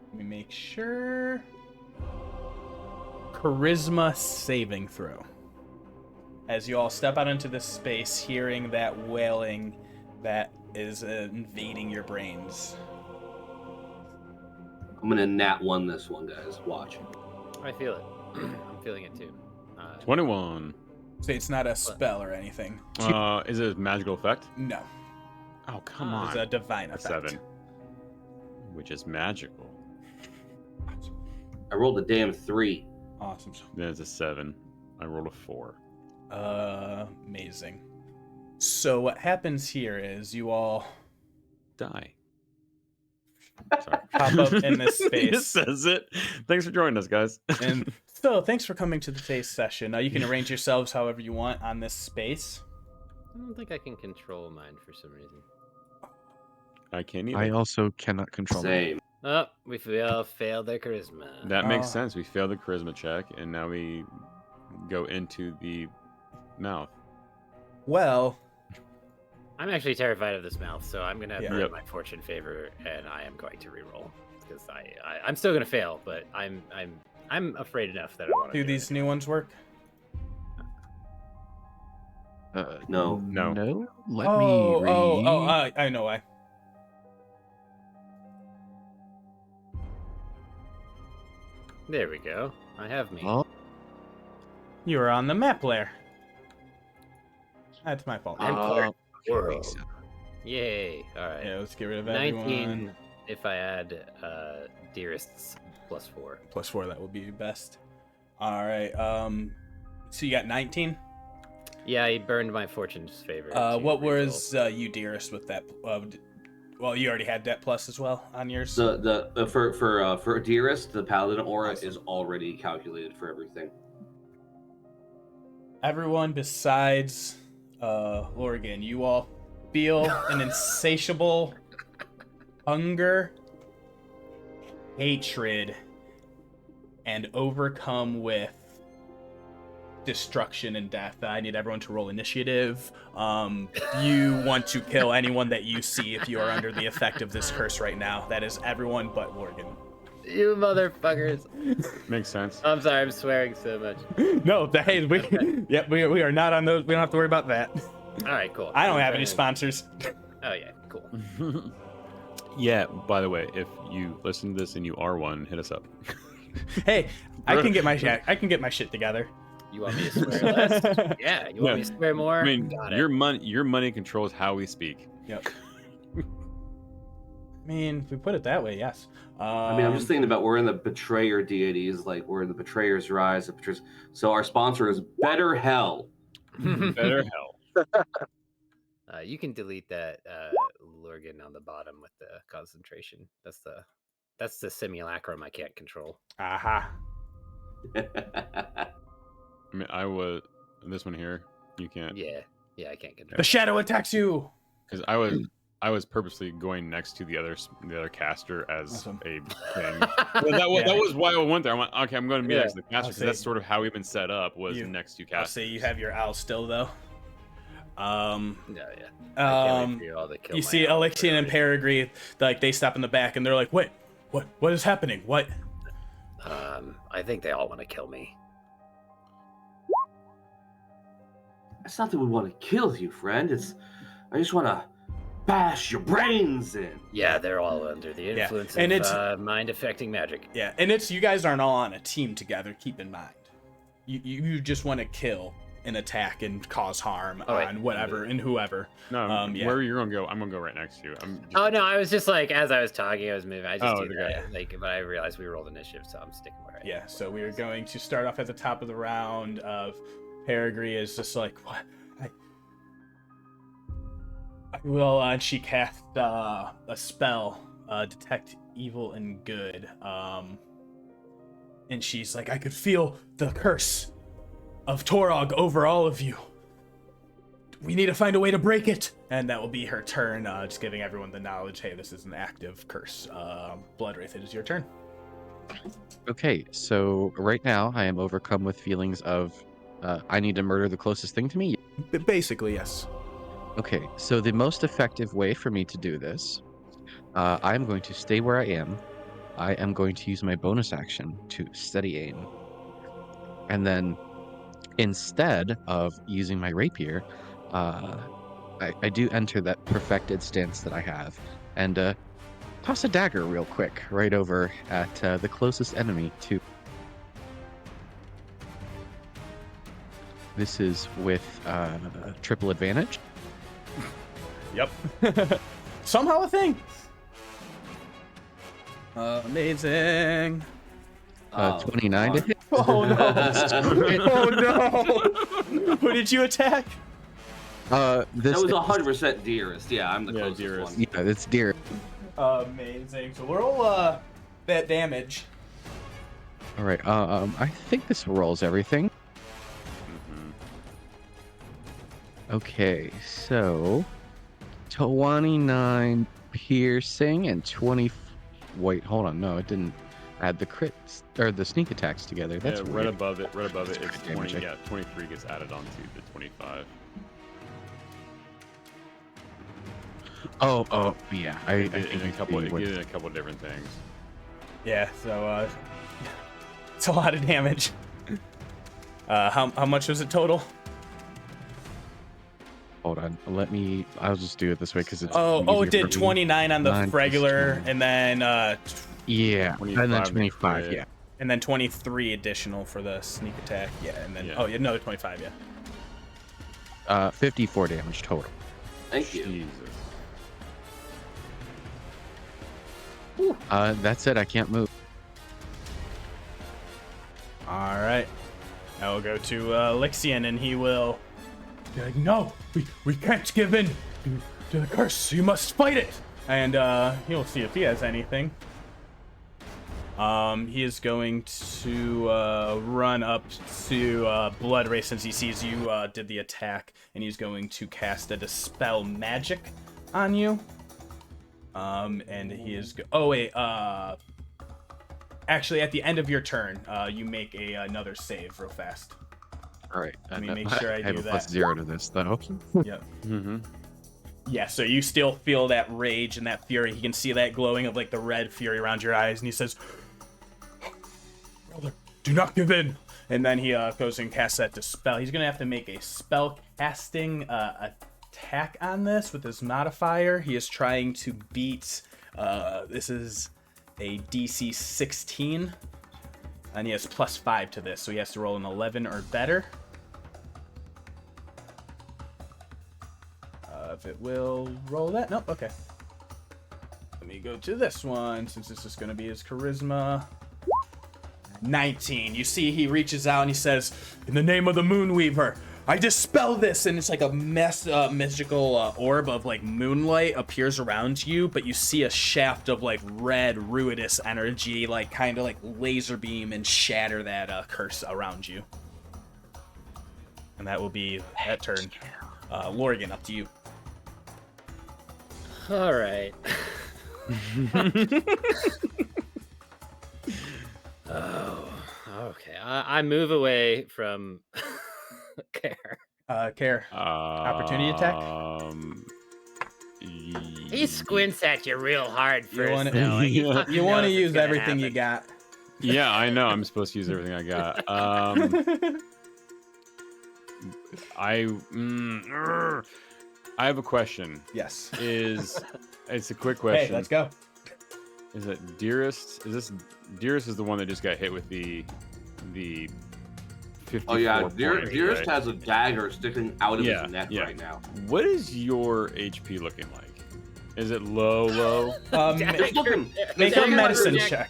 Let me make sure. Charisma saving throw. As you all step out into this space, hearing that wailing that is invading your brains. I'm gonna nat one this one, guys. Watch. I feel it. I'm feeling it too. 21. So it's not a spell or anything. Is it a magical effect? No, Oh, come it's on. a divine A effect. 7. Which is magical. I rolled a damn 3. Awesome. Then it's a 7. I rolled a 4. Amazing. So what happens here is you all Die. Sorry. pop up in this He just space. says it. Thanks for joining us, guys. And so, thanks for coming to the face session. You can arrange yourselves however you want on this space. I don't think I can control mine for some reason. I can't either. I also cannot control it. Same. Oh, we all failed their charisma. That makes Oh. sense. We failed the charisma check, and now we go into the mouth. Well, I'm actually terrified of this mouth, so I'm gonna Yeah. burn Yep. my fortune favor, and I am going to reroll because I'm still gonna fail, but I'm afraid enough that I want to do these new ones work? No. No. No. Let me read. I know why. There we go. I have me. Well, You were on the map layer. That's my fault. I'm uh, World. Yay! All right. Yeah, let's get rid of 19 everyone. if I add Dearest's +4. +4, that would be best. All right. So you got 19. Yeah, he burned my fortune's favor. What was you, dearest, with that? Well, you already had that plus as well on yours. For Dearest, the Paladin aura Awesome. is already calculated for everything. Everyone besides Morgen, you all feel an insatiable hunger, hatred, and overcome with destruction and death. I need everyone to roll initiative. You want to kill anyone that you see if you are under the effect of this curse right now. That is everyone but Morgen. You motherfuckers! Makes sense. I'm sorry, I'm swearing so much. No, hey, we are not on those. We don't have to worry about that. All right, cool. I don't have I'm any trying sponsors. to- Oh yeah, cool. Yeah, by the way, if you listen to this and you are one, hit us up. Hey, I can get my shit together. You want me to swear less? Yeah. You want me to swear more? I mean, Got it. your money controls how we speak. Yep. I mean, if we put it that way, yes. I mean, I'm just thinking about we're in the betrayer deities, like we're in the betrayer's rise. So our sponsor is Better Hell. Better hell. You can delete that Lurgan on the bottom with the concentration. That's the simulacrum I can't control. Aha. I mean, I was this one here. You can't Yeah, I can't control. The shadow attacks you. because I was purposely going next to the other caster as Awesome. a thing. Well, that was why I went there. I'm like, okay, I'm going to be Yeah. next to the caster because I'll that's say- sort of how we've been set up. Was You- next to I'll casters. say you have your owl still though. No, yeah. I can't wait for you all to kill You my see owl Alexian and early. Peregrine, like they stop in the back and they're like, "What is happening? What?" I think they all want to kill me. It's not that we want to kill you, friend. I just want to bash your brains in. Yeah, they're all under the Yeah, influence and of it's- mind-affecting magic. Yeah, and it's you guys aren't all on a team together. Keep in mind, you just want to kill an attack and cause harm Oh, wait. on whatever and whoever. No, Yeah. where you're gonna go, I'm gonna go right next to you. Oh no, I was just like as I was talking, I was moving. I just Oh, do okay. that. Like, but I realized we rolled initiative, so I'm sticking where I am. Yeah, so we are going to start off at the top of the round of Peregrine is just like, what? I will, and she casts a spell, Detect Evil and Good. And she's like, I could feel the curse of Torog over all of you. We need to find a way to break it. And that will be her turn, just giving everyone the knowledge, hey, this is an active curse. Bloodwraith, it is your turn. Okay, so right now I am overcome with feelings of I need to murder the closest thing to me. Basically, yes. Okay, so the most effective way for me to do this, I'm going to stay where I am. I am going to use my bonus action to steady aim. And then instead of using my rapier, I do enter that perfected stance that I have and toss a dagger real quick right over at the closest enemy to. This is with triple advantage. Yep. Somehow a thing. Amazing. 29 to hit. Oh no. Oh no. Who did you attack? This That was 100% Dearest. Yeah, I'm the Yeah, closest Dearest. one. yeah, it's deer. Amazing. So roll that damage. All right. I think this rolls everything. Okay, so 29 piercing and 20. Wait, hold on. No, it didn't add the crits or the sneak attacks together. That's yeah, right weird. above it. Right above it. That's It's crit 20. damage, Yeah, 23 gets added onto the 25. Oh, yeah. I It think did in a it's couple. the It wood. did in a couple different things. Yeah, so it's a lot of damage. How much was it total? Hold on. I'll just do it this way because it's. Oh, easier it did for me. 29 on the 9 plus regular, 20. and then Yeah, and then 25 to 25. crit. Yeah. and then 23 additional for the sneak attack. Yeah, and then Yeah. another 25. Yeah. 54 damage total. Thank you. Jesus. That's it. I can't move. All right. Now we'll go to Lixian, and he will be like, no, we can't give in to the curse. You must fight it. And he'll see if he has anything. He is going to run up to Bloodwraith since he sees you did the attack, and he's going to cast a Dispel Magic on you. And he is actually, at the end of your turn, you make another save real fast. All right. Let me make sure I have do a that. +0 to this though. Yep. Mm-hmm. Yeah, so you still feel that rage and that fury. He can see that glowing of like the red fury around your eyes, and he says, "Brother, do not give in." And then he goes and casts that dispel. He's gonna have to make a spell casting attack on this with his modifier. He is trying to beat. This is a DC 16, and he has +5 to this, so he has to roll an 11 or better. If it will roll that. Nope, okay. Let me go to this one, since this is going to be his charisma. 19. You see he reaches out and he says, "In the name of the Moonweaver, I dispel this." And it's like a magical orb of like moonlight appears around you, but you see a shaft of like red ruinous energy, like kind of like laser beam and shatter that curse around you. And that will be that turn. Morgen, up to you. All right. Oh, okay. I move away from Care. Care. Opportunity attack? He squints at you real hard You first. wanna- though. He Yeah. fucking You want to knows it's use gonna everything you happen. got. Yeah, I know. I'm supposed to use everything I got. I have a question. Yes. It's a quick question. Hey, let's go. Is it Dearest? Dearest is the one that just got hit with the 54 Oh yeah, points, Dearest right? has a dagger sticking out of Yeah, his neck yeah. right now. What is your HP looking like? Is it low? It's looking. Make It's a looking like medicine there's- check.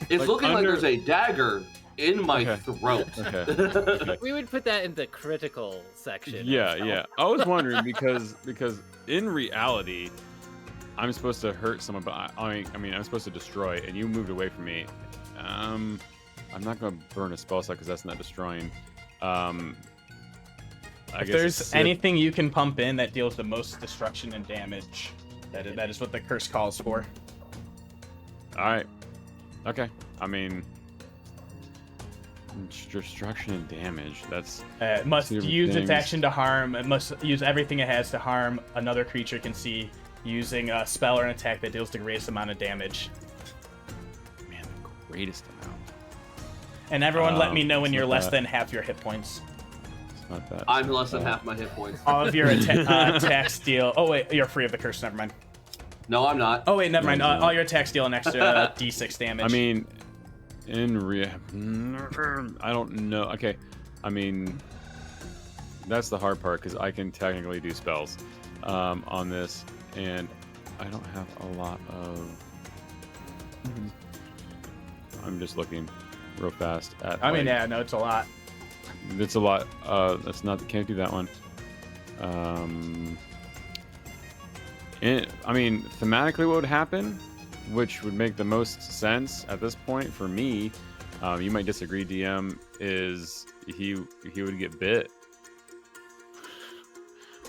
It's Like looking like under- there's a dagger in my Okay. throat. Okay. We would put that in the critical section. of Yeah, health. yeah. I was wondering because in reality, I'm supposed to hurt someone, but I mean, I'm supposed to destroy, and you moved away from me. I'm not gonna burn a spell slot because that's not destroying. I If guess there's anything you can pump in that deals the most destruction and damage, that is what the curse calls for. All right. Okay. I mean, destruction and damage. That's It must Two different use its things. action to harm. It must use everything it has to harm another creature can see, using a spell or an attack that deals the greatest amount of damage. man, the greatest amount. And everyone, let me know when it's you're not less that. than half your hit points. It's not that. I'm less than half my hit points. All of your attacks deal. Oh wait, you're free of the curse. Never mind. No, I'm not. Oh wait, never mind. Yeah, All your attacks deal an extra d6 damage. I mean, I don't know. Okay, I mean, that's the hard part because I can technically do spells on this, and I don't have a lot of. I'm just looking real fast at. I mean, like, yeah, no, it's a lot. it's a lot. That's not. Can't do that one. I mean, thematically, what would happen, which would make the most sense at this point for me, you might disagree, DM, is he would get bit.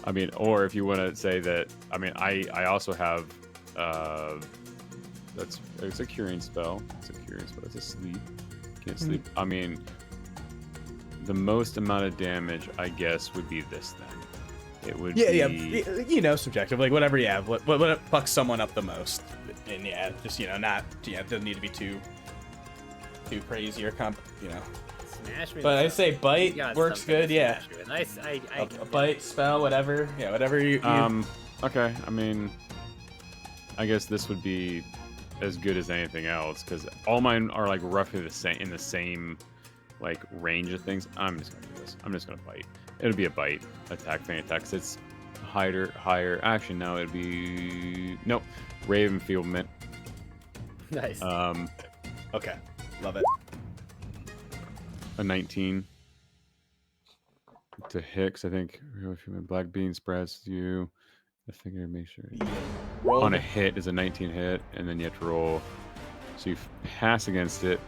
I mean, or if you want to say that, I mean, I also have, it's a curing spell. It's a curing spell. It's a sleep. Can't sleep. I mean, the most amount of damage, I guess, would be this then. It would be... you know, subjective, like whatever you have, what fucks someone up the most, and yeah, just not, it doesn't need to be too crazy or Smash me. But I with say something. bite You got works something good, to yeah. smash me with. I A bite, spell, whatever, yeah, whatever you. Okay, I mean, I guess this would be as good as anything else because all mine are like roughly the same in the same like range of things. I'm just gonna do this. I'm just gonna bite. It'll be a bite attack, feint attack. 'Cause it's higher action now. It'd be nope, Raven Fieldment. Nice. Okay, love it. A 19 to hit. 'Cause I think Black Bean spreads you. I think I make sure. Roll On a hit is a 19 hit, and then you have to roll. So you pass against it.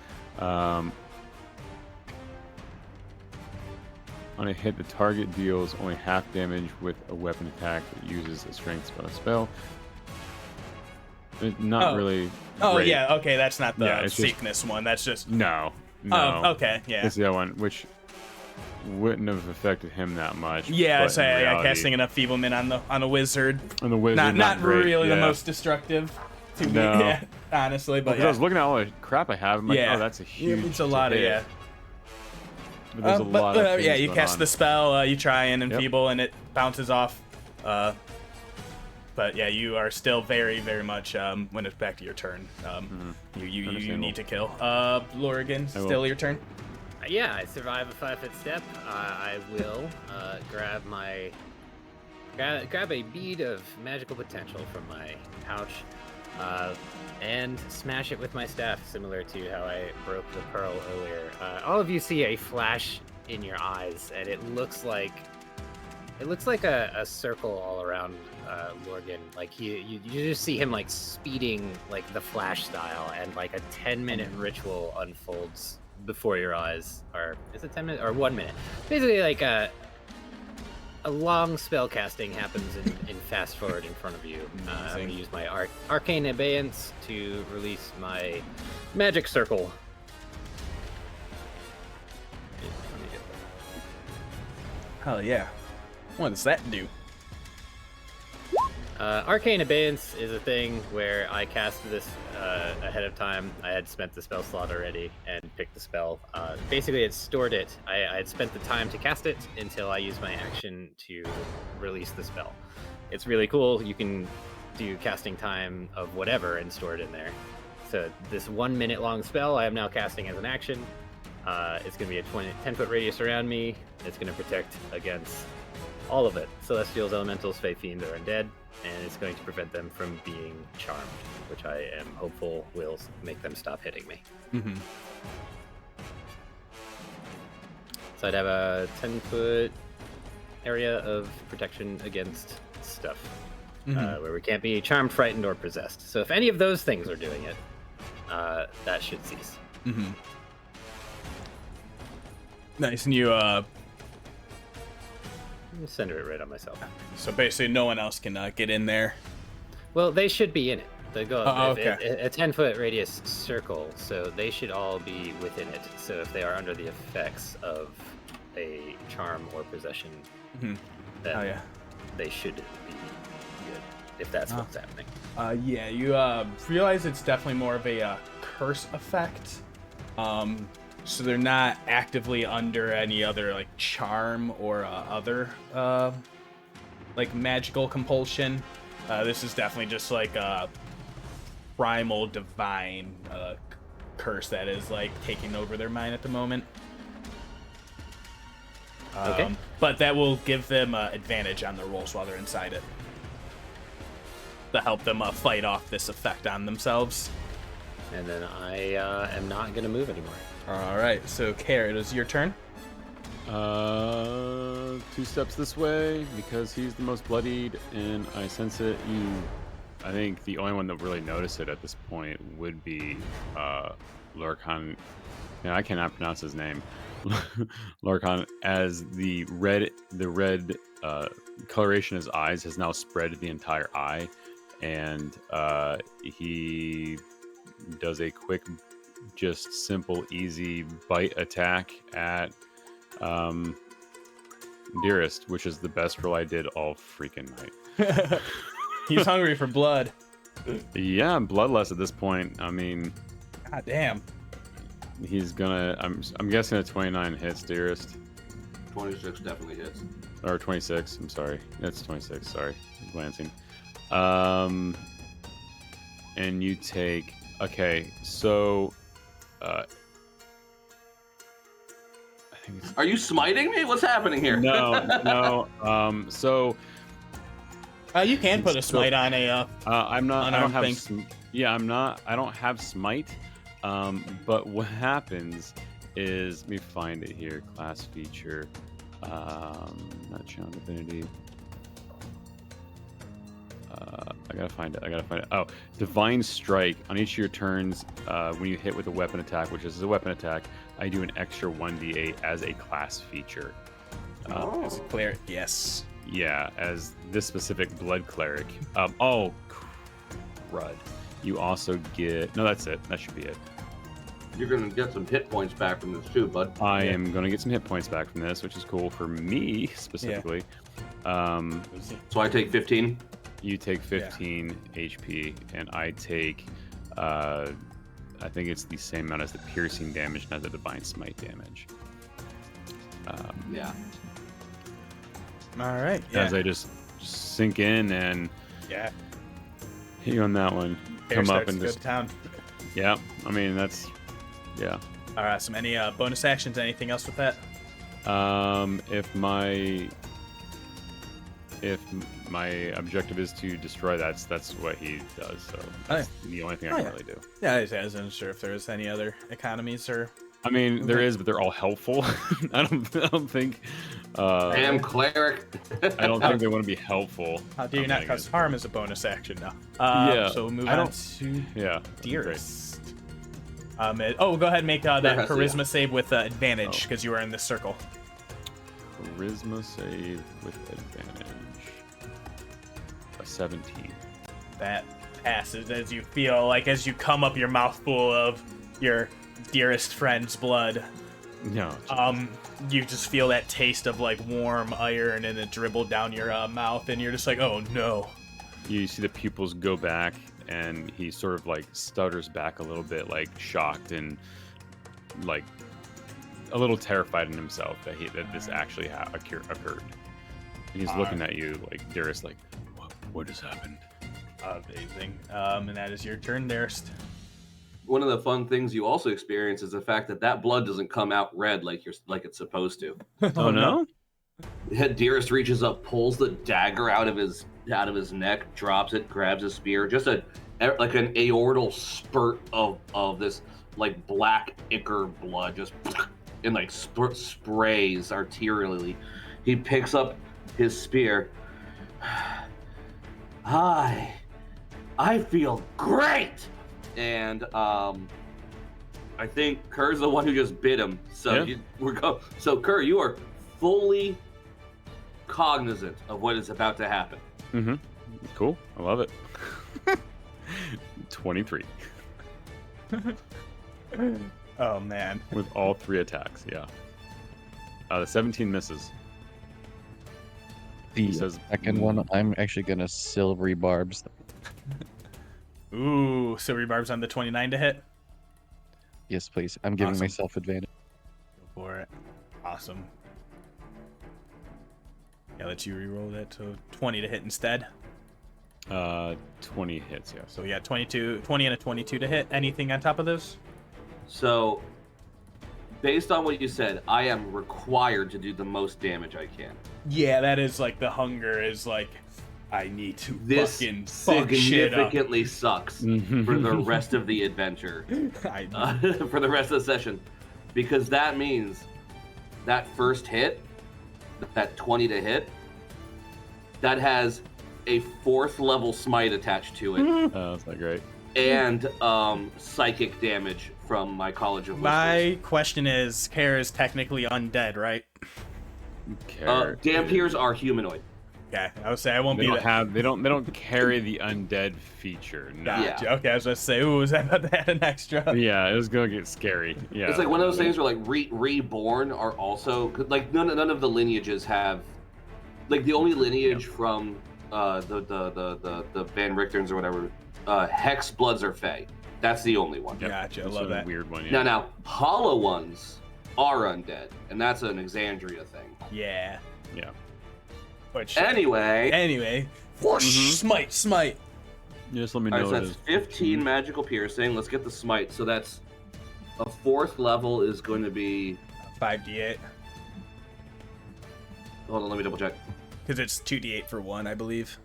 On a hit, the target deals only half damage with a weapon attack that uses a strength spell. It's not really. Oh great. yeah, okay, that's not the Yeah, it's just- sickness one. That's just. No. Oh, okay, yeah. It's the other one, which wouldn't have affected him that much. Yeah, but so in yeah, reality- casting enough feeblement on a wizard. on the wizard, Not great, really the yeah. most destructive to No. me, yeah, honestly, but Because I yeah. was looking at all the crap I have. I'm like, Yeah. oh, that's a huge. It's a lot of hit. yeah. But there's a lot of yeah, things you going cast on. the spell, you try and Yep. enfeeble, and it bounces off. But yeah, you are still very, very much when it's back to your turn. You Understandable. need to kill. Lorgan, I will. still your turn. Yeah, I survive a 5-foot step. I will grab a bead of magical potential from my pouch, and smash it with my staff, similar to how I broke the pearl earlier. All of you see a flash in your eyes, and it looks like a circle all around Morgen. Like you just see him like speeding like the Flash style, and like a 10-minute ritual unfolds before your eyes. Or is it 10 minutes or 1 minute? Basically, like a long spell casting happens in fast forward in front of you. I'm gonna use my arcane abeyance to release my magic circle. Let me get that. Hell yeah. What does that do? Arcane Abeyance is a thing where I cast this ahead of time. I had spent the spell slot already and picked the spell. Basically, it stored it. I had spent the time to cast it until I used my action to release the spell. It's really cool. You can do casting time of whatever and store it in there. So this 1 minute long spell I am now casting as an action. It's going to be a 10-foot radius around me. It's going to protect against all of it. Celestials, elementals, Fae, fiend, or undead. And it's going to prevent them from being charmed, which I am hopeful will make them stop hitting me. Mm-hmm. So I'd have a 10-foot area of protection against stuff, where we can't be charmed, frightened, or possessed. So if any of those things are doing it, that should cease. Mm-hmm. Nice, and you Center it right on myself. so basically no one else can get in there. Well, they should be in it. They go okay. a 10-foot radius circle, so they should all be within it. So if they are under the effects of a charm or possession, then they should be good. If that's what's happening. Yeah, you realize it's definitely more of a curse effect. So they're not actively under any other like charm or other like magical compulsion. This is definitely just like a primal divine curse that is like taking over their mind at the moment. Okay. But that will give them advantage on their rolls while they're inside it to help them fight off this effect on themselves. And then I am not going to move anymore. All right, so Carrot, is your turn? 2 steps this way because he's the most bloodied, and I sense it. I think the only one that really noticed it at this point would be Lorcan. Yeah, I cannot pronounce his name. Lorcan, as the red coloration of his eyes has now spread to the entire eye, and he does a quick, just simple, easy bite attack at Dearest, which is the best roll I did all freaking night. He's hungry for blood. Yeah, bloodlust at this point. I mean, God damn. He's gonna. I'm guessing a 29 hits, Dearest. 26 definitely hits. Or 26. I'm sorry. That's 26. Sorry, glancing. And you take. Okay, so. I think it's, Are you smiting me? What's happening here? no. So. You can put a smite on a. I'm not. I don't have. thing. I'm not. I don't have smite. But what happens is, let me find it here. Class feature. Not channel divinity. I gotta find it. Oh, divine strike. On each of your turns, when you hit with a weapon attack, which is a weapon attack, I do an extra 1d8 as a class feature. As a cleric, yes. Yeah, as this specific blood cleric. Crud. You also get. No, that's it. That should be it. You're gonna get some hit points back from this too, bud. I am gonna get some hit points back from this, which is cool for me specifically. So I take 15. You take 15 HP, and I take. I think it's the same amount as the piercing damage, not the divine smite damage. Yeah. All right. As I just sink in and Yeah. hit you on that one. Come up and just. town. Yeah, I mean that's. Yeah. All right. Some any bonus actions? Anything else with that? If my objective is to destroy that, that's what he does. So that's the only thing I can really do. Yeah, I wasn't sure if there's any other economies or. I mean, there is, but they're all helpful. I don't think. Damn cleric. I don't think they want to be helpful. How do you not cause harm as a bonus action now? Yeah. So we'll move on to Dearest. Go ahead and make that charisma save with advantage because you are in this circle. Charisma save with advantage. A 17. That passes as you feel like as you come up your mouth full of your dearest friend's blood. No. You just feel that taste of like warm iron and it dribble down your mouth, and you're just like, oh no. You see the pupils go back, and he sort of like stutters back a little bit, like shocked and like a little terrified in himself that this actually occurred. And he's looking at you like, Dearest, like, what just happened? Amazing. And that is your turn, Dearest. one of the fun things you also experience is the fact that blood doesn't come out red like it's supposed to. Oh no! Dearest reaches up, pulls the dagger out of his neck, drops it, grabs his spear. Just like an aortal spurt of this like black ichor blood, just and like sprays arterially. He picks up his spear. I feel great, and I think Kerr's the one who just bit him. So So Kerr, you are fully cognizant of what is about to happen. Mm-hmm. Cool. I love it. 23 Oh man. with all 3 attacks. Yeah. The 17 misses. The says, second one, I'm actually gonna silvery barbs. Ooh, silvery barbs on the 29 to hit. Yes, please. I'm giving Awesome. myself advantage. Go for it. Awesome. Yeah, let you re-roll that to 20 to hit instead. 20 hits. Yes. So we got 20 and a 22 to hit. Anything on top of those? So, based on what you said, I am required to do the most damage I can. Yeah, that is like the hunger is like, I need to This fucking fuck shit up. significantly sucks for the rest of the adventure, for the rest of the session, because that means that first hit, that 20 to hit, that has a 4th level smite attached to it, Oh, that's not great. and psychic damage from my College of Whispers. My question is, Kara is technically undead, right? Dampiers are humanoid. Okay, I would say I won't They be don't that. they don't carry the undead feature. No. Gotcha. Yeah. Okay, I was just say, ooh, is that about to add an extra? Yeah, it was gonna get scary. Yeah. It's like one of those things where like reborn are also like none of the lineages have, like the only lineage from the Van Richterns or whatever, Hex Bloods are Fey. That's the only one. Yep. Gotcha, I That's love a that. weird one. Yeah. Now hollow ones are undead, and that's an Exandria thing. Yeah. Yeah. Which, Anyway, whoosh, smite. Just let me all know. right, so What that's it is. 15 magical piercing. Let's get the smite. So that's a 4th level is going to be. 5d8. Hold on, let me double check. Because it's 2d8 for one, I believe.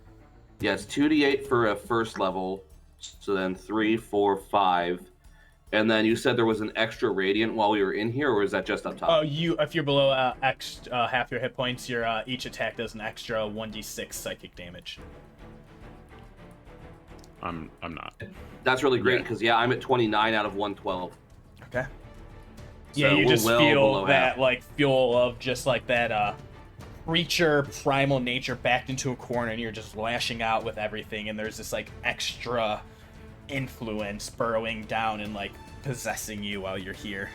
Yeah, it's 2d8 for a 1st level. So then 3, 4, 5. And then you said there was an extra radiant while we were in here, or is that just up top? Oh, if you're below half your hit points, your each attack does an extra 1d6 psychic damage. I'm not. That's really great Yeah. because I'm at 29 out of 112. Okay. So Yeah, you we're just well feel below that half. like fuel of just like that creature primal nature backed into a corner, and you're just lashing out with everything, and there's this like extra influence burrowing down and like possessing you while you're here.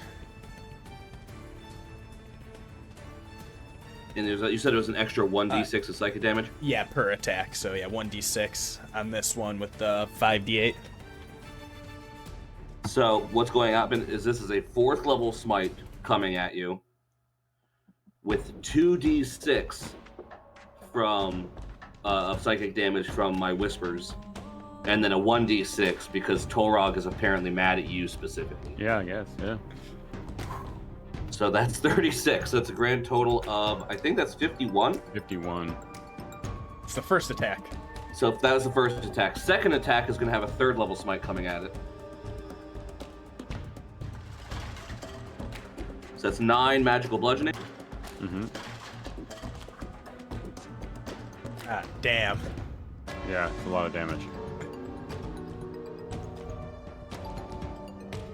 And you said it was an extra 1d6 of psychic damage? Yeah, per attack. So yeah, 1d6 on this one with the 5d8. So what's going to happen is this is a 4th level smite coming at you with 2d6 from of psychic damage from my whispers, and then a 1d6 because Torog is apparently mad at you specifically. Yeah, I guess. Yeah. So that's 36. That's a grand total of, I think that's 51. 51. It's the first attack. So if that was the first attack, second attack is going to have a 3rd level smite coming at it. So that's 9 magical bludgeoning. Mm-hmm. Ah, damn. Yeah, it's a lot of damage.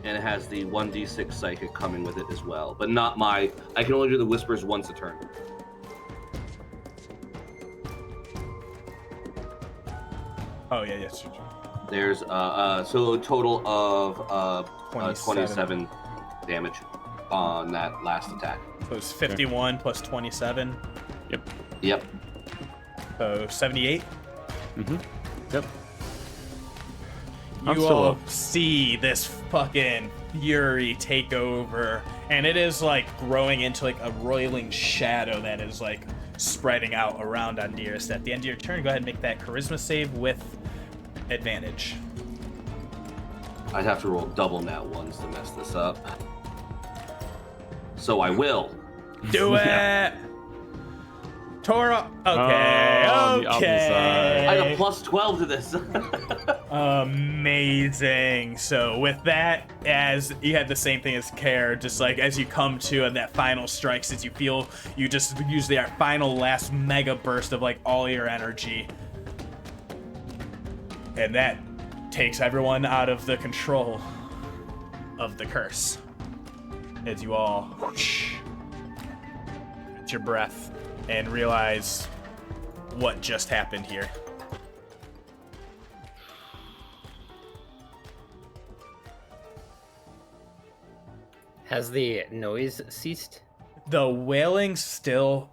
And it has the 1d6 psychic coming with it as well. But not my... I can only do the whispers once a turn. Oh yeah, yes. There's so a total of 27 damage on that last attack. So it's 51 plus 27. Yep. So 78. Mm-hmm. Yep. I'm You still all up. see this fucking fury take over, and it is like growing into like a roiling shadow that is like spreading out around on Dearest. At the end of your turn, go ahead and make that charisma save with advantage. I'd have to roll double nat ones to mess this up. So I will. Do it! Yeah. Toro. Oh, on the opposite side. I had a plus 12 to this. Amazing. So with that, as you had the same thing as Care, just like as you come to and that final strikes, as you feel you just use the final last mega burst of like all your energy, and that takes everyone out of the control of the curse. As you all whoosh, get your breath and realize what just happened here. Has the noise ceased? The wailing still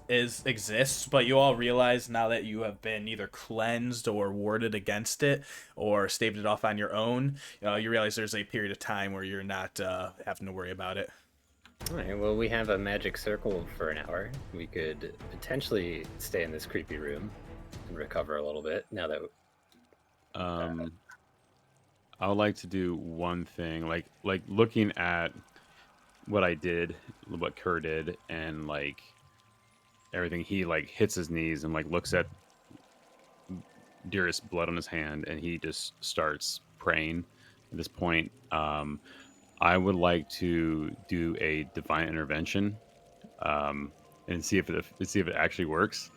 exists, but you all realize now that you have been either cleansed or warded against it or staved it off on your own, you realize there's a period of time where you're not having to worry about it. All right, well, we have a magic circle for an hour. We could potentially stay in this creepy room and recover a little bit now that... I would like to do one thing, like looking at what I did, what Kerr did, and like everything. He like hits his knees and like looks at Dearest blood on his hand, and he just starts praying. At this point, I would like to do a divine intervention, and see if it actually works.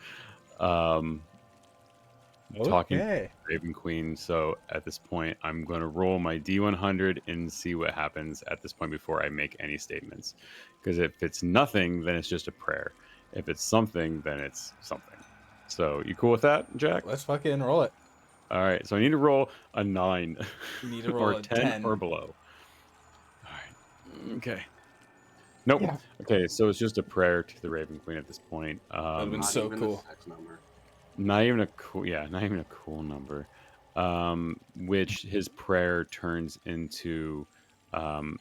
Talking to Raven Queen. So at this point, I'm going to roll my D100 and see what happens at this point before I make any statements. Because if it's nothing, then it's just a prayer. If it's something, then it's something. So you cool with that, Jack? Let's fucking roll it. All right. So I need to roll a 9. You need to roll or a 10 or below. All right. Okay. Nope. Yeah. Okay. So it's just a prayer to the Raven Queen at this point. That would've been Not so even cool. a sex number. Not even a cool number. Which his prayer turns into, 2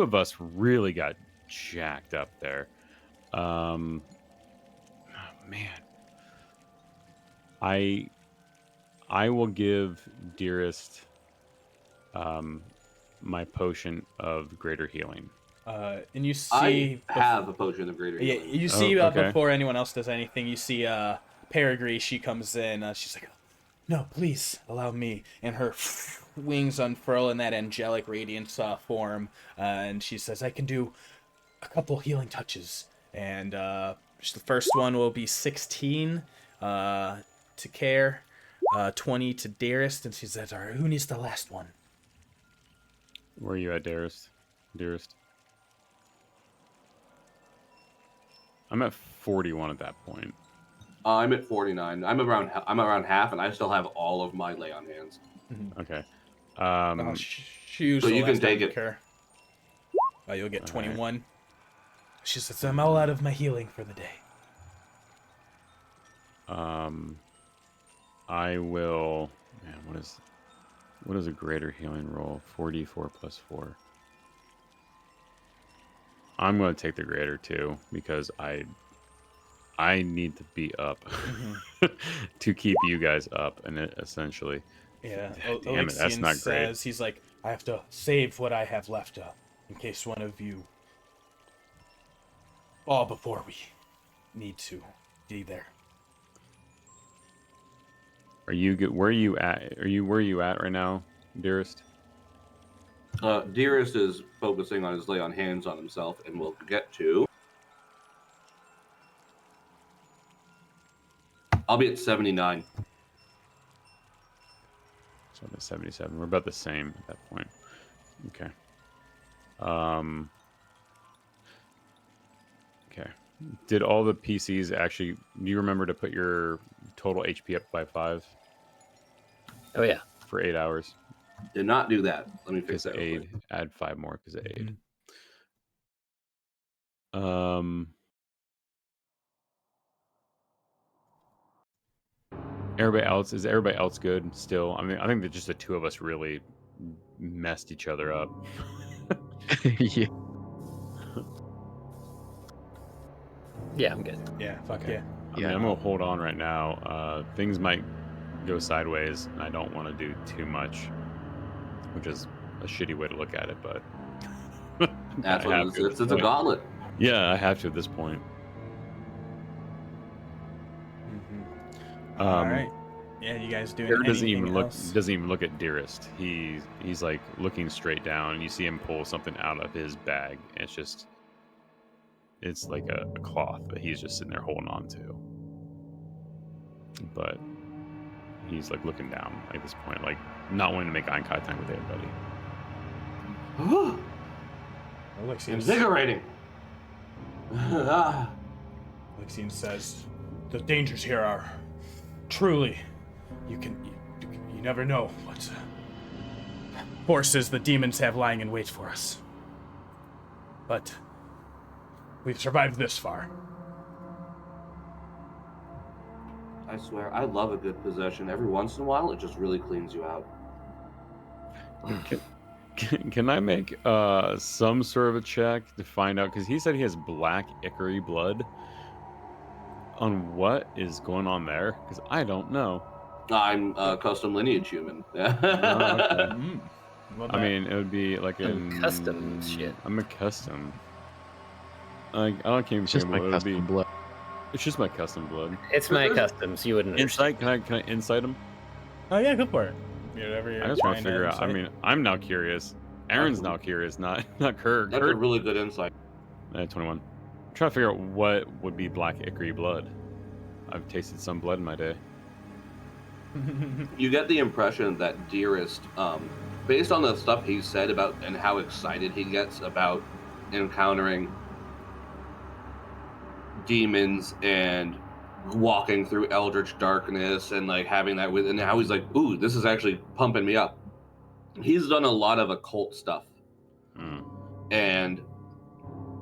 of us really got jacked up there. Oh, man. I will give Dearest, my potion of greater healing. And you see... I have a potion of greater Yeah, healing. you see okay. before anyone else does anything, you see Peregrine, she comes in, she's like, no, please, allow me. And her wings unfurl in that angelic radiance form, and she says, I can do a couple healing touches. And the first one will be 16 to Care, 20 to Dearest, and she says, all right, who needs the last one? Where are you at, Dearest? I'm at 41 at that point. I'm at 49. I'm around half, and I still have all of my lay on hands. Okay. She used So the you can last take one, it. Care. You'll get All 21. She says, I'm all out of my healing for the day. I will. Man, what is a greater healing roll? 4d4 plus 4. I'm going to take the greater too because I need to be up to keep you guys up, and essentially. Yeah, Damn it, that's not great. says, he's like, I have to save what I have left up in case one of you fall before we need to be there. Are you good? Where are you at? Where are you at right now, Dearest? Dearest is focusing on his lay on hands on himself, and we'll get to. I'll be at 79. So I'm at 77. We're about the same at that point. Okay. Okay. Did all the PCs actually? Do you remember to put your total HP up by 5? Oh, yeah. For 8 hours. Did not do that. Let me Because fix that. real aid. quick. Add 5 more because of aid. Is everybody else good still? I mean, I think that just the 2 of us really messed each other up. Yeah. Yeah, I'm good. Yeah, fuck Okay. yeah. I mean, I'm gonna hold on right now. Things might go sideways, and I don't want to do too much. which is a shitty way to look at it, but That's I what have it is. to at It's this a point. gauntlet. Yeah, I have to at this point. All right. Yeah, you guys doing Gore anything else? doesn't even look at Dearest. He's like looking straight down, and you see him pull something out of his bag, and it's like a cloth that he's just sitting there holding on to. But he's like looking down at this point, like not wanting to make eye contact with anybody. Invigorating. Alexian says, "The dangers here are truly. You never know what forces the demons have lying in wait for us. But we've survived this far." I swear, I love a good possession. Every once in a while, it just really cleans you out. Can I make some sort of a check to find out? Because he said he has black ichor blood. On what is going on there? Because I don't know. I'm a custom lineage human. Okay. Love I that. mean, it would be like a Custom shit. I'm a custom. I don't even It's just think my what it would be. custom blood. It's just my custom blood. It's my customs. You wouldn't Insight? Can I insight him? Oh yeah, go for it. Whatever you're I just want to trying figure out. I insight. mean, I'm now curious. Aaron's now curious, not Kurt. That's a Kurt, really good insight. 21. I'm trying to figure out what would be black ichor blood. I've tasted some blood in my day. You get the impression that Dearest, based on the stuff he said about and how excited he gets about encountering demons and walking through eldritch darkness and like having that with, and how he's like, ooh, this is actually pumping me up. He's done a lot of occult stuff, and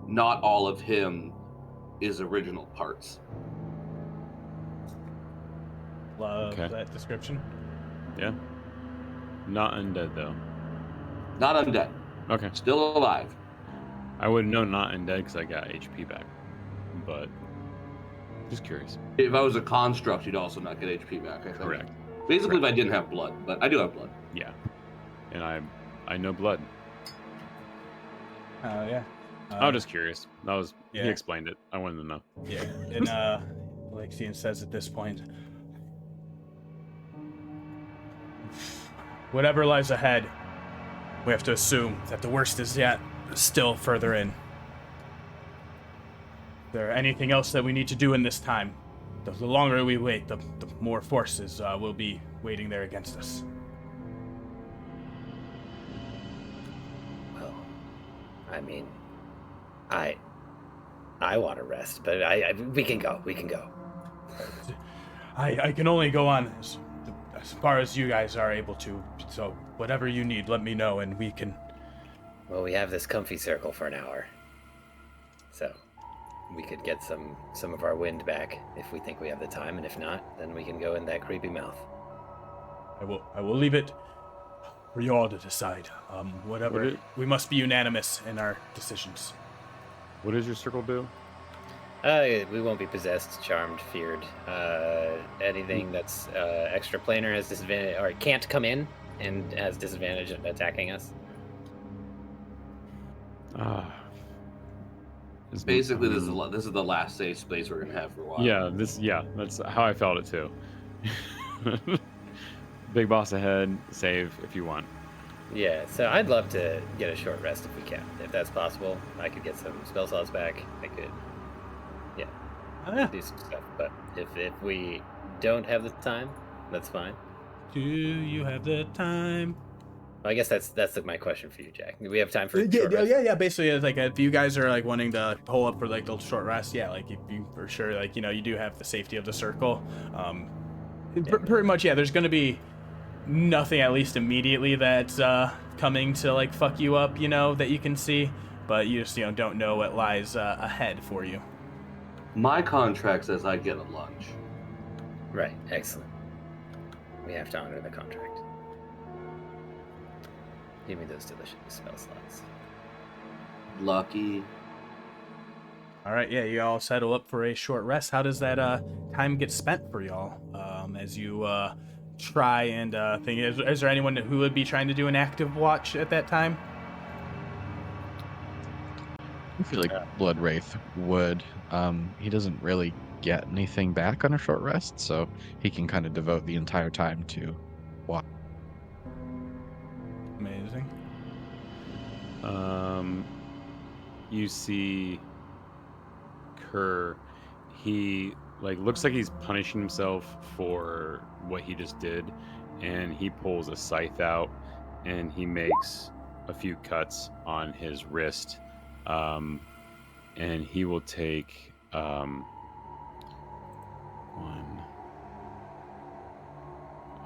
not all of him is original parts. Love Okay. that description. Yeah. Not undead though. Not undead, Okay. still alive. I would know not undead because I got HP back, but just curious. If I was a construct, you'd also not get HP back, I think. Correct. Basically, if I didn't have blood, but I do have blood. Yeah. And I know blood. Yeah. I was just curious. That was yeah. He explained it. I wanted to know. Yeah. And Alexian says at this point, whatever lies ahead, we have to assume that the worst is yet still further in. Is there anything else that we need to do in this time? The longer we wait, the more forces will be waiting there against us. Well, I mean, I want to rest, but we can go. We can go. I can only go on as far as you guys are able to. So whatever you need, let me know, and we can. Well, we have this comfy circle for an hour, so we could get some of our wind back if we think we have the time, and if not, then we can go in that creepy mouth. I will leave it for you all to decide. Whatever. We must be unanimous in our decisions. What does your circle do? We won't be possessed, charmed, feared. Anything that's extra planar has disadvantage, or can't come in and has disadvantage at attacking us. Basically, this is the last safe space we're gonna have for a while. Yeah, that's how I felt it too. Big boss ahead, save if you want. Yeah, so I'd love to get a short rest if we can. If that's possible, I could get some spell slots back. I could, do some stuff. But if we don't have the time, that's fine. Do you have the time? Well, I guess that's my question for you, Jack. Do we have time for a short rest? Yeah. Basically, it's like if you guys are like wanting to pull up for like the short rest, like if you for sure like you do have the safety of the circle. Pretty much, there's gonna be nothing at least immediately that's coming to like fuck you up, that you can see, but you just don't know what lies ahead for you. My contract says I get a lunch. Right. Excellent. We have to honor the contract. Give me those delicious spell slots. Lucky. All right, you all settle up for a short rest. How does that time get spent for y'all as you try and think. Is there anyone who would be trying to do an active watch at that time? I feel like Blood Wraith would. He doesn't really get anything back on a short rest, so he can kind of devote the entire time to watch. Amazing. You see Kerr, he looks like he's punishing himself for what he just did, and he pulls a scythe out and he makes a few cuts on his wrist, and he will take one.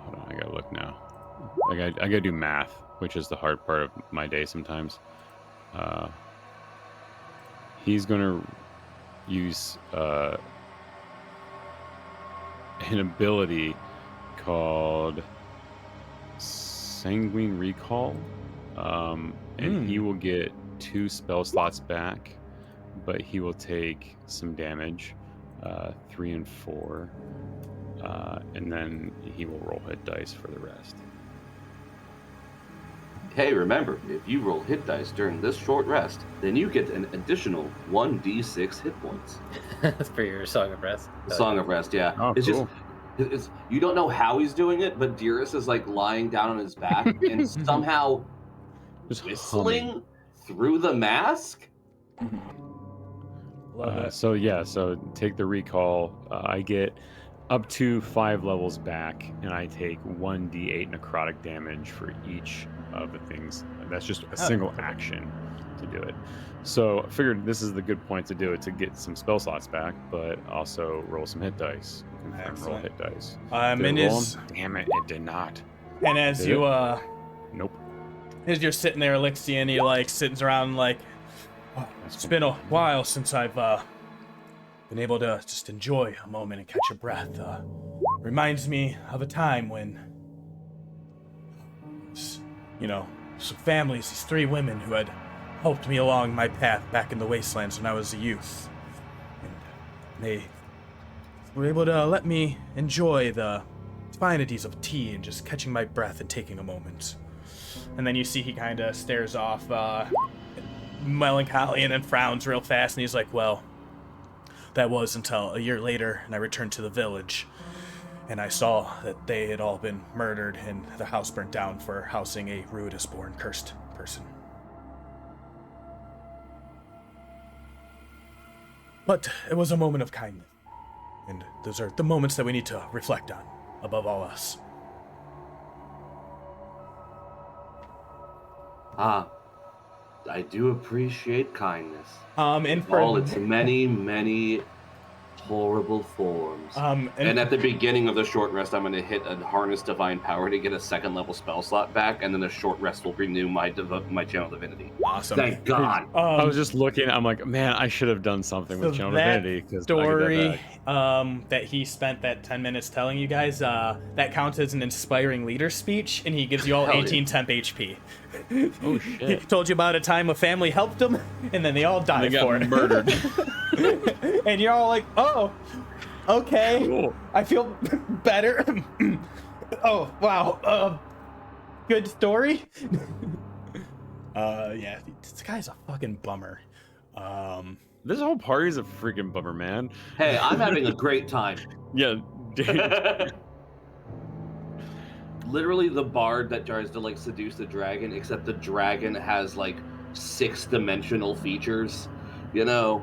Hold on, I gotta look now. I gotta do math, which is the hard part of my day sometimes. He's gonna use an ability called Sanguine Recall, and he will get 2 spell slots back, but he will take some damage, 3 and 4, and then he will roll hit dice for the rest. Hey, remember, if you roll hit dice during this short rest, then you get an additional 1d6 hit points. That's for your Song of Rest. Song of Rest, yeah. Oh, it's cool. just, you don't know how he's doing it, but Dearest is like lying down on his back and somehow Just whistling humming. through the mask. So take the recall. I get up to 5 levels back, and I take 1d8 necrotic damage for each of the things. That's just a single action to do it. So I figured this is the good point to do it, to get some spell slots back, but also roll some hit dice. Confirm roll hit dice. Did And it roll is 'em? Damn it, it did not. and as Did you Nope. as you're sitting there, Elixir, and he like sits around like, oh, it's been a while since I've been able to just enjoy a moment and catch a breath. Reminds me of a time when, some families, these 3 women who had helped me along my path back in the wastelands when I was a youth. And they were able to let me enjoy the finities of tea and just catching my breath and taking a moment. And then you see he kind of stares off, melancholy, and then frowns real fast, and he's like, well, that was until a year later, and I returned to the village, and I saw that they had all been murdered and the house burnt down for housing a Ruidus-born cursed person. But it was a moment of kindness, and those are the moments that we need to reflect on, above all else. I do appreciate kindness. And for all its many, many horrible forms. And at the beginning of the short rest, I'm going to hit a Harness Divine Power to get a 2nd level spell slot back, and then the short rest will renew my Channel Divinity. Awesome. Thank God. I was just looking. I'm like, man, I should have done something with Channel Divinity. Story that he spent that 10 minutes telling you guys, that counts as an inspiring leader speech, and he gives you all 18 temp HP. Oh He shit! told you about a time a family helped him, and then they all died for it. Murdered. And you're all like, oh, okay. Cool. I feel better. Oh, wow. Good story. Yeah, this guy's a fucking bummer. This whole party's a freaking bummer, man. Hey, I'm having a great time. Yeah, dude. Literally the bard that tries to like seduce the dragon, except the dragon has like 6-dimensional features, A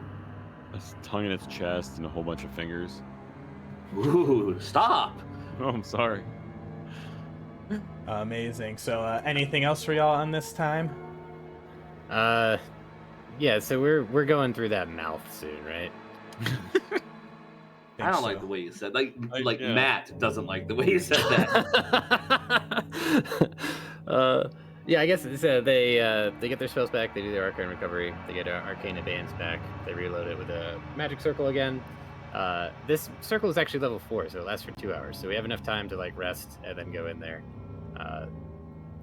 tongue in its chest and a whole bunch of fingers. Ooh, stop. Oh, I'm sorry. Amazing. So, anything else for y'all on this time? Yeah, so we're going through that mouth soon, right? I don't like the way you said yeah. Matt doesn't like the way you said that. Yeah, I guess so. They get their spells back. They do their arcane recovery. They get arcane advance back. They reload it with a magic circle again. This circle is actually level 4, so it lasts for 2 hours. So we have enough time to like rest and then go in there. And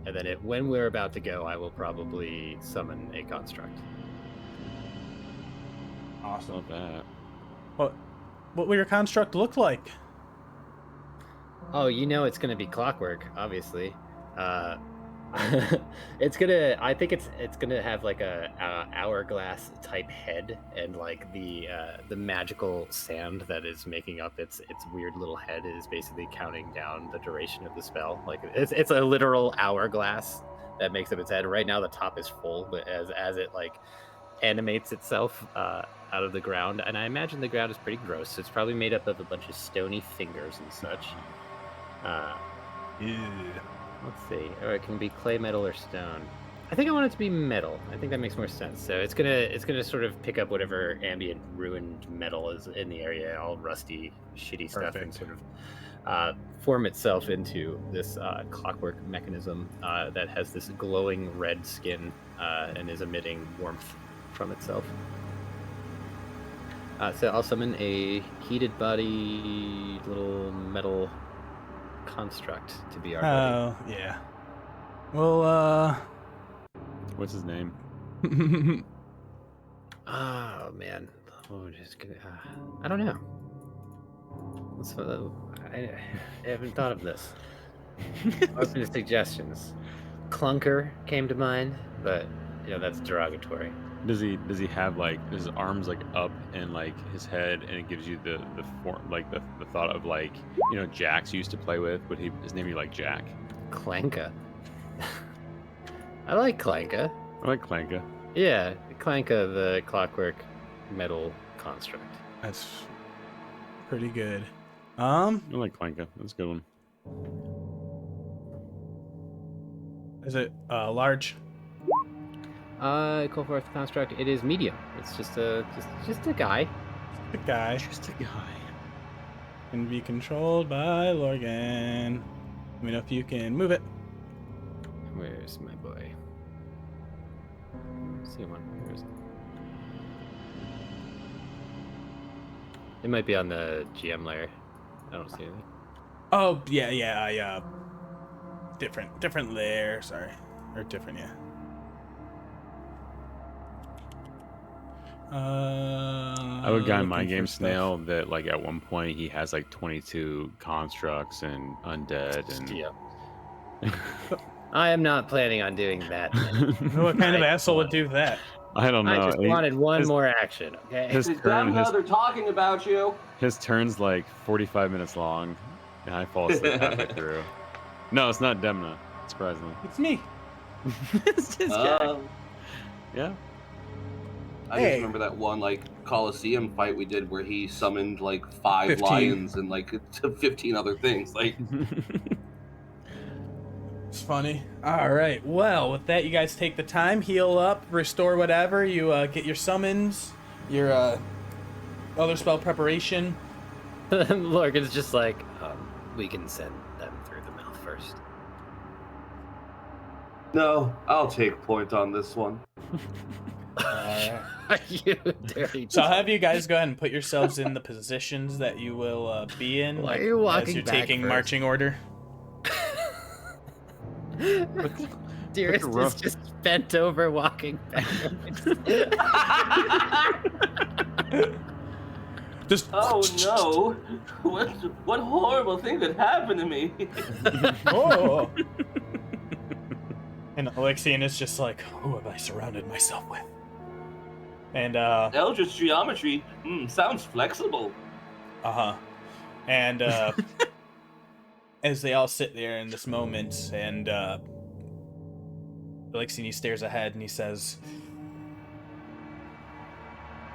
then when we're about to go, I will probably summon a construct. Awesome. Not bad. What will your construct look like? Oh, you know it's gonna be clockwork, obviously. It's gonna. I think it's gonna have like a hourglass type head, and like the magical sand that is making up its weird little head is basically counting down the duration of the spell. Like it's a literal hourglass that makes up its head. Right now the top is full, but as it like animates itself out of the ground, and I imagine the ground is pretty gross. So it's probably made up of a bunch of stony fingers and such. Ew. Let's see. Or it can be clay, metal, or stone. I think I want it to be metal. I think that makes more sense. So it's gonna sort of pick up whatever ambient ruined metal is in the area, all rusty, shitty stuff, and Perfect. sort of form itself into this clockwork mechanism that has this glowing red skin and is emitting warmth from itself. So I'll summon a heated body little metal construct to be our buddy. Oh, yeah. Well, What's his name? Oh man, just gonna. I don't know. I haven't thought of this. Open to suggestions. Clunker came to mind, but that's derogatory. Does he have like his arms like up and like his head, and it gives you the form, like the thought of like Jax used to play with? Would his name be like Jack? Clanka. I like Clanka. I like Clanka. Yeah, Clanka, the clockwork metal construct. that's pretty good. I like Clanka. That's a good one. Is it large? Call forth construct. It is medium. It's just a guy. The guy Just a guy. can be controlled by Lorgan. Let me know if you can move it. Where's my boy? See one. Where is it? It might be on the GM layer. I don't see anything. Oh, yeah, different layer, sorry. Or different, yeah. I have a guy in my looking for game, stuff. Snail, that like at one point he has like 22 constructs and undead and Yeah. I am not planning on doing that. What kind of I asshole would want- do that? I don't know. I just wanted one his- more action, okay? His Sit turn, down, they're talking about you. his turn's like 45 minutes long, and I fall asleep halfway through. No, it's not Demna, surprisingly. It's me. It's just Jack. I Yeah. just Hey. remember that one like Coliseum fight we did where he summoned like 5 15. lions and like 15 other things. Like It's funny. All right. Well, with that, you guys take the time, heal up, restore whatever. You get your summons, your other spell preparation. Lorgan's just like, we can send them through the mouth first. no, I'll take point on this one. You dirty. So I'll have you guys go ahead and put yourselves in the positions that you will be in. Why are you walking as you're back taking first? marching order. Dearest rough- is just bent over walking backwards. Just Oh no! What horrible thing could happen to me? Oh. And Alexian is just like, who have I surrounded myself with? And Eldritch geometry sounds flexible. And as they all sit there in this moment, and Alexian stares ahead and he says,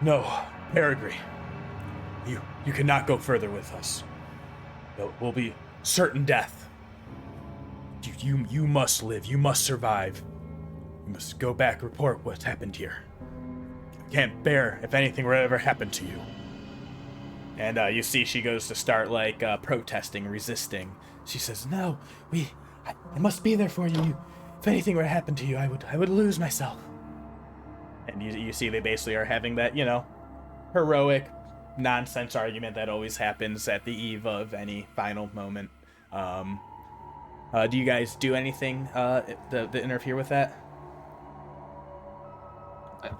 "No, Peregrine, you cannot go further with us. It will be certain death. You must live. You must survive. You must go back, report what's happened here. Can't bear if anything were to ever happen to you." And you see she goes to start like protesting, resisting. She says, "No, I must be there for you. If anything were to happen to you, I would lose myself." And you see they basically are having that, heroic nonsense argument that always happens at the eve of any final moment. Do you guys do anything to interfere with that?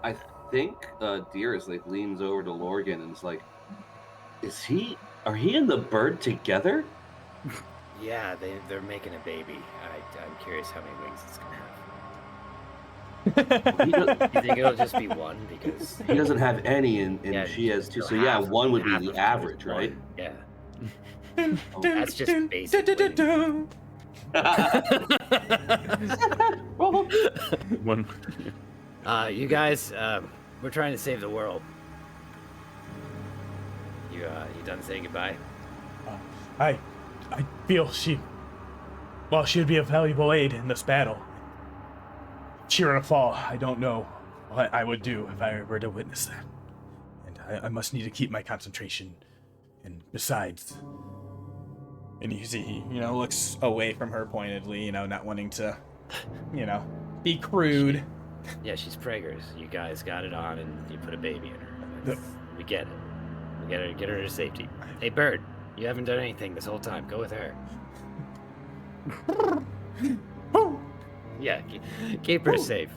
I think Dearest like leans over to Lorgan and is like, are he and the bird together? Yeah, they're making a baby. I'm curious how many wings it's gonna have. You think it'll just be one because He doesn't have any, and Yeah, she has two. so So yeah, half- one would be half the of two is average, one. right? Yeah. That's just basic wing. One. You guys, we're trying to save the world. You done saying goodbye? I feel she would be a valuable aid in this battle. Cheer and fall. I don't know what I would do if I were to witness that. And I must need to keep my concentration. And besides... And you see he, looks away from her pointedly, not wanting to, be crude. Yeah, she's preggers. You guys got it on, and you put a baby in her. We get it. We get her to safety. Hey, Bird, you haven't done anything this whole time. Go with her. Yeah, keep her safe.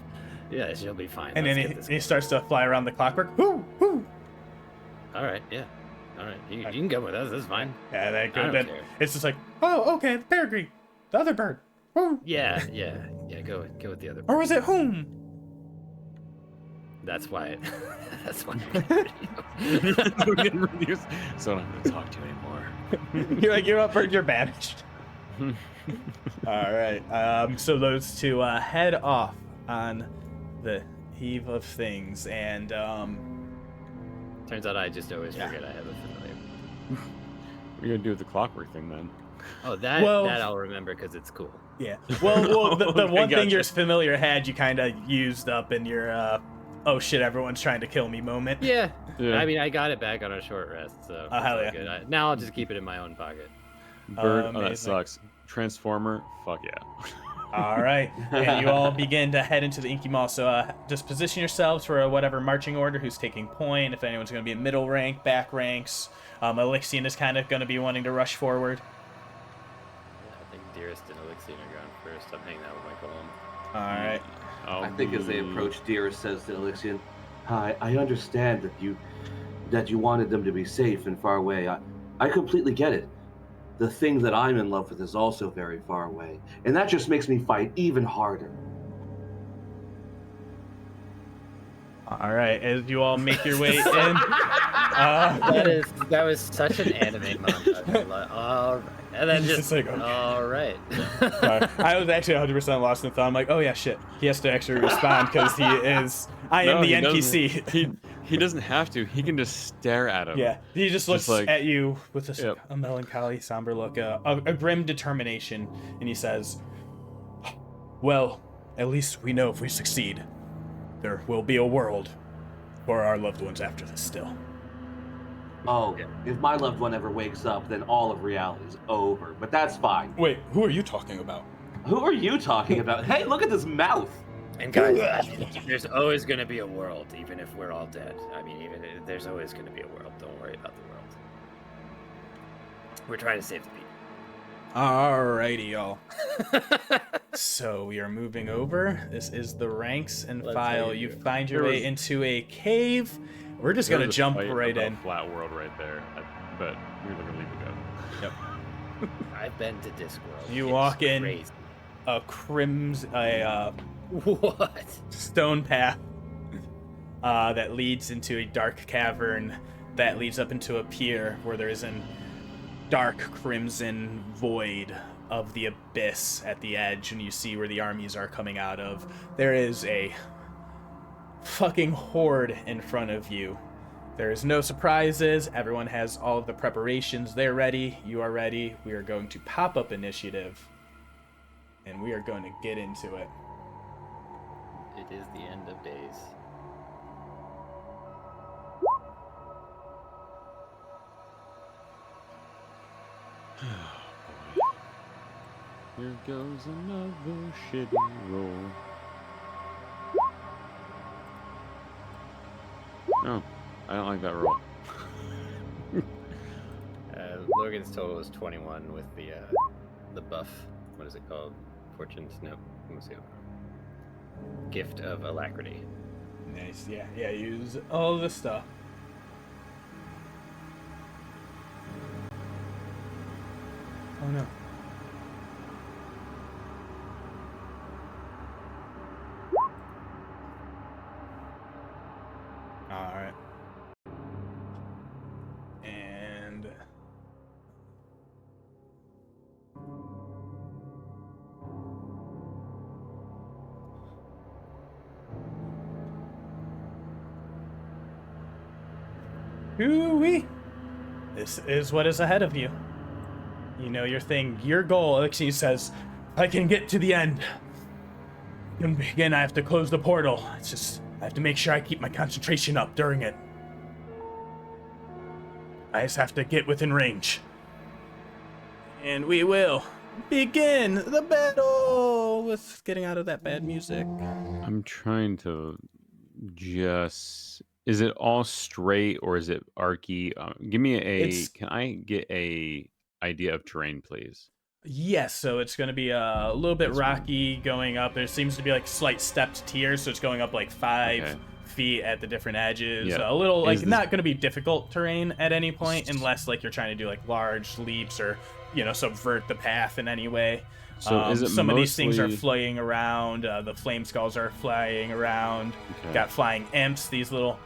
Yeah, she'll be fine. And then he starts to fly around the clockwork. Woo, woo. All right, yeah. All right, you can go with us. That's fine. Yeah, that I good. don't Then care. it's just like, oh, okay, the peregrine, the other bird. Woo. Yeah. Go with the other. Or was it whom? That's why. That's why. So I'm not gonna talk to you anymore. You're up, bird. You're banished. All right. So those two head off on the eve of things, and Turns out I just always forget I have a familiar. What are you gonna do with the clockwork thing then? Oh, that I'll remember because it's cool. yeah. Well, the Okay, one thing gotcha. your familiar had, you kind of used up in your oh shit, everyone's trying to kill me moment. Yeah. Yeah. I mean, I got it back on a short rest, so Oh, hell it's all yeah. good. Now I'll just keep it in my own pocket. Bird, oh, that Amazing. sucks. Transformer, fuck yeah. All right, and you all begin to head into the Inky Mall. So just position yourselves for whatever marching order, who's taking point, if anyone's going to be in middle rank, back ranks. Elixion is kind of going to be wanting to rush forward. Yeah, I think Dearest and Elixir are going first. I'm hanging out with Michael. All right. I think as they approach, Dearest says to Elixion, "Hi, I understand that you wanted them to be safe and far away. I completely get it. The thing that I'm in love with is also very far away, and that just makes me fight even harder." All right, as you all make your way in. That was such an anime montage. All right. And then It's just just like, okay. all right. I was actually 100% lost in thought. I'm like, oh yeah, shit. He has to actually respond because I am the he NPC. doesn't. He doesn't have to. He can just stare at him. Yeah, he just looks like- at you with Yep. a melancholy, somber look, a grim determination, and he says, well, at least we know if we succeed, there will be a world for our loved ones after this still. Oh, if my loved one ever wakes up, then all of reality is over. But that's fine. Wait, who are you talking about? Who are you talking about? Hey, look at this mouth. And guys, there's always going to be a world, even if we're all dead. I mean, there's always going to be a world. Don't worry about the world. We're trying to save the people. Alrighty, y'all. So we are moving over. This is the ranks and Let's file. say You you- find your There way was- into a cave. We're just There gonna was a jump fight right about in. Flat world right there, but we're gonna leave it go. I've been to Discworld. You It's walk in. crazy. A What? stone path that leads into a dark cavern that leads up into a pier where there is an dark crimson void of the abyss at the edge, and you see where the armies are coming out of. There is a fucking horde in front of you. There is no surprises. Everyone has all of the preparations. They're ready. You are ready. We are going to pop up initiative, and we are going to get into it. It is the end of days. Here goes another shitty roll. Oh, I don't like that roll. Logan's total is 21 with the buff. What is it called? Fortunes? No. Let me see. Gift of Alacrity. Nice, yeah, use all the stuff. Oh no. Hoo-wee. This is what is ahead of you. You know your thing, your goal. Alexei says, I can get to the end. And again, I have to close the portal. It's just, I have to make sure I keep my concentration up during it. I just have to get within range. And we will begin the battle with getting out of that bad music. I'm trying to just. Is it all straight or is it archy? Give me a. Can I get a idea of terrain, please? Yes, so it's going to be a little bit rocky going up. There seems to be like slight stepped tiers, so it's going up like 5 feet at the different edges. Yeah. A little like not going to be difficult terrain at any point, unless like you're trying to do like large leaps or subvert the path in any way. So is it some of these things are mostly- flying around. The flame skulls are flying around. Okay. Got flying imps. These little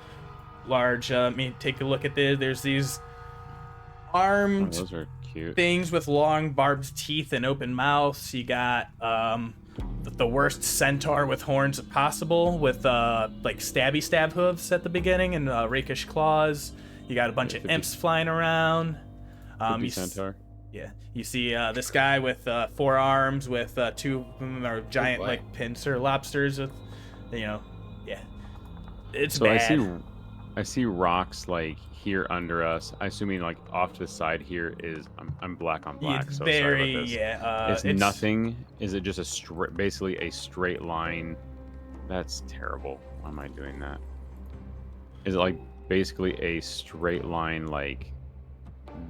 large. Let me take a look at this. There's these Oh, armed those are cute. things with long barbed teeth and open mouths. You got the worst centaur with horns possible, with like stabby stab hooves at the beginning and rakish claws. You got a bunch of 50 imps flying around. You Centaur. Yeah, you see this guy with 4 arms with 2 of them are giant boy. like pincer lobsters with, yeah, it's So bad. I see rocks like here under us. I assuming like off to the side here is I'm black on black. It's So very sorry about this. yeah. It's nothing. Is it just a straight, basically a straight line? That's terrible. Why am I doing that? Is it like basically a straight line like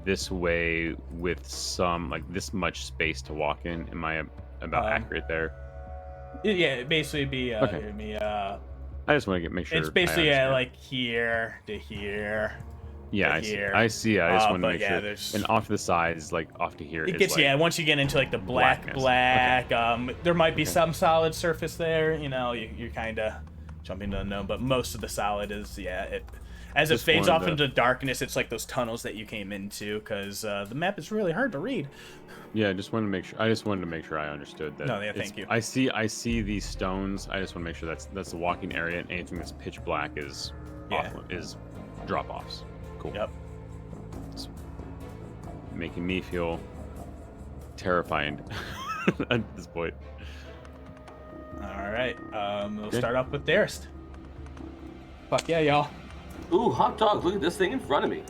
this way with some like this much space to walk in? Am I about accurate there? Yeah, it'd basically be Okay. it'd be, I just want to make sure. it's I basically understand. like here to here. Yeah, to I see. here. I see. I just want to but make yeah, sure. there's- And off to the sides, like off to here. It is gets like, once you get into like the black, blackness. there might be Okay. some solid surface there. You're kind of jumping to unknown, but most of the solid is as it Just fades off wanted to- into darkness, it's like those tunnels that you came into because the map is really hard to read. Yeah, I just wanted to make sure. I just wanted to make sure I understood that. No, yeah, it's- thank you. I see these stones. I just want to make sure that's the walking area, and anything that's pitch black is is drop offs. Cool. Yep. It's making me feel terrified at this point. All right. We'll Okay. start off with Darist. Fuck yeah, y'all. Ooh, hot dog! Look at this thing in front of me.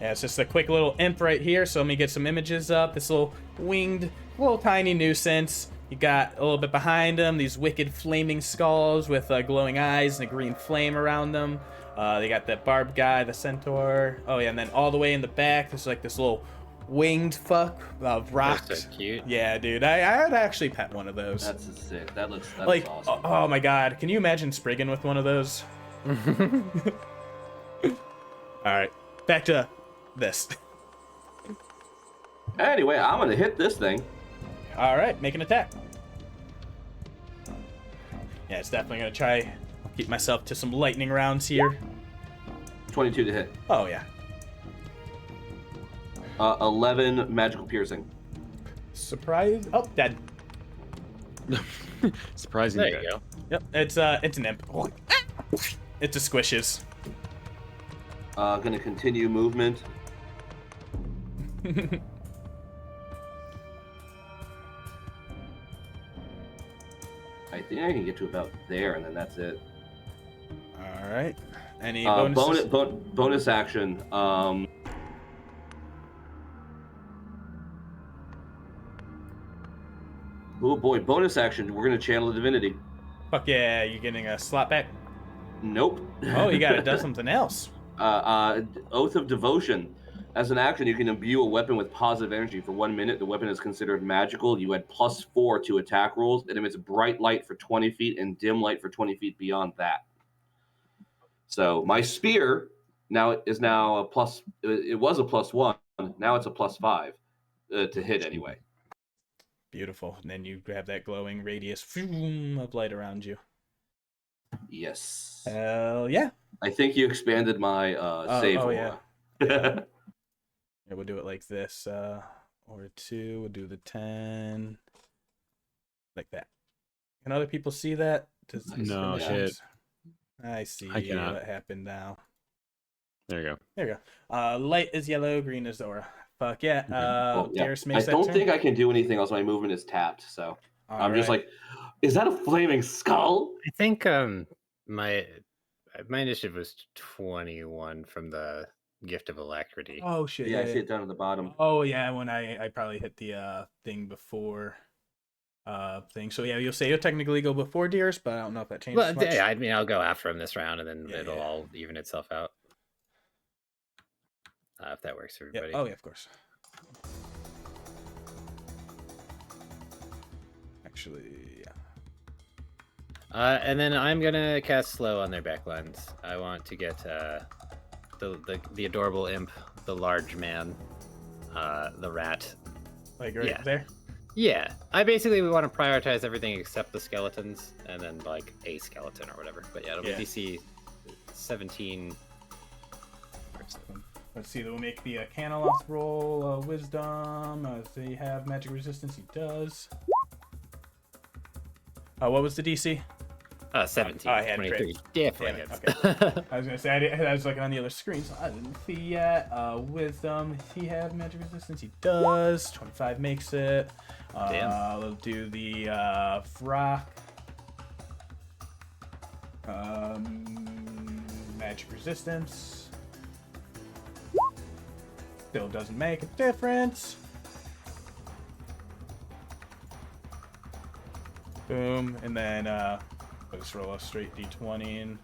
Yeah, it's just a quick little imp right here. So let me get some images up. This little winged, little tiny nuisance. You got a little bit behind him, these wicked flaming skulls with glowing eyes and a green flame around them. They got that barbed guy, the centaur. Oh yeah, and then all the way in the back, there's like this little winged fuck of rocks. They're so cute. Yeah, dude, I'd actually pet one of those. That's sick. That looks like, awesome. oh my god, can you imagine Spriggan with one of those? All right, back to this. Anyway, I'm gonna hit this thing. All right, make an attack. Yeah, it's definitely gonna try keep myself to some lightning rounds here. 22 to hit. Oh yeah, 11 magical piercing. surprise! Oh, dead. Surprising. There you go. Yep, it's an imp. It's a squishes. Gonna continue movement. I think I can get to about there, and then that's it. All right. Any Bonus, bonuses? bonus action. Oh boy, bonus action. We're gonna channel a divinity. Fuck yeah, you getting a slot back? Nope. Oh, you gotta do something else. Oath of Devotion. As an action, you can imbue a weapon with positive energy for 1 minute. The weapon is considered magical. You add +4 to attack rolls. It emits bright light for 20 feet and dim light for 20 feet beyond that. So my spear is now a plus. It was a +1. Now it's a +5 to hit anyway. Beautiful. And then you grab that glowing radius of light around you. Yes. Hell yeah. I think you expanded my save. oh, aura. Yeah, we'll do it like this. Or 2. We'll do the 10. Like that. Can other people see that? No, shit. I see I cannot. what happened now. There you go. There you go. Light is yellow, green is aura. Fuck yeah. Well, yeah. Darius I makes that don't turn. think I can do anything else. My movement is tapped, so I'm just Alright. like, is that a flaming skull? I think my initiative was 21 from the Gift of Alacrity. Oh shit. Yeah, I see it down at the bottom. Oh yeah, when I probably hit the thing before thing. So yeah, you'll say you'll technically go before Deers, but I don't know if that changes Well, much. yeah, I mean, I'll go after him this round, and then Yeah, it'll yeah. all even itself out. If that works for Yeah. everybody. Oh yeah, of course. Actually, yeah. And then I'm gonna cast slow on their backlines. I want to get the adorable imp, the large man, the rat. Like right Yeah. there. Yeah, I basically want to prioritize everything except the skeletons, and then like a skeleton or whatever. But yeah, it'll be Yeah. DC 17. Let's see. We'll make the Caneloth roll. Wisdom. Does he have magic resistance? He does. What was the DC? 17. I had 23. crit. Definitely Damn it, hits. I was gonna say I was looking on the other screen, so I didn't see yet. Wisdom. Does he have magic resistance? He does. 25 makes it. Damn. We'll do the rock. Magic resistance. Still doesn't make a difference. Boom, and then I'll just roll a straight d20 and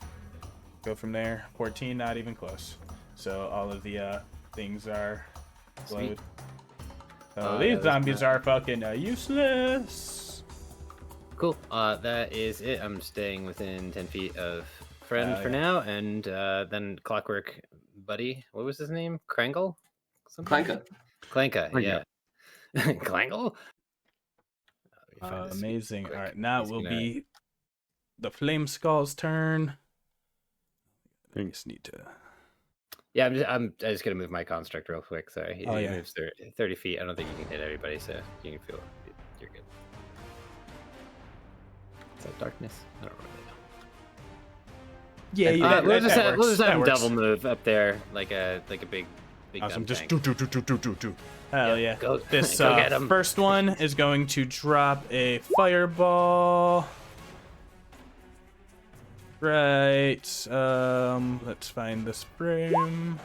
go from there. 14, not even close. So all of the things are Sweet. glowed. So Yeah, these that's zombies good. are fucking useless. Cool. That is it. I'm staying within 10 feet of friend for now, and then Clockwork Buddy. What was his name? Krangle? Clanka. Clanka, Clanka. yeah. Clangle? Let me find his feet Amazing. quick. All right, now He's will gonna- be the Flame Skull's turn. I Think- just need to. Yeah, I'm just gonna move my construct real quick. Sorry, he Oh, yeah. moves 30 feet. I don't think you can hit everybody, so you can feel you're good. Is that darkness? I don't really know. Yeah, that we'll just works. have That him works. double move up there, like a big Awesome. gun Just tank. do. Hell yeah. Go, This go get him. first one is going to drop a fireball. Right. Let's find this frame.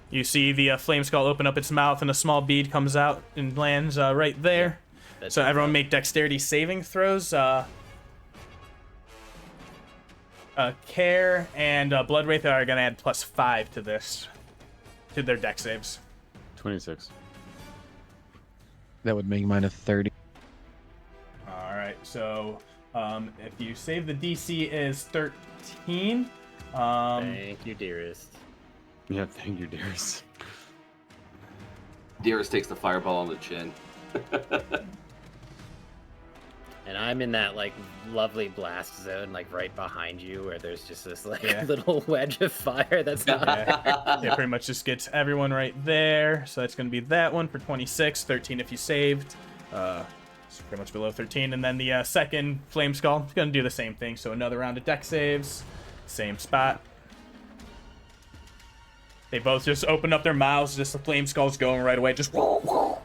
You see the flame skull open up its mouth and a small bead comes out and lands right there. That's So everyone awesome. make dexterity saving throws. Care and Bloodwraith are gonna add +5 to this, to their dex saves. 26. That would make mine a 30. All right, so if you save, the DC is 13. Thank you, dearest. Yeah, thank you, dearest. Dearest takes the fireball on the chin. And I'm in that like lovely blast zone, like right behind you, where there's just this like Yeah. little wedge of fire that's not. Yeah, pretty much just gets everyone right there. So that's going to be that one for 26, 13 if you saved. It's pretty much below 13. And then the second Flame Skull is going to do the same thing. So another round of dex saves, same spot. They both just open up their mouths, just the Flame Skull's going right away. Just so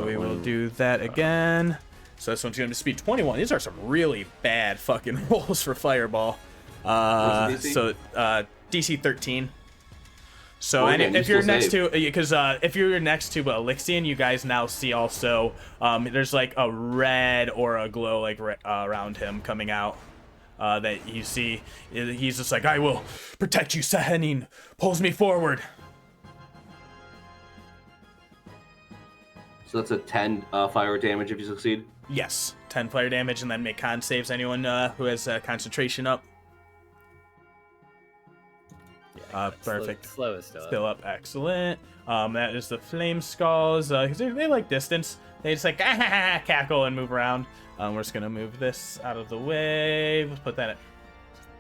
we will do that again. So this one's going to be 21. These are some really bad fucking rolls for Fireball. What's the DC? So DC 13. So Morgen, and you if you're still next save. to, because if you're next to Elixion, you guys now see also there's like a red or a glow like around him coming out. That you see, he's just like, I will protect you, Saeryn. Pulls me forward. So that's a 10 fire damage if you succeed. Yes, 10 fire damage, and then make con saves. Anyone who has concentration up. Perfect. Slow is still. Still up, excellent. That is the Flame Skulls. 'Cause they like distance. They just like cackle and move around. We're just gonna move this out of the way. Let's put that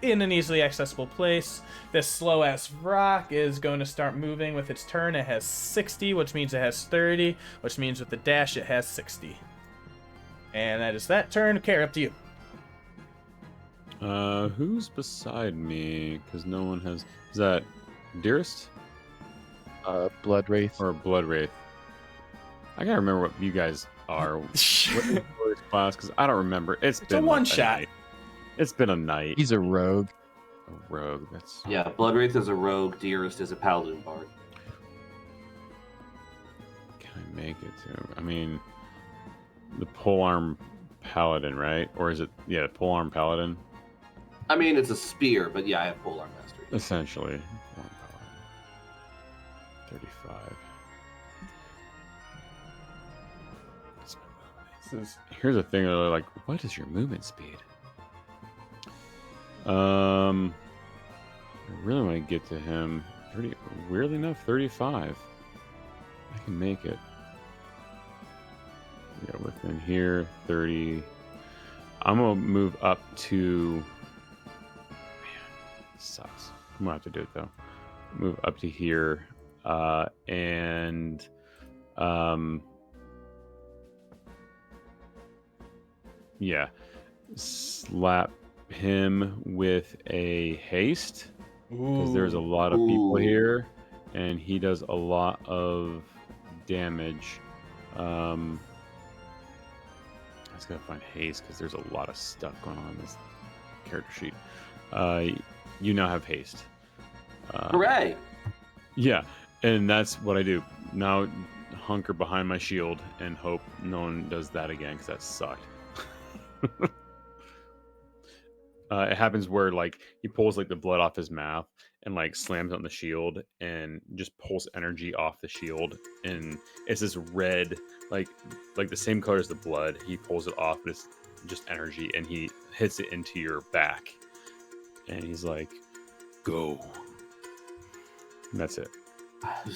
in an easily accessible place. This slow ass rock is going to start moving with its turn. It has 60, which means it has 30, which means with the dash it has 60. And that is that turn. Care, up to you. Who's beside me? Because no one has. Is that Dearest Blood Wraith. or Blood Wraith? I gotta remember what you guys are. What is your class? Because I don't remember. It's been a one-shot. night. It's been a night. He's a rogue. A rogue. That's Yeah, Bloodwraith is a rogue. Dearest is a paladin bard. Can I make it to? I mean, the polearm paladin, right? Or is it? Yeah, polearm paladin. I mean, it's a spear, but yeah, I have polearm mastery. Essentially, polearm paladin. 35. Here's the thing. They're like, what is your movement speed? I really want to get to him. 30. Weirdly enough, 35. I can make it. Yeah, within here, 30. I'm gonna move up to. Man, this sucks. I'm gonna have to do it though. Move up to here, and yeah, slap him with a haste because there's a lot of people here, and he does a lot of damage. I just gotta find haste because there's a lot of stuff going on in this character sheet. You now have haste. Hooray! Yeah, and that's what I do. Now hunker behind my shield and hope no one does that again because that sucked. It happens where like he pulls like the blood off his mouth and like slams on the shield and just pulls energy off the shield, and it's this red like the same color as the blood. He pulls it off, but it's just energy, and he hits it into your back, and he's like, "Go." And that's it.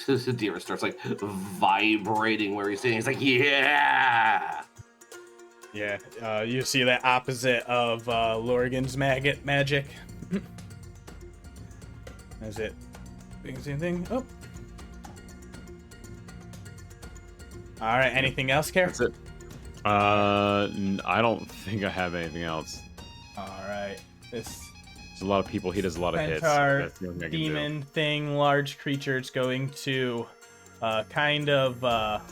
The deer starts like vibrating where he's sitting. He's like, yeah. Yeah, you see that opposite of Lorgan's magic. Is it doing the same thing? Oh. All right. Anything else, Care? That's it. I don't think I have anything else. All right. This There's a lot of people. He does a lot of hits. Centaur That's the only thing I can demon thing, large creature. It's going to kind of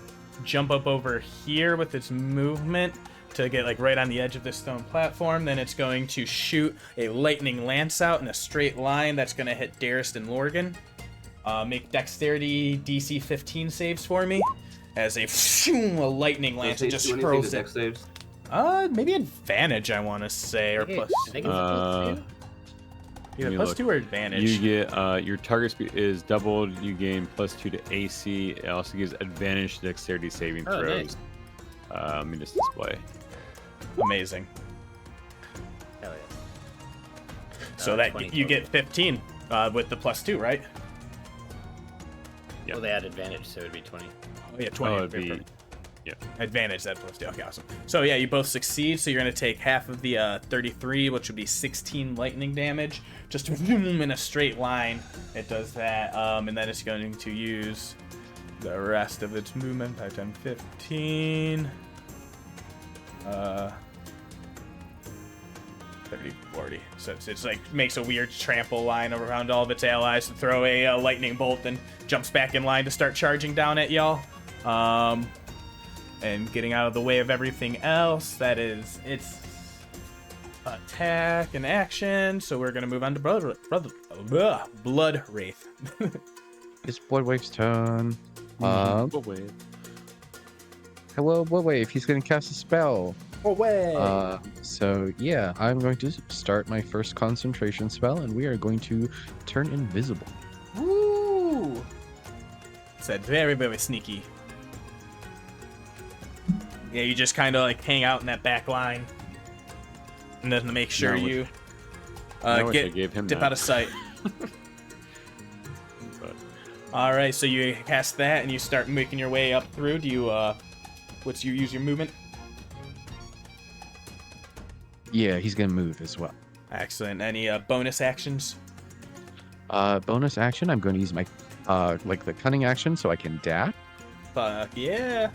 jump up over here with its movement to get like right on the edge of this stone platform. Then it's going to shoot a lightning lance out in a straight line that's going to hit Darist and Lorgan. Make dexterity DC 15 saves for me as a lightning lance that just throws it. Dex saves? Maybe advantage, I want to say, or plus. I think it's a plus 2. Either me plus look. 2 or advantage. You get your target speed is doubled. You gain +2 to AC. It also gives advantage to dexterity saving Oh, throws. nice. Let me just display. Amazing. Hell yeah. So that 20 you total. get 15 with the +2, right? Yeah. Well, they had advantage, so it would be 20. Oh yeah, 20. Oh, it'd be Advantage that +2. Okay, awesome. So yeah, you both succeed. So you're gonna take half of the 33, which would be 16 lightning damage, just in a straight line. It does that, and then it's going to use the rest of its movement. 5, 10, 15. 30, 40. So it's like makes a weird trample line around all of its allies to throw a lightning bolt, and jumps back in line to start charging down at y'all. And getting out of the way of everything else. That is its attack and action. So we're gonna move on to Blood Wraith. It's Bloodwave's turn. wait. Hello, Bloodwave. He's going to cast a spell. Away. So yeah, I'm going to start my first concentration spell, and we are going to turn invisible. Woo! Said very, very sneaky. Yeah, you just kind of like hang out in that back line, and then to make sure No, I wish- you I wish I get gave him dip that. out of sight. But All right, so you cast that and you start making your way up through. Do you use your movement? Yeah, he's going to move as well. Excellent. Any bonus actions? Bonus action, I'm going to use my like the cunning action so I can dash. Fuck yeah.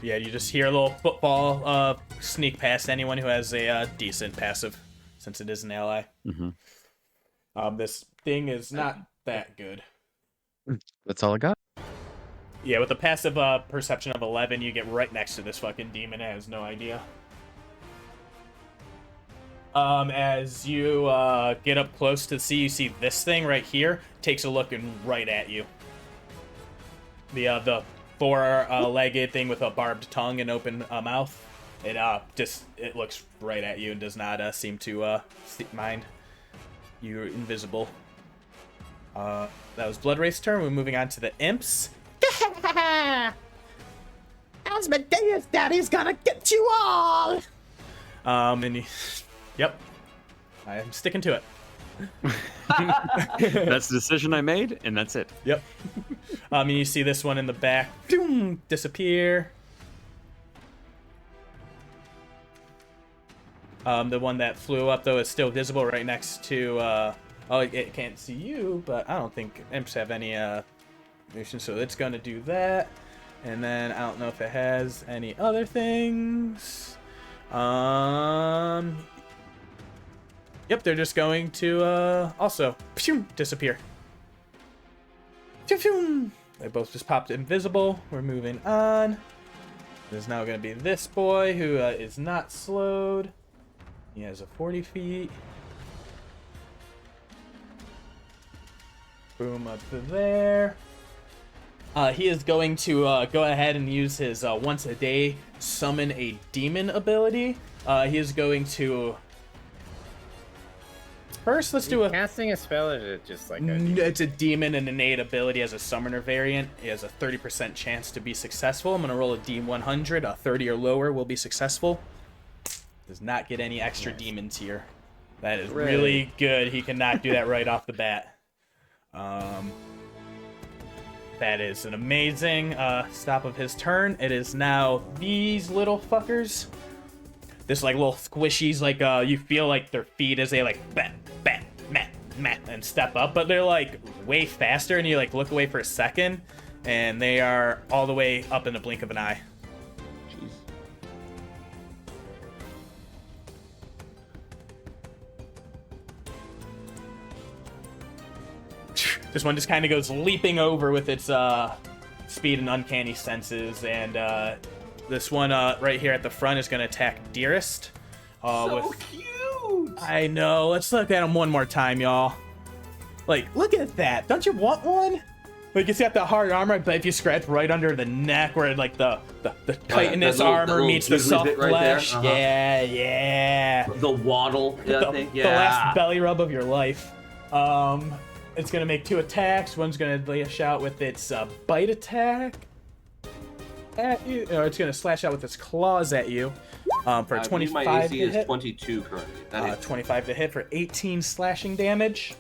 Yeah, you just hear a little football sneak past anyone who has a decent passive, since it is an ally. This thing is not that good. That's all I got. Yeah, with a passive perception of 11, you get right next to this fucking demon. It has no idea. As you get up close to see, you see this thing right here takes a look and right at you. The four-legged thing with a barbed tongue and open mouth. It looks right at you and does not seem to mind. You're invisible. That was Blood Race turn. We're moving on to the imps. Asmodeus Daddy's gonna get you all! Yep. I'm sticking to it. That's the decision I made, and that's it. Yep. You see this one in the back. Boom, disappear. The one that flew up, though, is still visible right next to... it can't see you, but I don't think imps have any motion, so it's going to do that. And then I don't know if it has any other things. Yep, they're just going to also disappear. They both just popped invisible. We're moving on. There's now going to be this boy who is not slowed. He has a 40 feet. Boom, up to there. He is going to go ahead and use his once a day summon a demon ability. He is going to... First, let's do a... Casting a spell, or is it just like a... It's a demon and innate ability as a summoner variant. He has a 30% chance to be successful. I'm going to roll a D100. A 30 or lower will be successful. Does not get any extra demons here. That is really good. He cannot do that right off the bat. That is an amazing stop of his turn. It is now these little fuckers. This like little squishies, like you feel like their feet as they like bat, bat, mat, mat, and step up, but they're like way faster, and you like look away for a second, and they are all the way up in the blink of an eye. Jeez. This one just kind of goes leaping over with its speed and uncanny senses, and this one right here at the front is going to attack Dearest. So cute! I know. Let's look at him one more time, y'all. Like, look at that. Don't you want one? Like, it's got the hard armor, but if you scratch right under the neck where, like, the chitinous armor meets the soft flesh. Right there. Yeah. The waddle, I think. Yeah. The last belly rub of your life. It's going to make 2 attacks. One's going to lash out with its bite attack at you. Or it's going to slash out with its claws at you for 25 my AC to is hit. 22 currently. 25 to hit for 18 slashing damage.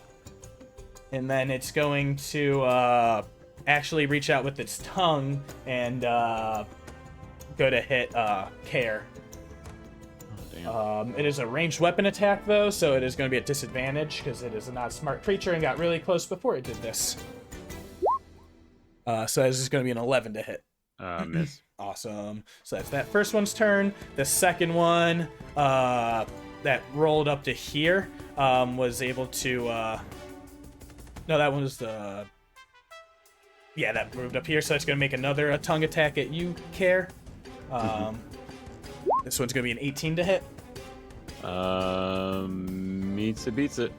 And then it's going to actually reach out with its tongue and go to hit Care. It is a ranged weapon attack, though, so it is going to be a disadvantage because it is a not smart creature and got really close before it did this. So this is going to be an 11 to hit. Miss. Awesome. So that's that first one's turn. The second one that rolled up to here was able to... No, that one was the... Yeah, that moved up here, so it's going to make another tongue attack at you, Care. This one's going to be an 18 to hit. Meets it, beats it.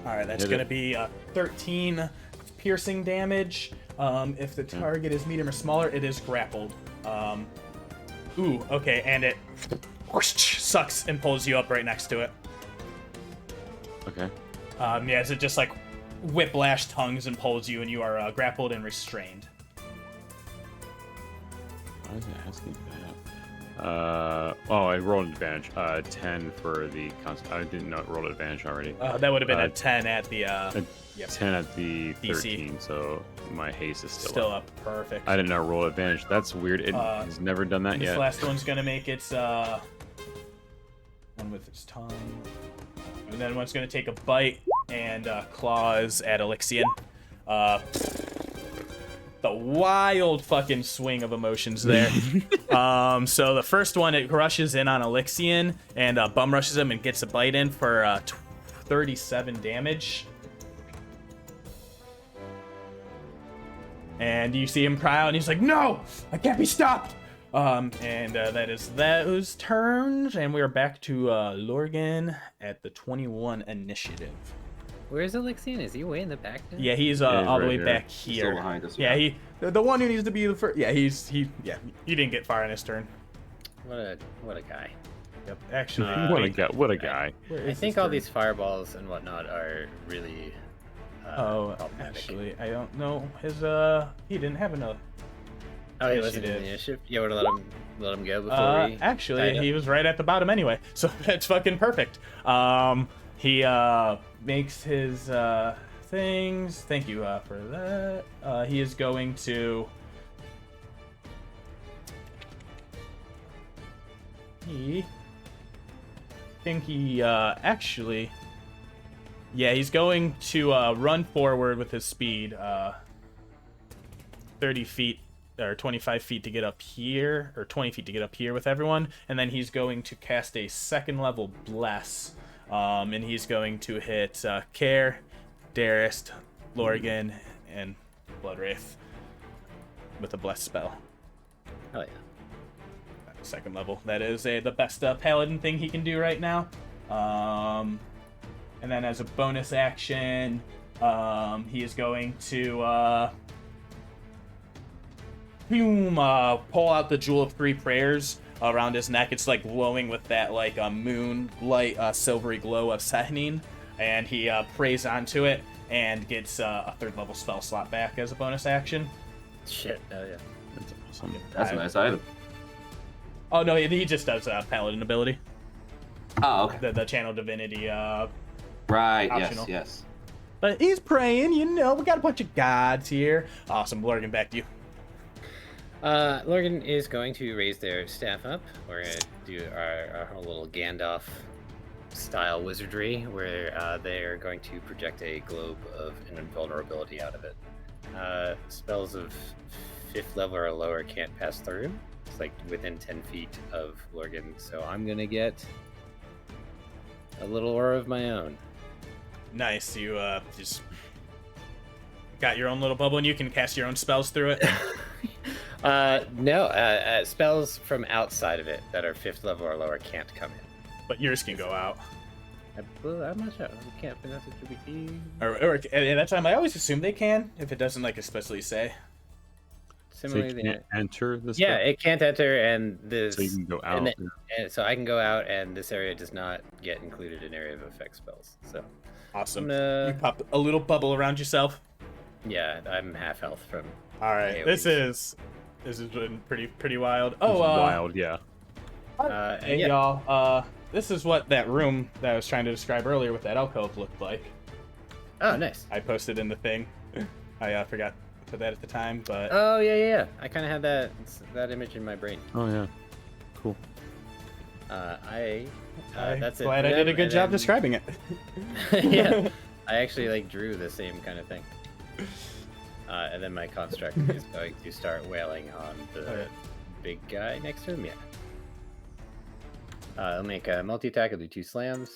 All right, that's going to be 13 piercing damage. If the target is medium or smaller, it is grappled. Okay, and it sucks and pulls you up right next to it. Okay. Yeah, so it just like whiplash tongues and pulls you, and you are grappled and restrained. Why is it asking that? I rolled an advantage. 10 for the I didn't know it rolled advantage already. That would have been a 10 at the 10 at the DC. 13, so my haste is still up. Perfect. I didn't know roll advantage. That's weird. It has never done that this yet. Last one's gonna make its one with its tongue, and then one's gonna take a bite and claws at Elixion. the wild fucking swing of emotions there. So the first one, it rushes in on Elixion and bum rushes him and gets a bite in for 37 damage. And you see him cry out, and he's like, "No, I can't be stopped." That is those turns, and we are back to Lorgan at the 21 initiative. Where's Elixion? Is he way in the back now? Yeah, he's Yeah, he's all the right way here. back He's here. still behind us. Yeah, the one who needs to be the first. Yeah, he didn't get far in his turn. What a guy. Yep, actually. What a guy. I think all these fireballs and whatnot are really. Problematic. Actually, I don't know his. He didn't have another. Oh, he wasn't in the initiative. Yeah, would have let him go before we. Actually, he was right at the bottom anyway, so that's fucking perfect. He makes his things. Thank you for that. He is going to. He actually. Yeah, he's going to run forward with his speed, 30 feet or 25 feet to get up here, or 20 feet to get up here with everyone, and then he's going to cast a second level Bless, and he's going to hit Care, Darist, Lorgan, and Bloodwraith with a Bless spell. Oh yeah. Second level. That is the best paladin thing he can do right now. And then as a bonus action, he is going to pull out the Jewel of Three Prayers around his neck. It's like glowing with that like moonlight silvery glow of Saeryn, and he prays onto it and gets a third level spell slot back as a bonus action. Shit. Oh yeah. That's awesome. That's a nice item. Oh no, he just does paladin ability. Oh, okay. The channel divinity. Right. Optional. Yes. But he's praying, we got a bunch of gods here. Awesome, Lorgan, back to you. Lorgan is going to raise their staff up. We're going to do our whole little Gandalf style wizardry where they are going to project a globe of an invulnerability out of it. Spells of 5th level or lower can't pass through. It's like within 10 feet of Lorgan, so I'm going to get a little aura of my own. Nice, you just got your own little bubble and you can cast your own spells through it. No, spells from outside of it that are 5th level or lower can't come in. But yours can go out. I'm not sure. We can't pronounce it to be key. Or at that time, I always assume they can, if it doesn't like explicitly say. So Similarly, you can't enter this. yeah, it can't enter, and this. So you can go out. And so I can go out, and this area does not get included in area of effect spells. So Awesome. I'm You pop a little bubble around yourself. yeah, I'm half health from. All right, AoEs. this has been pretty wild. This Oh, is wild, yeah. Hey yeah. y'all, this is what that room that I was trying to describe earlier with that alcove looked like. Oh, nice. I posted in the thing. I forgot to put that at the time, but Oh yeah. I kind of had that image in my brain. Oh yeah. Cool. That's it. glad for I did them, a good and job then- describing it. Yeah, I actually like drew the same kind of thing. And then my construct is going to start wailing on the Okay. big guy next to him. Yeah. I'll make a multi-attack. I'll do 2 slams.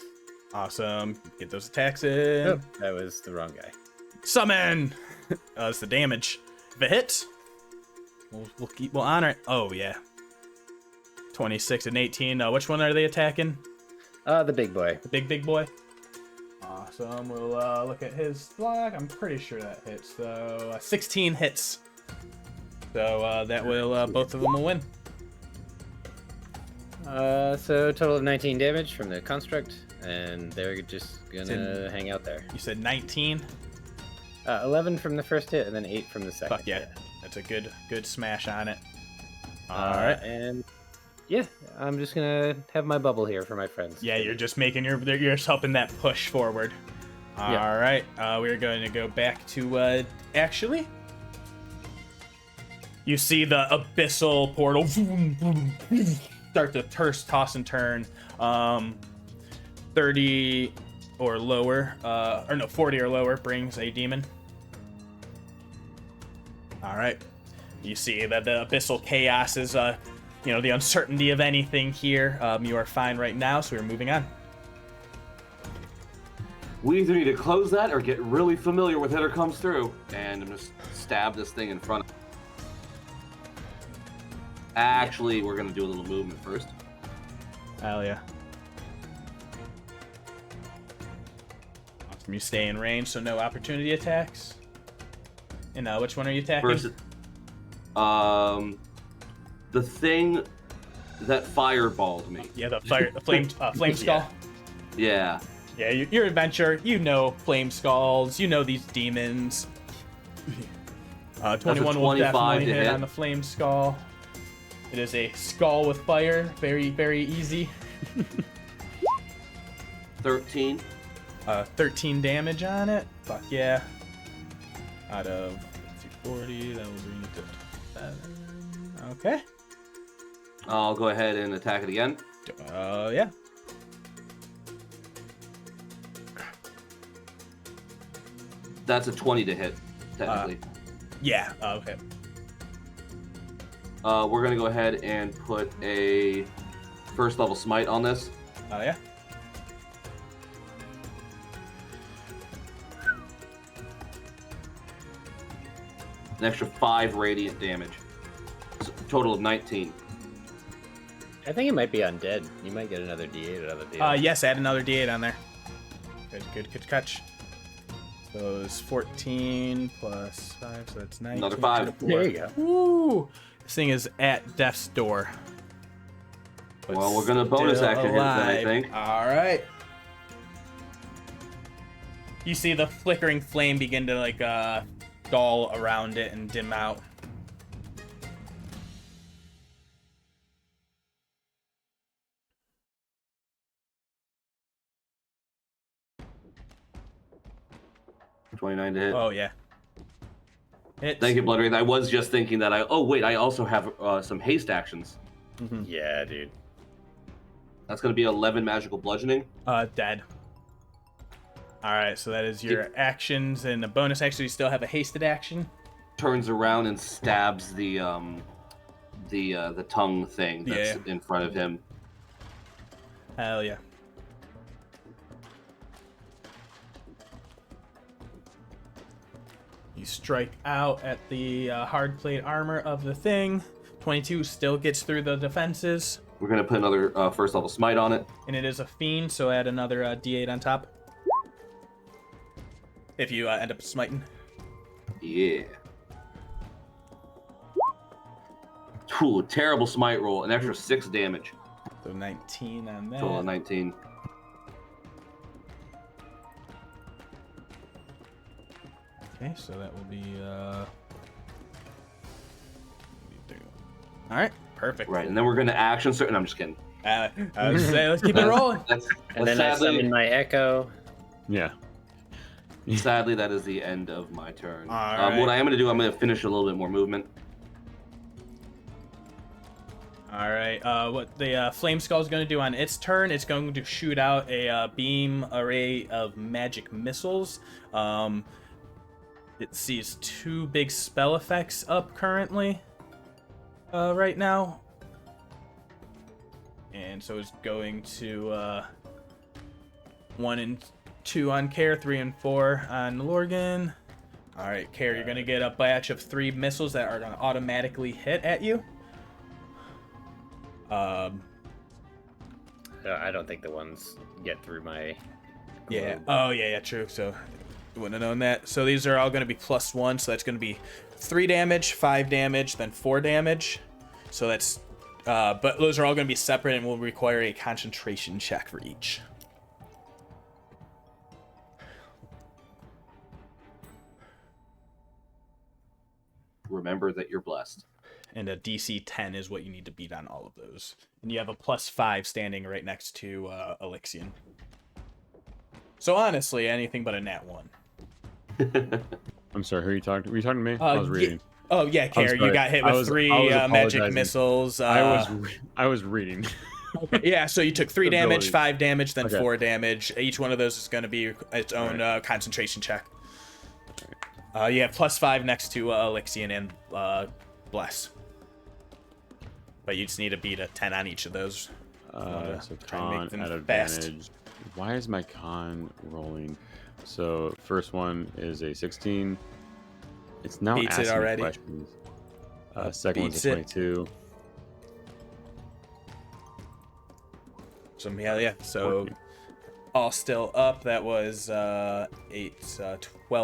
Awesome. Get those attacks in. Oh, that was the wrong guy. Summon. That's the damage. If it hits, we'll honor it. Oh yeah. 26 and 18. Which one are they attacking? The big boy. The big boy. Awesome. We'll look at his block. I'm pretty sure that hits. So 16 hits. So that will both of them will win. So total of 19 damage from the construct, and they're just gonna hang out there. You said 19. 11 from the first hit, and then 8 from the second. Fuck yeah. hit. That's a good smash on it. All All right. and yeah, I'm just gonna have my bubble here for my friends. Yeah, you're just making you're just helping that push forward. All Yeah. right, we're going to go back to actually. You see the abyssal portal start to toss and turn. 30 or lower, or no, 40 or lower brings a demon. All right. You see that the abyssal chaos is, the uncertainty of anything here. You are fine right now, so we're moving on. We either need to close that or get really familiar with whoever comes through. And I'm just stab this thing in front of. Actually, we're going to do a little movement first. Hell yeah. Awesome. You stay in range, so no opportunity attacks. And which one are you attacking? First, the thing that fireballed me. Yeah, the flame skull. Yeah. Yeah, your adventure, flame skulls, these demons. 21 will definitely hit on the flame skull. It is a skull with fire, very, very easy. 13. 13 damage on it. Fuck yeah. Out of 240, that will bring it to 7. Okay. I'll go ahead and attack it again. Yeah. That's a 20 to hit, technically. Yeah, okay. We're going to go ahead and put a first level smite on this. Oh, yeah. An extra 5 radiant damage. So total of 19. I think it might be undead. You might get another D8 out of the deal. Yes, add another D8 on there. Good catch. So it's 14 plus 5, so that's 19. Another 5. There you go. Woo! This thing is at death's door. But Well, we're going to bonus still action hit that, I alive. think. All right. You see the flickering flame begin to dull around it and dim out. $29 to hit. Oh yeah. Hits. Thank you, Bloodwraith. I was just thinking that I also have some haste actions. Yeah, dude. That's going to be 11 magical bludgeoning. Dead. All right, so that is your actions, and a bonus action. You still have a hasted action. Turns around and stabs the tongue thing that's in front of him. Hell yeah. You strike out at the hard plate armor of the thing. 22 still gets through the defenses. We're going to put another first level smite on it. And it is a fiend, so add another D8 on top. If you end up smiting. Yeah. Ooh, terrible smite roll. An extra 6 damage. So 19 on that. Total of 19. Okay, so that will be all right, perfect. Right, and then we're going to action certain. I'm just kidding. I was say, let's keep it rolling. And then I summon my echo. Yeah. Sadly, that is the end of my turn. All right. What I am going to do, I'm going to finish a little bit more movement. All right. What the Flame Skull is going to do on its turn, it's going to shoot out a beam array of magic missiles. It sees 2 big spell effects up currently right now. And so it's going to 1 and 2 on Care, 3 and 4 on Morgen. All right, Care, you're going to get a batch of 3 missiles that are going to automatically hit at you. I don't think the ones get through my... Yeah. Oh, yeah, true. So you wouldn't have known that. So these are all going to be +1. So that's going to be 3 damage, 5 damage, then 4 damage. So that's... but those are all going to be separate and will require a concentration check for each. Remember that you're blessed. And a DC 10 is what you need to beat on all of those. And you have a +5 standing right next to Elixion. So honestly, anything but a nat 1. I'm sorry, who are you talking to? Were you talking to me? I was reading. Yeah, Care, you got hit with 3 magic missiles. I was reading. Yeah, so you took 3 damage, Abilities. 5 damage, then Okay. 4 damage. Each one of those is going to be its own concentration check. You have +5 next to Elixion and Bless. But you just need to beat a 10 on each of those. So try and make con them at fast. advantage. Why is my con rolling? So first one is a 16. It's now Beats it asking already. questions. Second one's a Beats it. 22. So yeah. So 14. all still up. That was 12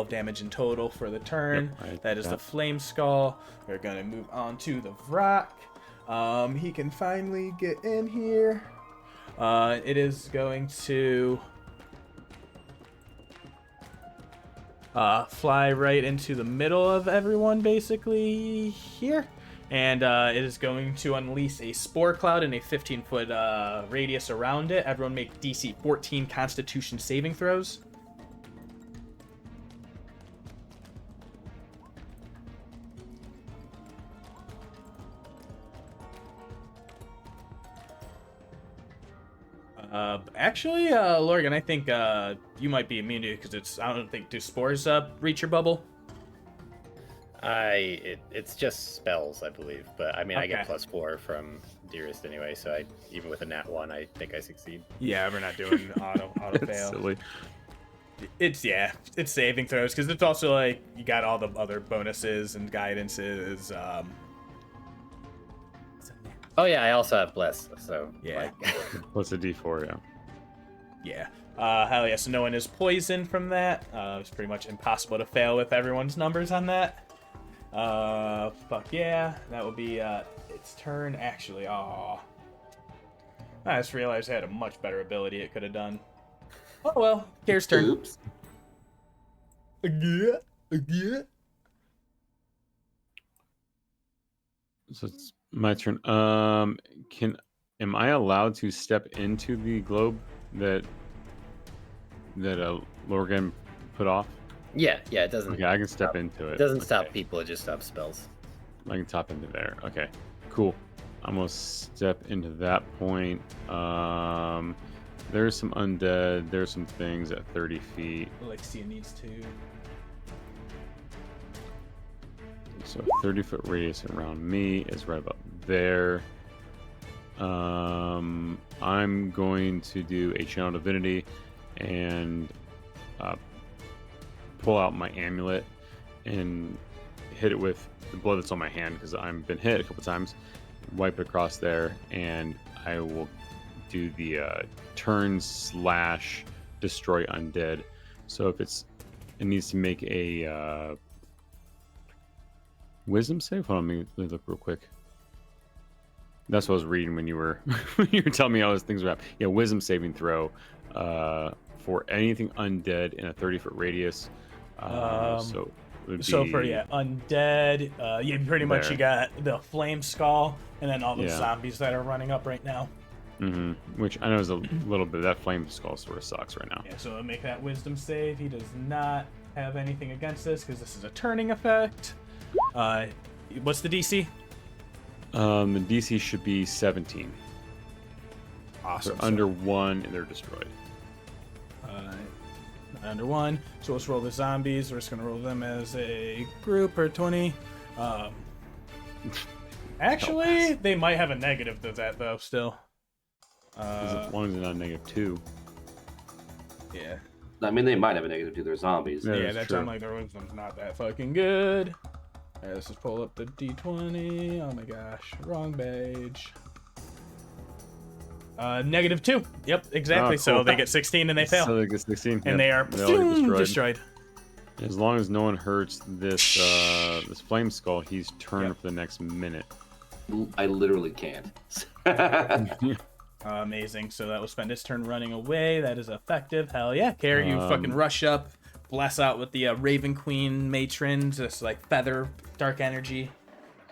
damage in total for the turn. Yep, That is the Flame Skull. We're gonna move on to the Vrock. He can finally get in here. It is going to fly right into the middle of everyone, basically here. And it is going to unleash a Spore Cloud in a 15-foot radius around it. Everyone make DC 14 Constitution saving throws. Actually, Lorgan, I think you might be immune to it because I don't think, do spores reach your bubble? It's just spells, I believe, but I mean, I get Okay. +4 from Dearest anyway, so even with a nat 1, I think I succeed. Yeah, we're not doing auto It's fail. silly. It's saving throws because it's also like you got all the other bonuses and guidances. Oh yeah, I also have Bless, so Yeah. What's a D4? Yeah. Yeah. Hell yeah. So no one is poisoned from that. It's pretty much impossible to fail with everyone's numbers on that. Fuck yeah. That would be its turn. Actually, I just realized I had a much better ability it could have done. Oh well. Care's turn. Oops. Yeah. So it's my turn. Am I allowed to step into the globe that Lorgan put off? yeah, it doesn't. Okay, I can step into it. It doesn't stop Okay. people; it just stops spells. I can top into there. Okay, cool. I'm gonna step into that point. There's some undead. There's some things at 30 feet. Alexia needs to. So 30-foot radius around me is right about there. I'm going to do a channel divinity and pull out my amulet and hit it with the blood that's on my hand because I've been hit a couple times. Wipe it across there, and I will do the turn/destroy undead. So if it needs to make a wisdom save. Hold on, let me look real quick. That's what I was reading when you were telling me all those things were happening. Yeah, wisdom saving throw for anything undead in a 30-foot radius. So it would be For undead, pretty much there. you got the flame skull and then all those Yeah. zombies that are running up right now. Which I know is a little bit. That flame skull sort of sucks right now. Yeah, so make that wisdom save. He does not have anything against this because this is a turning effect. What's the DC? The DC should be 17. Awesome. They're under 1 and they're destroyed. Under 1. So let's roll the zombies. We're just gonna roll them as a group or 20. Actually, they might have a negative to that though. Still. As long as it's not -2. Yeah. I mean, they might have a negative to their zombies. Yeah, Yeah, that's that's true. I'm like their wisdom's not that fucking good. Alright, let's just pull up the D20. Oh my gosh, wrong page. -2. Yep, exactly. Oh, So cool. they get 16 and they fail. So they get 16. And they are They're already destroyed. As long as no one hurts this this flame skull, he's turned Yep. for the next minute. I literally can't. Amazing. So that will spend his turn running away. That is effective. Hell yeah. Care, you fucking rush up, bless out with the Raven Queen matron, just like feather, dark energy,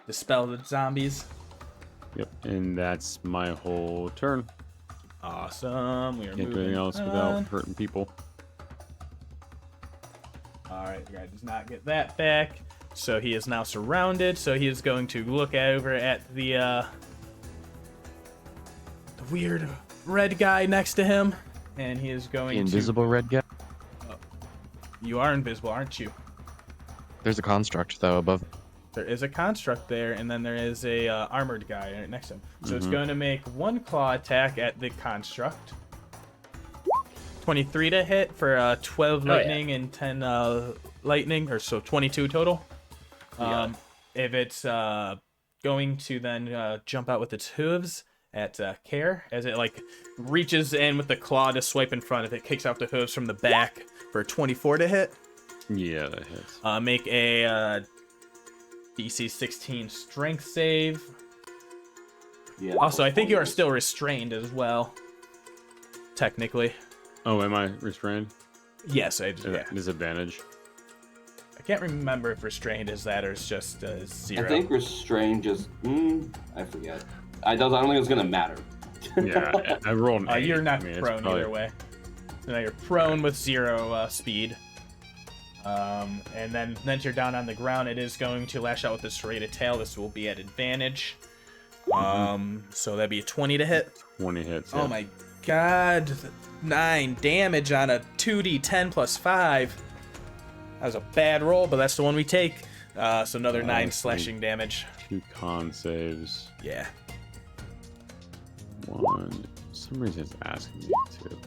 dispel the zombies. Yep, and that's my whole turn. Awesome. We are Can't do moving anything else on. without hurting people. All right, the guy does not get that back. So he is now surrounded. So he is going to look over at the weird red guy next to him, and he is going The invisible red guy. to. You are invisible, aren't you? There's a construct though above. There is a construct there, and then there is a armored guy right next to him. So it's going to make 1 claw attack at the construct. 23 to hit for 12 lightning and 10 lightning, or so 22 total. If it's going to then jump out with its hooves at Care, as it like reaches in with the claw to swipe in front of it, kicks out the hooves from the back for 24 to hit. Yeah, that hits. Make a DC 16 strength save. Yeah. Also, I think you are still restrained as well, technically. Oh, am I restrained? Yes, Disadvantage. I can't remember if restrained is that or it's just 0. I think restrained just. I forget. I don't think it's gonna matter. Yeah, I rolled an 8. You're not I mean, it's prone probably- either way. So now you're prone with 0 speed. And then once you're down on the ground, it is going to lash out with this serrated tail. This will be at advantage. So that'd be a 20 to hit. 20 hits. Oh yeah. my god. 9 damage on a 2d10 plus 5. That was a bad roll, but that's the one we take. So another 9 slashing damage. 2 con saves. Yeah. 1. For some reason it's asking me to.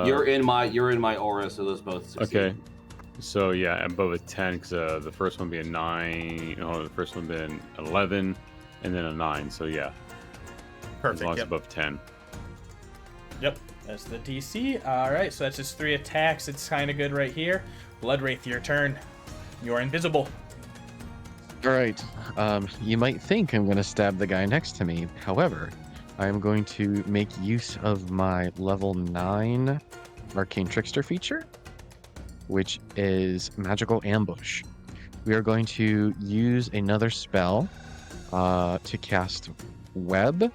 You're in my aura, so those both succeed. Okay. So yeah, I'm above a 10 because the first one being 9. No, the first one being 11, and then a 9. So yeah, as Perfect. long as Yep. above 10. Yep. That's the DC. Alright, so that's just 3 attacks. It's kind of good right here. Blood Wraith, your turn. You're invisible. All right. You might think I'm going to stab the guy next to me. However, I'm going to make use of my level 9 Arcane Trickster feature, which is Magical Ambush. We are going to use another spell to cast Web,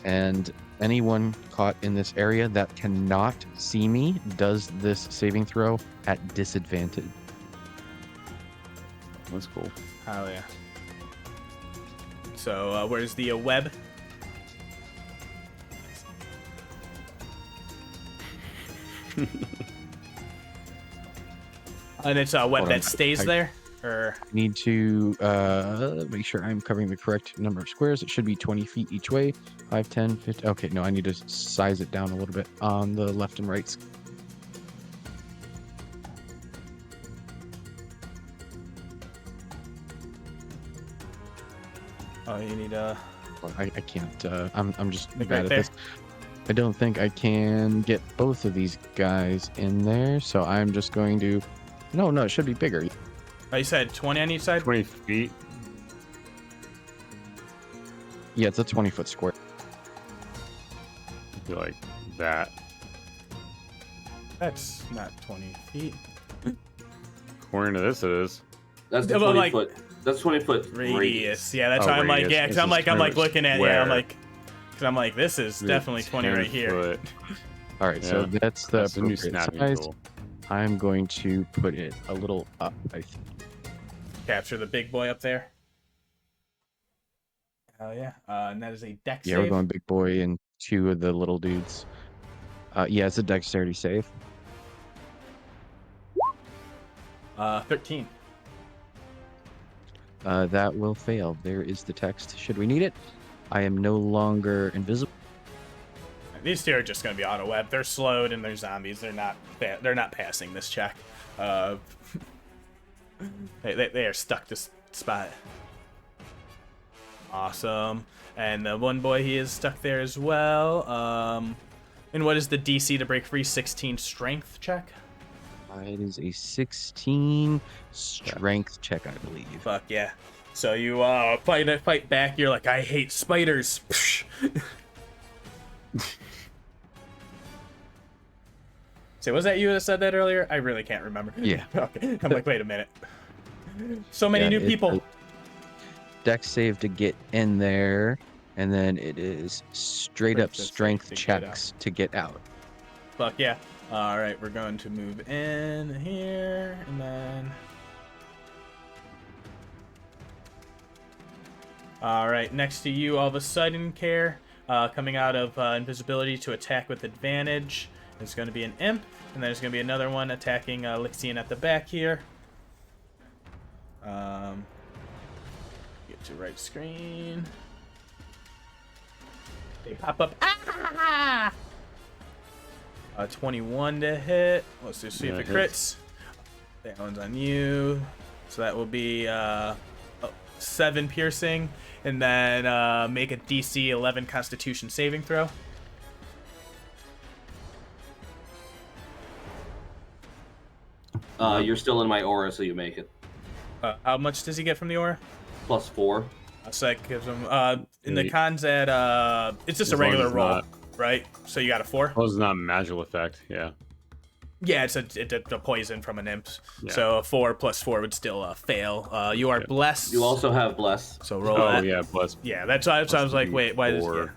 and anyone caught in this area that cannot see me does this saving throw at disadvantage. That's cool. Oh, yeah. So, where's the web? And it's a web Hold on, that stays there? Or... Need to make sure I'm covering the correct number of squares. It should be 20 feet each way. 5, 10, 50. Okay, no, I need to size it down a little bit on the left and right. Oh, you need I can't. I'm just Like bad right at there. this. I don't think I can get both of these guys in there, so I'm just going to. No, it should be bigger. Oh, you said 20 on each side? 20 feet. Yeah, it's a 20-foot square. I feel like that. That's not 20 feet. According to this, it is. That's the Yeah, but 20 like- foot. That's 20 foot Radius. Yeah, that's Oh, why I'm like, radius. yeah, because This I'm is like pretty much looking at, yeah, I'm square. like, because I'm like, this is definitely 20 right 10 here. foot. All right, so Yeah. that's the That's a new appropriate snapping size. tool. I'm going to put it a little up, I think. Capture the big boy up there. Oh, yeah. And that is a dex Yeah, save. we're going big boy and 2 of the little dudes. Yeah, it's a dexterity save. 13. That will fail. There is the text. Should we need it? I am no longer invisible. These two are just going to be auto web. They're slowed and they're zombies. They're not passing this check. They are stuck to spot. Awesome. And the one boy, he is stuck there as well. And what is the DC to break free? 16 strength check? It is a 16 strength check, I believe. Fuck yeah. So you fight back. You're like, I hate spiders. So was that you that said that earlier? I really can't remember. Yeah. Okay. I'm like, wait a minute. So many Yeah, new it's people. a Dex save to get in there, and then it is straight up Strength strength to get checks to get out. Fuck yeah. All right, we're going to move in here, and then... All right, next to you, all of a sudden, Care, coming out of invisibility to attack with advantage. There's going to be an imp, and then there's going to be another one attacking Lixian at the back here. Get to right screen. They pop up. Ah! 21 to hit. Let's just see if it crits. That one's on you. So that will be 7 piercing, and then make a DC 11 Constitution saving throw. You're still in my aura, so you make it. How much does he get from the aura? +4. So that gives him in the cons at it's just a regular roll, right? So you got a 4. Well, it's not a magical effect. Yeah. Yeah, it's a poison from an imp. Yeah. So a 4 + 4 would still fail. You are blessed. You also have bless. So roll Oh that. yeah, plus. Yeah, that's why I was like, wait, why does? Yeah.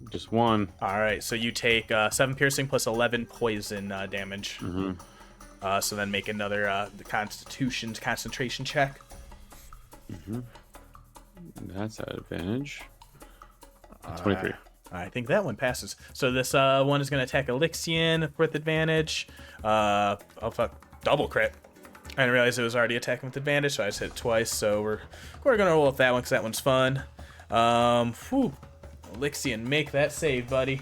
Just 1. All right, so you take 7 piercing plus 11 poison damage. Mm-hmm. So then make another the Constitution's concentration check. Mm-hmm. That's at advantage. 23. I think that one passes. So this one is going to attack Elixion with advantage. Oh fuck, double crit. I didn't realize it was already attacking with advantage, so I just hit it twice. So we're gonna roll with that one because that one's fun. Elixion, make that save, buddy.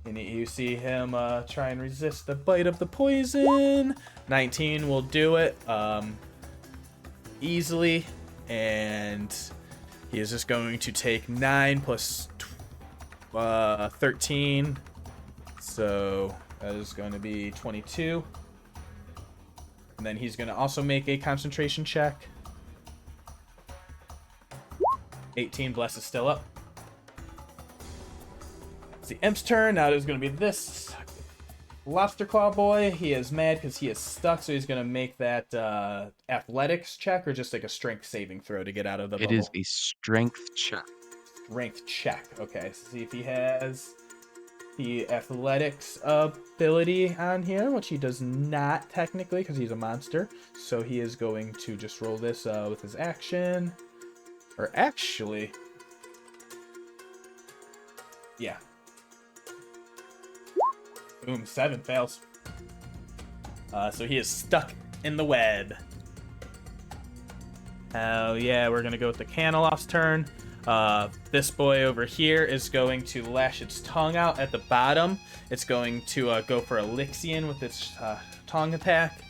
And you see him try and resist the bite of the poison. 19 will do it easily, and he is just going to take 9 plus 13, so that is going to be 22. And then he's going to also make a concentration check. 18, bless is still up. It's the imp's turn. Now it is going to be this lobster claw boy. He is mad because he is stuck, so he's going to make that athletics check, or just like a strength saving throw to get out of the bubble. It is a strength check. Strength check. Okay, so see if he has the athletics ability on here, which he does not technically because he's a monster. So he is going to just roll this with his action. Or actually, yeah. Boom, 7 fails. So he is stuck in the web. Hell yeah, we're gonna go with the Canalof's turn. This boy over here is going to lash its tongue out at the bottom. It's going to go for Elixion with its tongue attack.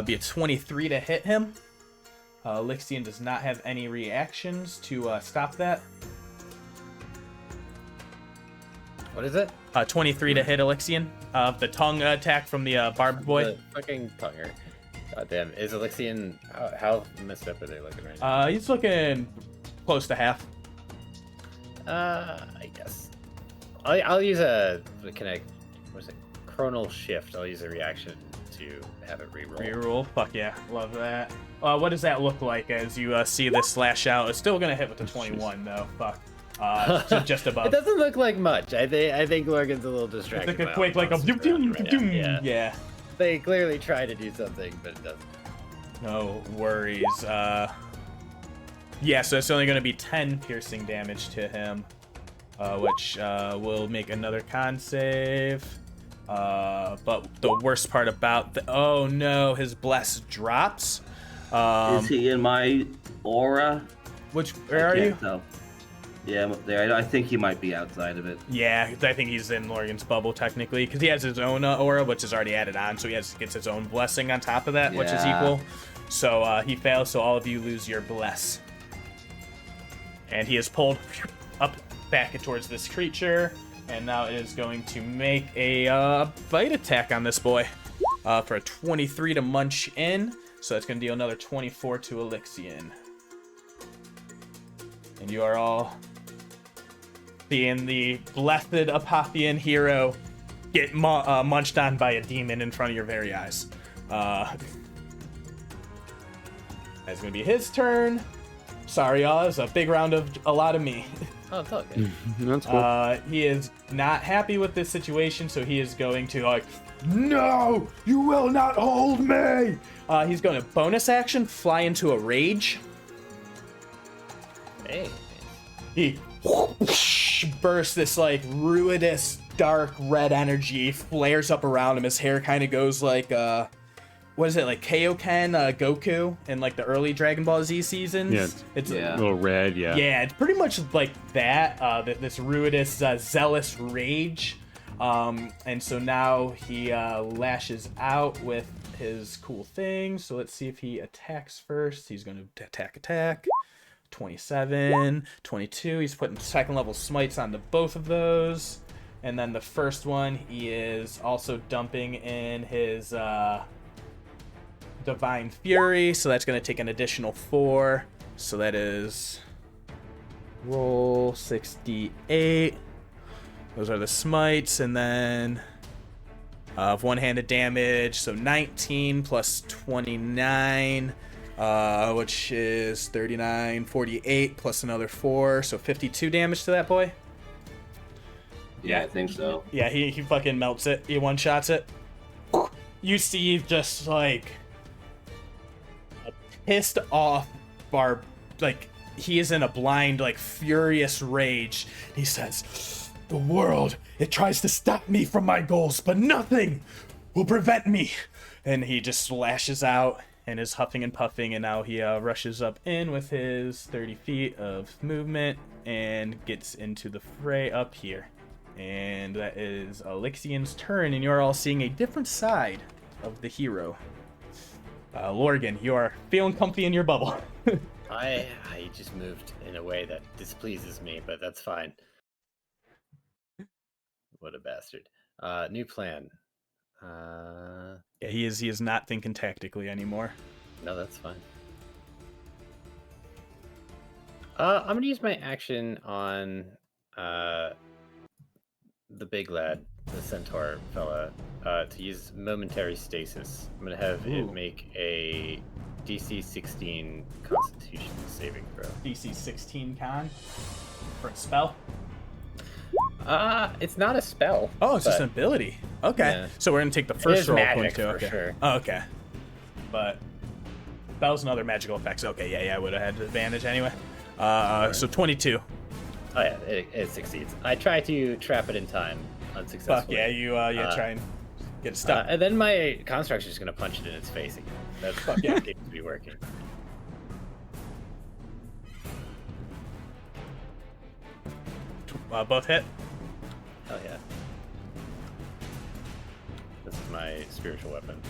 Be a 23 to hit him. Elixion does not have any reactions to stop that. What is it? 23 to hit Elixion. The tongue attack from the Barbed boy. The fucking tonguer. Goddamn. Is Elixion... How messed up are they looking right now? He's looking close to half. I guess. I'll use a... What's it? Chronal shift. I'll use a reaction to have it reroll. Reroll. Fuck yeah. Love that. What does that look like as you see this slash out? It's still going to hit with the 21, though. Fuck. So just above. It doesn't look like much. I think Morgan's a little distracted. It's like a quick, like a... Yeah. They clearly try to do something, but it doesn't. No worries. Yeah, so it's only going to be 10 piercing damage to him, which will make another con save. But the worst part about oh no, his bless drops. Is he in my aura? Where are you? Tell. Yeah, I'm up there. I think he might be outside of it. Yeah, I think he's in Morgan's bubble technically, because he has his own aura, which is already added on, so he gets his own blessing on top of that, which is equal. So he fails, so all of you lose your bless. And he is pulled up back towards this creature, and now it is going to make a bite attack on this boy for a 23 to munch in. So that's going to deal another 24 to Elixion. And you are all seeing the blessed Apothian hero get munched on by a demon in front of your very eyes. That's going to be his turn. Sorry, y'all. It's a big round of a lot of me. Oh, it's all good. That's cool. He is not happy with this situation, so he is going to no, you will not hold me. He's going to bonus action fly into a rage. Hey. He bursts this ruinous dark red energy, flares up around him. His hair kind of goes like what is it, like Kaioken Goku in like the early Dragon Ball Z seasons? Yeah. It's Yeah. Little red, yeah. Yeah, it's pretty much like that. This ruinous, zealous rage. And so now he lashes out with his cool thing. So let's see if he attacks first. He's going to attack. 27, 22. He's putting second level smites onto both of those. And then the first one, he is also dumping in his Divine Fury. So that's going to take an additional 4. So that is roll 68. Those are the smites, and then of one-handed damage, so 19 plus 29, which is 39, 48 plus another 4, so 52 damage to that boy. Yeah, I think so. Yeah, he fucking melts it. He one-shots it. You see just like a pissed off Barb, like he is in a blind, like furious rage. He says, "The world, it tries to stop me from my goals, but nothing will prevent me." And he just lashes out and is huffing and puffing, and now he rushes up in with his 30 feet of movement and gets into the fray up here. And that is Elixian's turn, and you're all seeing a different side of the hero. Lorgan, you are feeling comfy in your bubble. I just moved in a way that displeases me, but that's fine. What a bastard. New plan. Yeah, he is not thinking tactically anymore. No, that's fine. I'm gonna use my action on the big lad, the centaur fella, to use momentary stasis. I'm gonna have it make a DC 16 Constitution saving throw. DC 16 con for a spell. It's not a spell. Oh, it's just but- an ability. Okay, Yeah. so we're gonna take the It first is roll. magic 22. for Okay. sure. Oh, okay. But spells and other magical effects. Okay, yeah, I would have had advantage anyway. So 22. Oh yeah, it succeeds. I try to trap it in time unsuccessfully. Fuck yeah, you try and get it stuck. And then my constructor is gonna punch it in its face again. That's Fuck yeah. that seems to be working. Both hit. Hell yeah. This is my spiritual weapon.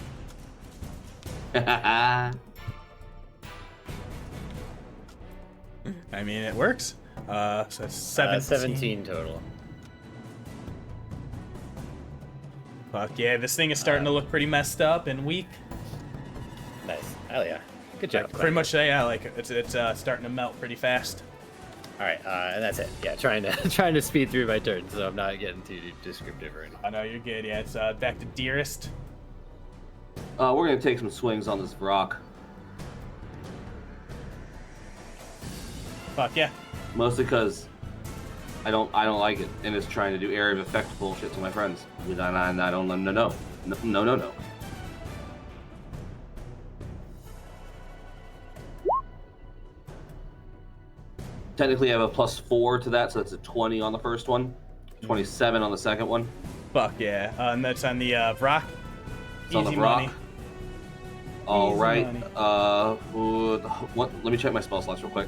I mean, it works. So that's 17. 17 total. Fuck yeah, this thing is starting to look pretty messed up and weak. Nice. Hell yeah. Good job. Pretty much, yeah, like it's starting to melt pretty fast. All right, and that's it. Yeah, trying to speed through my turn, so I'm not getting too descriptive or anything. I know you're good. Yeah, it's back to Dearest. We're gonna take some swings on this rock. Fuck yeah. Mostly because I don't like it, and it's trying to do area of effect bullshit to my friends. And I don't no. Technically, I have a +4 to that, so that's a 20 on the first one, 27 on the second one. Fuck yeah. And that's on the rock. It's on the Easy rock. money. All Easy right. money. Let me check my spell slots real quick.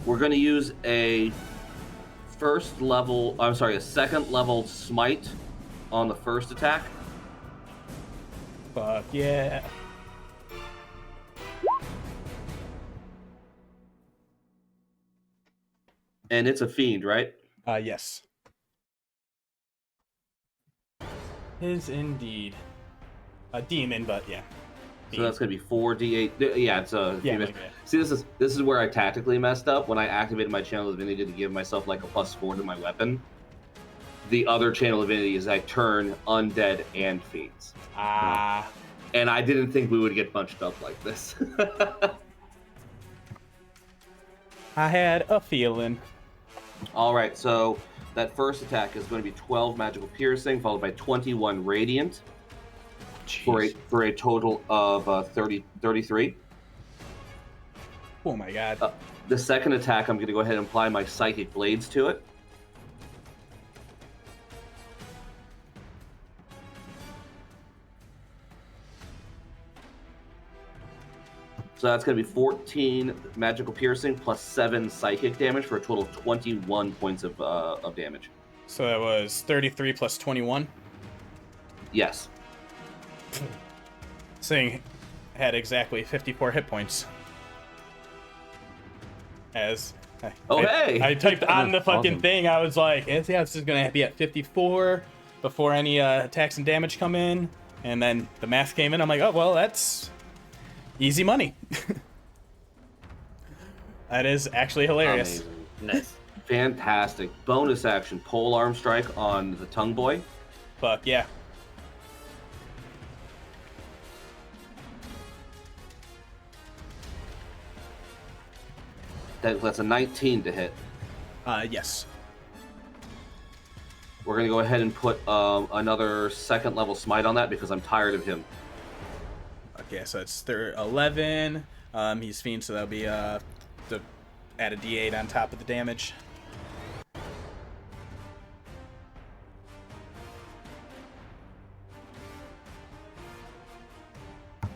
We're going to use a second level smite on the first attack. Fuck yeah. And it's a fiend, right? Yes. Is indeed a demon, but yeah. So that's going to be 4d8. Yeah, it's a Yeah, demon. like that. See, this is where I tactically messed up. When I activated my channel divinity to give myself like a +4 to my weapon, the other channel divinity is I turn undead and fiends. And I didn't think we would get bunched up like this. I had a feeling. All right, so that first attack is going to be 12 magical piercing, followed by 21 radiant, for a total of 33. Oh my god. The second attack, I'm going to go ahead and apply my Psychic Blades to it. So that's going to be 14 magical piercing plus 7 psychic damage for a total of 21 points of damage. So that was 33 plus 21. Yes. Thing had exactly 54 hit points. As hey! I typed on the fucking Awesome. thing, I was like, yeah, this is gonna be at 54 before any attacks and damage come in, and then the math came in. I'm like, oh well, that's easy money. That is actually hilarious. Amazing. Nice. Fantastic. Bonus action, pole arm strike on the tongue boy. Fuck yeah. That's a 19 to hit. Yes. We're going to go ahead and put another second level smite on that because I'm tired of him. Okay, so it's 11. He's fiend, so that'll be add a D8 on top of the damage.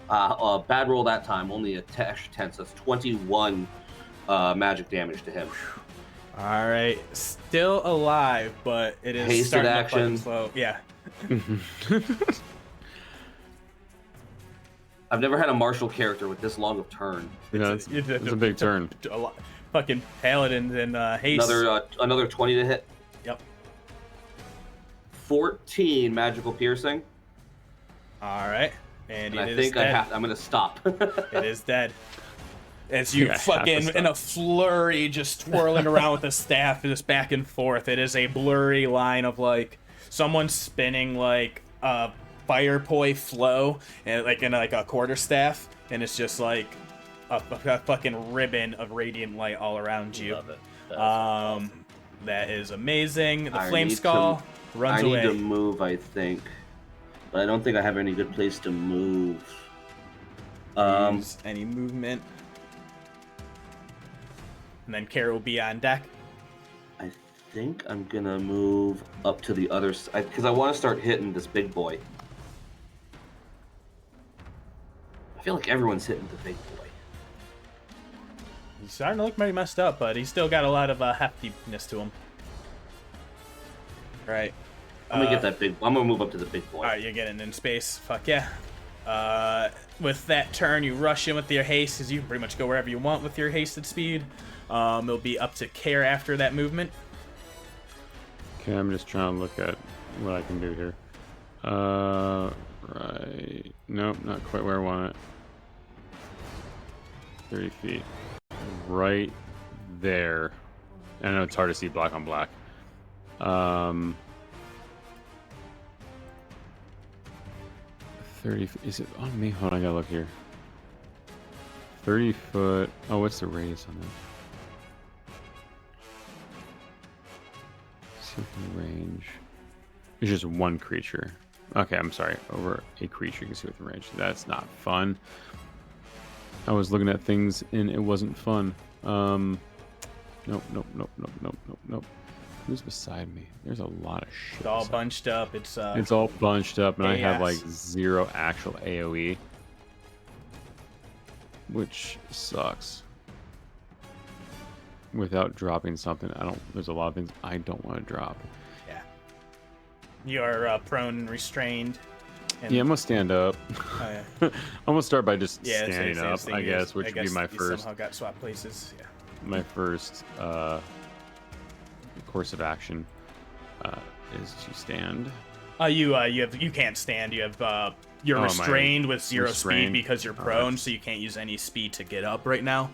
Bad roll that time, only a 10, so that's 21 magic damage to him. All right, still alive, but it is Hasted starting action. to fucking slow. Yeah. I've never had a martial character with this long of turn. It's a big turn. A lot, fucking paladins and haste. Another 20 to hit. Yep. 14 magical piercing. All right, and And I it is think dead. I'm gonna stop. It is dead. As you I have to fucking stop. in a flurry, just twirling around with the staff, just back and forth. It is a blurry line of like someone spinning like a fire poi flow, and like in like a quarterstaff, and it's just like a fucking ribbon of radiant light all around you. Love it. That's awesome. That is amazing. The I flame need skull runs I away. need to move, I think, but I don't think I have any good place to move. Use any movement. And then Kara will be on deck. I think I'm gonna move up to the other side because I want to start hitting this big boy. I feel like everyone's hitting the big boy. He's starting to look pretty messed up, but he's still got a lot of heftiness to him. Right. I'm gonna get that big. I'm gonna move up to the big boy. Alright, you're getting in space. Fuck yeah. With that turn, you rush in with your haste, because you can pretty much go wherever you want with your hasted speed. It'll be up to Care after that movement. Okay, I'm just trying to look at what I can do here. Right. Nope, not quite where I want it. 30 feet. Right there. I know it's hard to see black on black. 30 feet. Is it on me? Hold on, I gotta look here. 30 foot. Oh, what's the radius on that? See within range. It's just one creature. Okay, I'm sorry. Over a creature you can see within range. That's not fun. I was looking at things and it wasn't fun. Nope. Who's beside me? There's a lot of shit. It's all beside me. bunched up. It's All bunched up, and I have like chaos. 0 actual AoE, which sucks. Without dropping something, there's a lot of things I don't want to drop. yeah. You're prone and restrained. And, Yeah, I'm gonna stand up. Oh, yeah. I'm gonna start by just Yeah, standing same up, thing I is- guess, which would be my you first, somehow got swapped places. Yeah. course of action is to stand. You can't stand. You have you're Oh, am I restrained with 0 speed restrained? because you're Oh, prone, that's- so you can't use any speed to get up right now.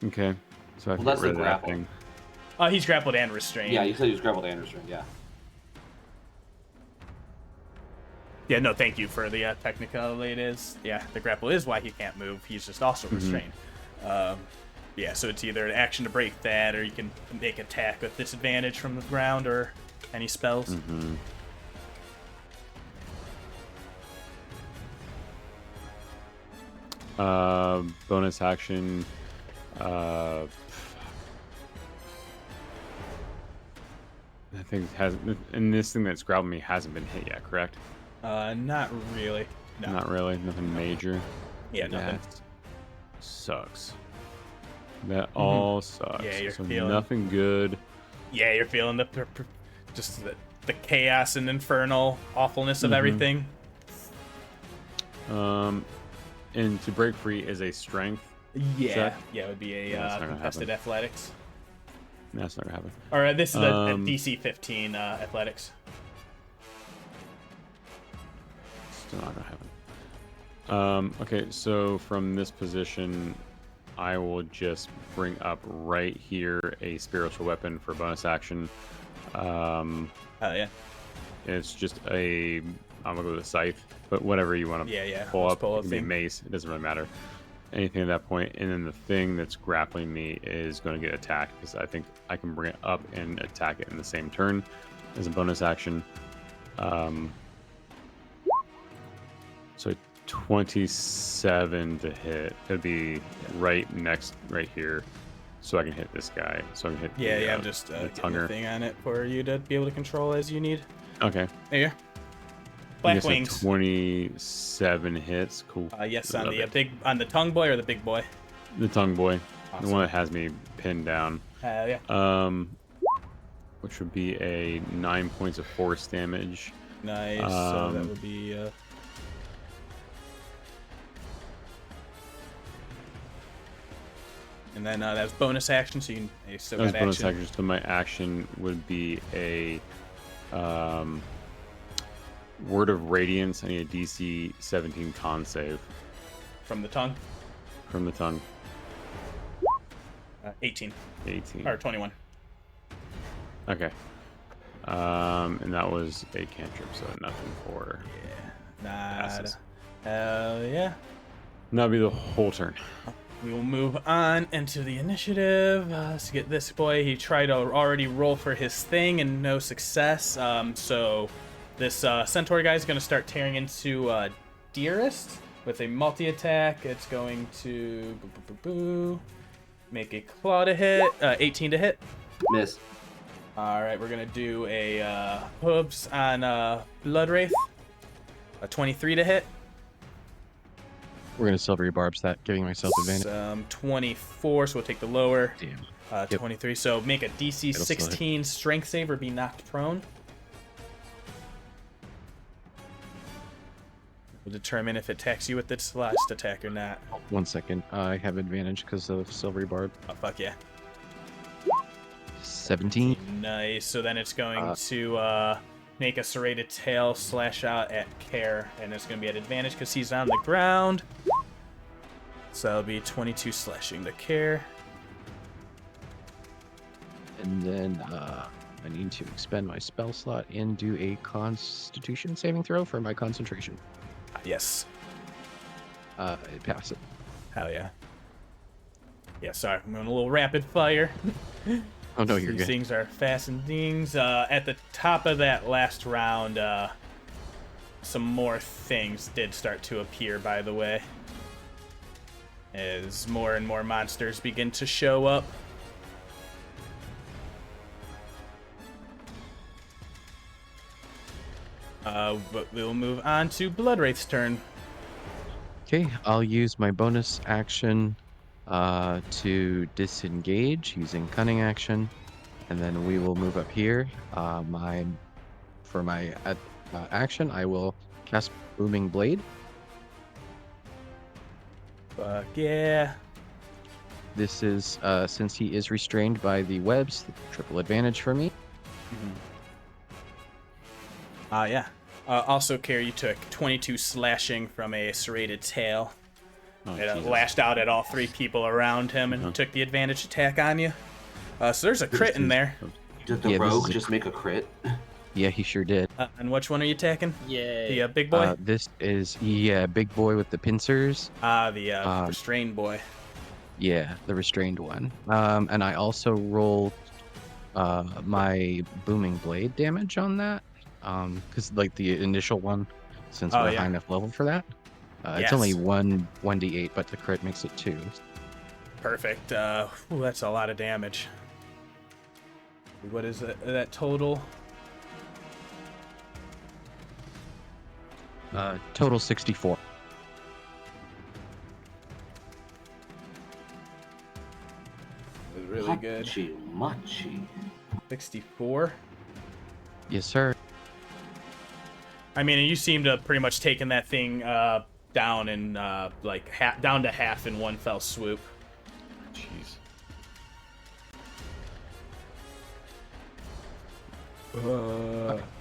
Okay, so I have to Well, that's get rid the of that grapple. thing. He's grappled and restrained. Yeah, you said he was grappled and restrained. Yeah. Yeah, no, thank you for the technical. It is. Yeah, the grapple is why he can't move. He's just also restrained. Yeah, so it's either an action to break that, or you can make attack with disadvantage from the ground, or any spells. Bonus action. That thing has, and this thing that's grabbing me hasn't been hit yet, correct? Not really. No. Not really. Nothing major. Yeah, nothing. That sucks. That all sucks. Yeah, you're so feeling- nothing good. Yeah, you're feeling just the chaos and infernal awfulness of everything. And to break free is a strength. Yeah, check? yeah, it would be a Yeah, that's not gonna contested happen. athletics. That's not gonna happen. Or this is a DC 15 athletics. Still not gonna happen. Okay, so from this position, I will just bring up right here a spiritual weapon for bonus action. Oh yeah. It's just I'm gonna go with a scythe, but whatever you want to Yeah. pull Let's up, pull it up can be a thing. mace. It doesn't really matter. Anything at that point, and then the thing that's grappling me is going to get attacked because I think I can bring it up and attack it in the same turn as a bonus action. So 27 to hit. It'd be right here, so I can hit this guy. So I can hit. Yeah, I'm just the getting the tunger. thing on it for you to be able to control as you need. Okay. There you go. You Black guys said wings. 27 hits. Cool. Yes, Love on the it. on the tongue boy or the big boy. The tongue boy, Awesome. the one that has me pinned down. Yeah. Which would be a 9 points of force damage. Nice. So that would be. And then that's bonus action, so you still That was got bonus action. action. So my action would be a Word of Radiance. I need a DC 17 con save From the tongue. from the tongue. 18 18. or 21. Okay. And that was a cantrip, so nothing for Nada. passes. Hell yeah. And that'll be the whole turn. We will move on into the initiative. Let's get this boy. He tried to already roll for his thing and no success. So this centaur guy is going to start tearing into Dearest with a multi-attack. It's going to make a claw to hit. 18 to hit. Miss. All right, we're going to do a hooves on Bloodwraith. A 23 to hit. We're gonna silvery barbs that, giving myself advantage. 24, so we'll take the lower. Damn. 23. So make a DC It'll still hit. 16 strength save or be knocked prone. We'll determine if it attacks you with its last attack or not. 1 second. I have advantage because of silvery barb. Oh, fuck yeah. 17. Nice. So then it's going to make a serrated tail slash out at Care, and it's going to be at advantage because he's on the ground. So that'll be 22 slashing to Care. And then I need to expend my spell slot and do a Constitution saving throw for my concentration. Yes. Pass it. Hell yeah. Yeah, sorry. I'm going a little rapid fire. Oh no, you're These good. things are fast and things. At the top of that last round, some more things did start to appear, by the way. As more and more monsters begin to show up. But we'll move on to Bloodwraith's turn. Okay, I'll use my bonus action to disengage using cunning action, and then we will move up here. For my action, I will cast Booming Blade. Fuck yeah. This is since he is restrained by the webs, triple advantage for me. Yeah. Also, Care, you took 22 slashing from a serrated tail. Oh, It Jesus. lashed out at all three people around him and took the advantage attack on you. So there's a crit in there. Did the Yeah, this rogue is a just make a crit? Yeah, he sure did. And which one are you attacking? Yay. The big boy? This is big boy with the pincers. The restrained boy. Yeah, the restrained one. And I also rolled my booming blade damage on that. Because like the initial one, since we're high enough level for that. It's only Yes. 1d8, but the crit makes it 2. Perfect. Ooh, that's a lot of damage. What is that total? Total 64. It was really good. Machi. 64. Yes, sir. I mean, you seem to have pretty much taken that thing down in like down to half in one fell swoop. Jeez.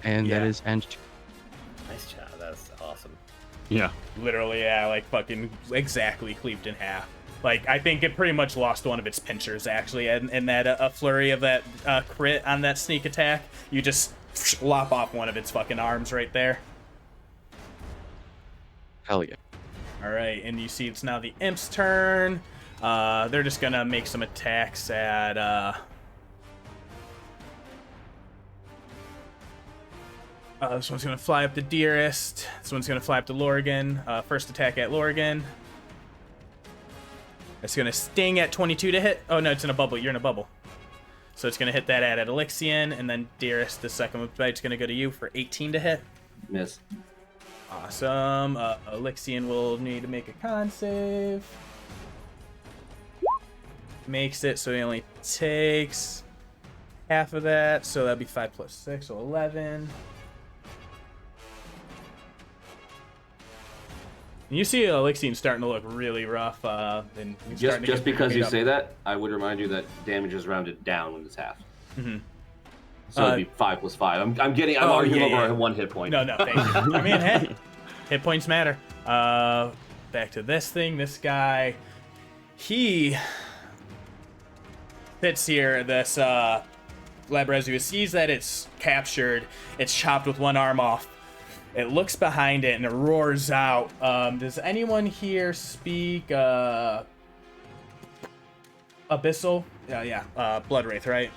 And yeah. that is end. Nice job. That's awesome. Yeah. Literally, yeah, like fucking exactly cleaved in half. Like, I think it pretty much lost one of its pinchers, actually, and that a flurry of that crit on that sneak attack, you just lop off one of its fucking arms right there. Hell yeah. Alright, and you see it's now the Imp's turn. They're just gonna make some attacks at, this one's gonna fly up to Dearest. This one's gonna fly up to Lorgan. First attack at Lorgan. It's gonna sting at 22 to hit. Oh no, it's in a bubble. You're in a bubble. So it's gonna hit that at Elixion, and then Dearest, the second bite's gonna go to you for 18 to hit. Miss. Awesome. Elixion will need to make a con save. Makes it, so he only takes half of that, so that'd be 5 plus 6, so 11. And you see Elixion starting to look really rough. And he's starting to Just get because beat you up. say that, I would remind you that damage is rounded down when it's half. Mhm. So it'd be 5 plus 5. I'm arguing over a 1 hit point. No, thank you. I mean, hey, hit points matter. Back to this thing. This guy, he sits here. This Labrazua sees that it's captured. It's chopped with one arm off. It looks behind it and it roars out. Does anyone here speak Abyssal? Yeah. Blood Wraith, right?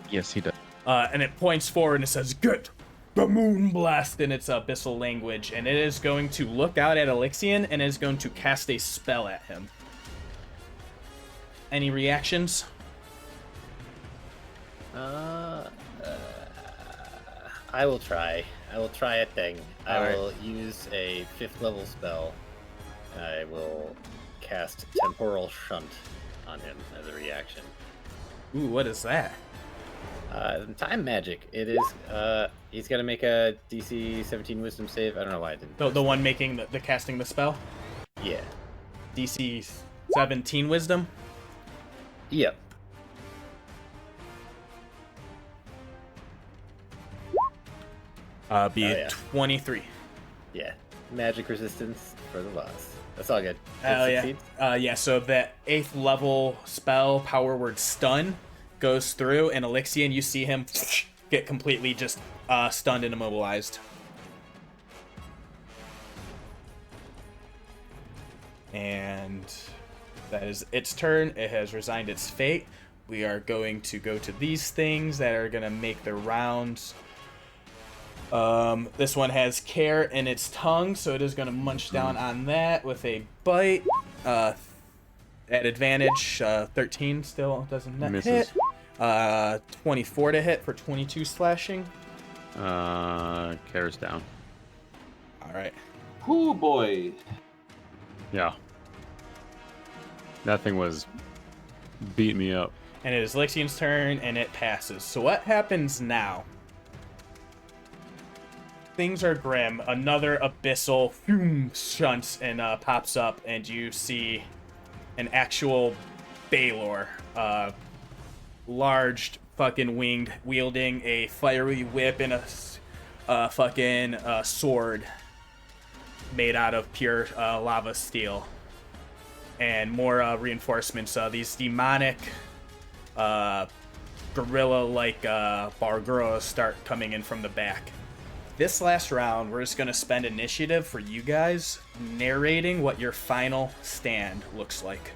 Yes, he does. And it points forward and it says, "Get the moon blast," in its abyssal language, and it is going to look out at Elixion and is going to cast a spell at him. Any reactions? I will try. I will try a thing. I Alright. will use a 5th level spell. I will cast Temporal Shunt on him as a reaction. Ooh, what is that? Time magic. It is. He's gonna make a DC 17 Wisdom save. I don't know why I didn't. The one making the casting the spell? Yeah. DC 17 Wisdom? Yep. Be Oh, yeah. 23. Yeah. Magic resistance for the loss. That's all good. Oh, It yeah. succeeds. Yeah, so that 8th level spell, Power Word Stun, goes through, and Elixion, you see him get completely just stunned and immobilized. And that is its turn. It has resigned its fate. We are going to go to these things that are going to make their rounds. This one has care in its tongue, so it is going to munch down on that with a bite. At advantage, 13 still doesn't Misses. hit. 24 to hit for 22 slashing. Care's down. All right. Oh boy. Yeah. That thing was beating me up. And it is Lixion's turn, and it passes. So what happens now? Things are grim. Another abyssal shunts and pops up, and you see an actual Baylor, large fucking winged, wielding a fiery whip and a fucking sword made out of pure lava steel. And more reinforcements. These demonic, gorilla-like Barguros start coming in from the back. This last round, we're just going to spend initiative for you guys narrating what your final stand looks like.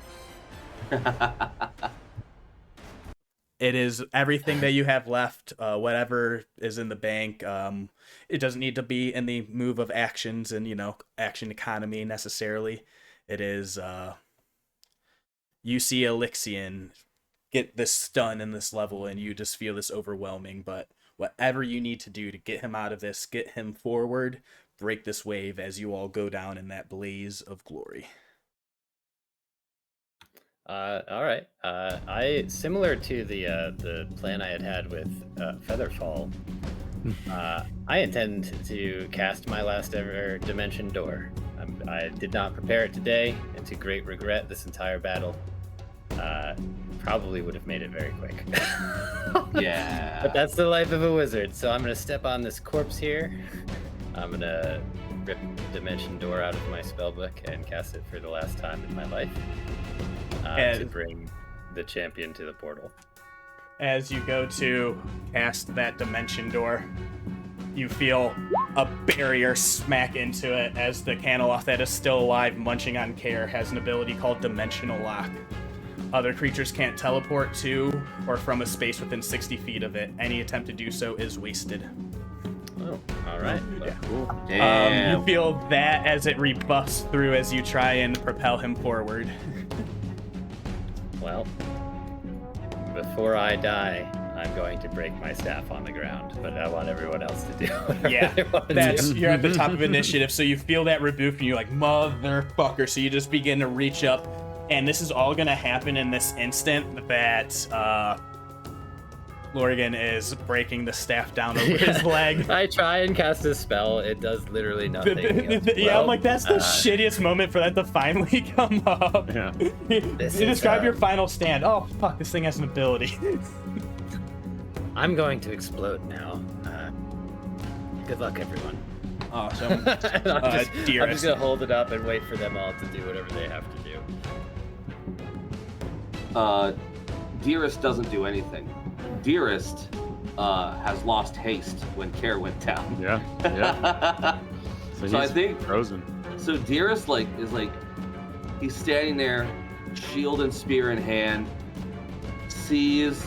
It is everything that you have left, whatever is in the bank. It doesn't need to be in the move of actions and, action economy necessarily. It is you see Elixian get this stun in this level, and you just feel this overwhelming. But whatever you need to do to get him out of this, get him forward, break this wave as you all go down in that blaze of glory. All right. I similar to the plan I had with Featherfall. I intend to cast my last ever dimension door. I did not prepare it today, and to great regret, this entire battle probably would have made it very quick. Yeah. But that's the life of a wizard. So I'm gonna step on this corpse here. I'm gonna rip dimension door out of my spellbook and cast it for the last time in my life to bring the champion to the portal. As you go to cast that dimension door, you feel a barrier smack into it as the Caneloth that is still alive, munching on care, has an ability called Dimensional Lock. Other creatures can't teleport to or from a space within 60 feet of it. Any attempt to do so is wasted. Oh, all right. Yeah. Cool. You feel that as it rebuffs through as you try and propel him forward. Well, before I die, I'm going to break my staff on the ground, but I want everyone else to do whatever Yeah, they want to do. you're at the top of initiative, so you feel that rebuff and you're like, motherfucker. So you just begin to reach up, and this is all gonna happen in this instant that Morgen is breaking the staff down over his leg. I try and cast a spell. It does literally nothing. Yeah, I'm like, that's the shittiest moment for that to finally come up. Yeah. You This describe is, your final stand. Oh, fuck, this thing has an ability. I'm going to explode now. Good luck, everyone. Awesome. I'm just Dearest. gonna hold it up and wait for them all to do whatever they have to do. Dearest doesn't do anything. Dearest has lost haste when Care went down. Yeah. Yeah. So I he's think frozen. so. Dearest he's standing there, shield and spear in hand, sees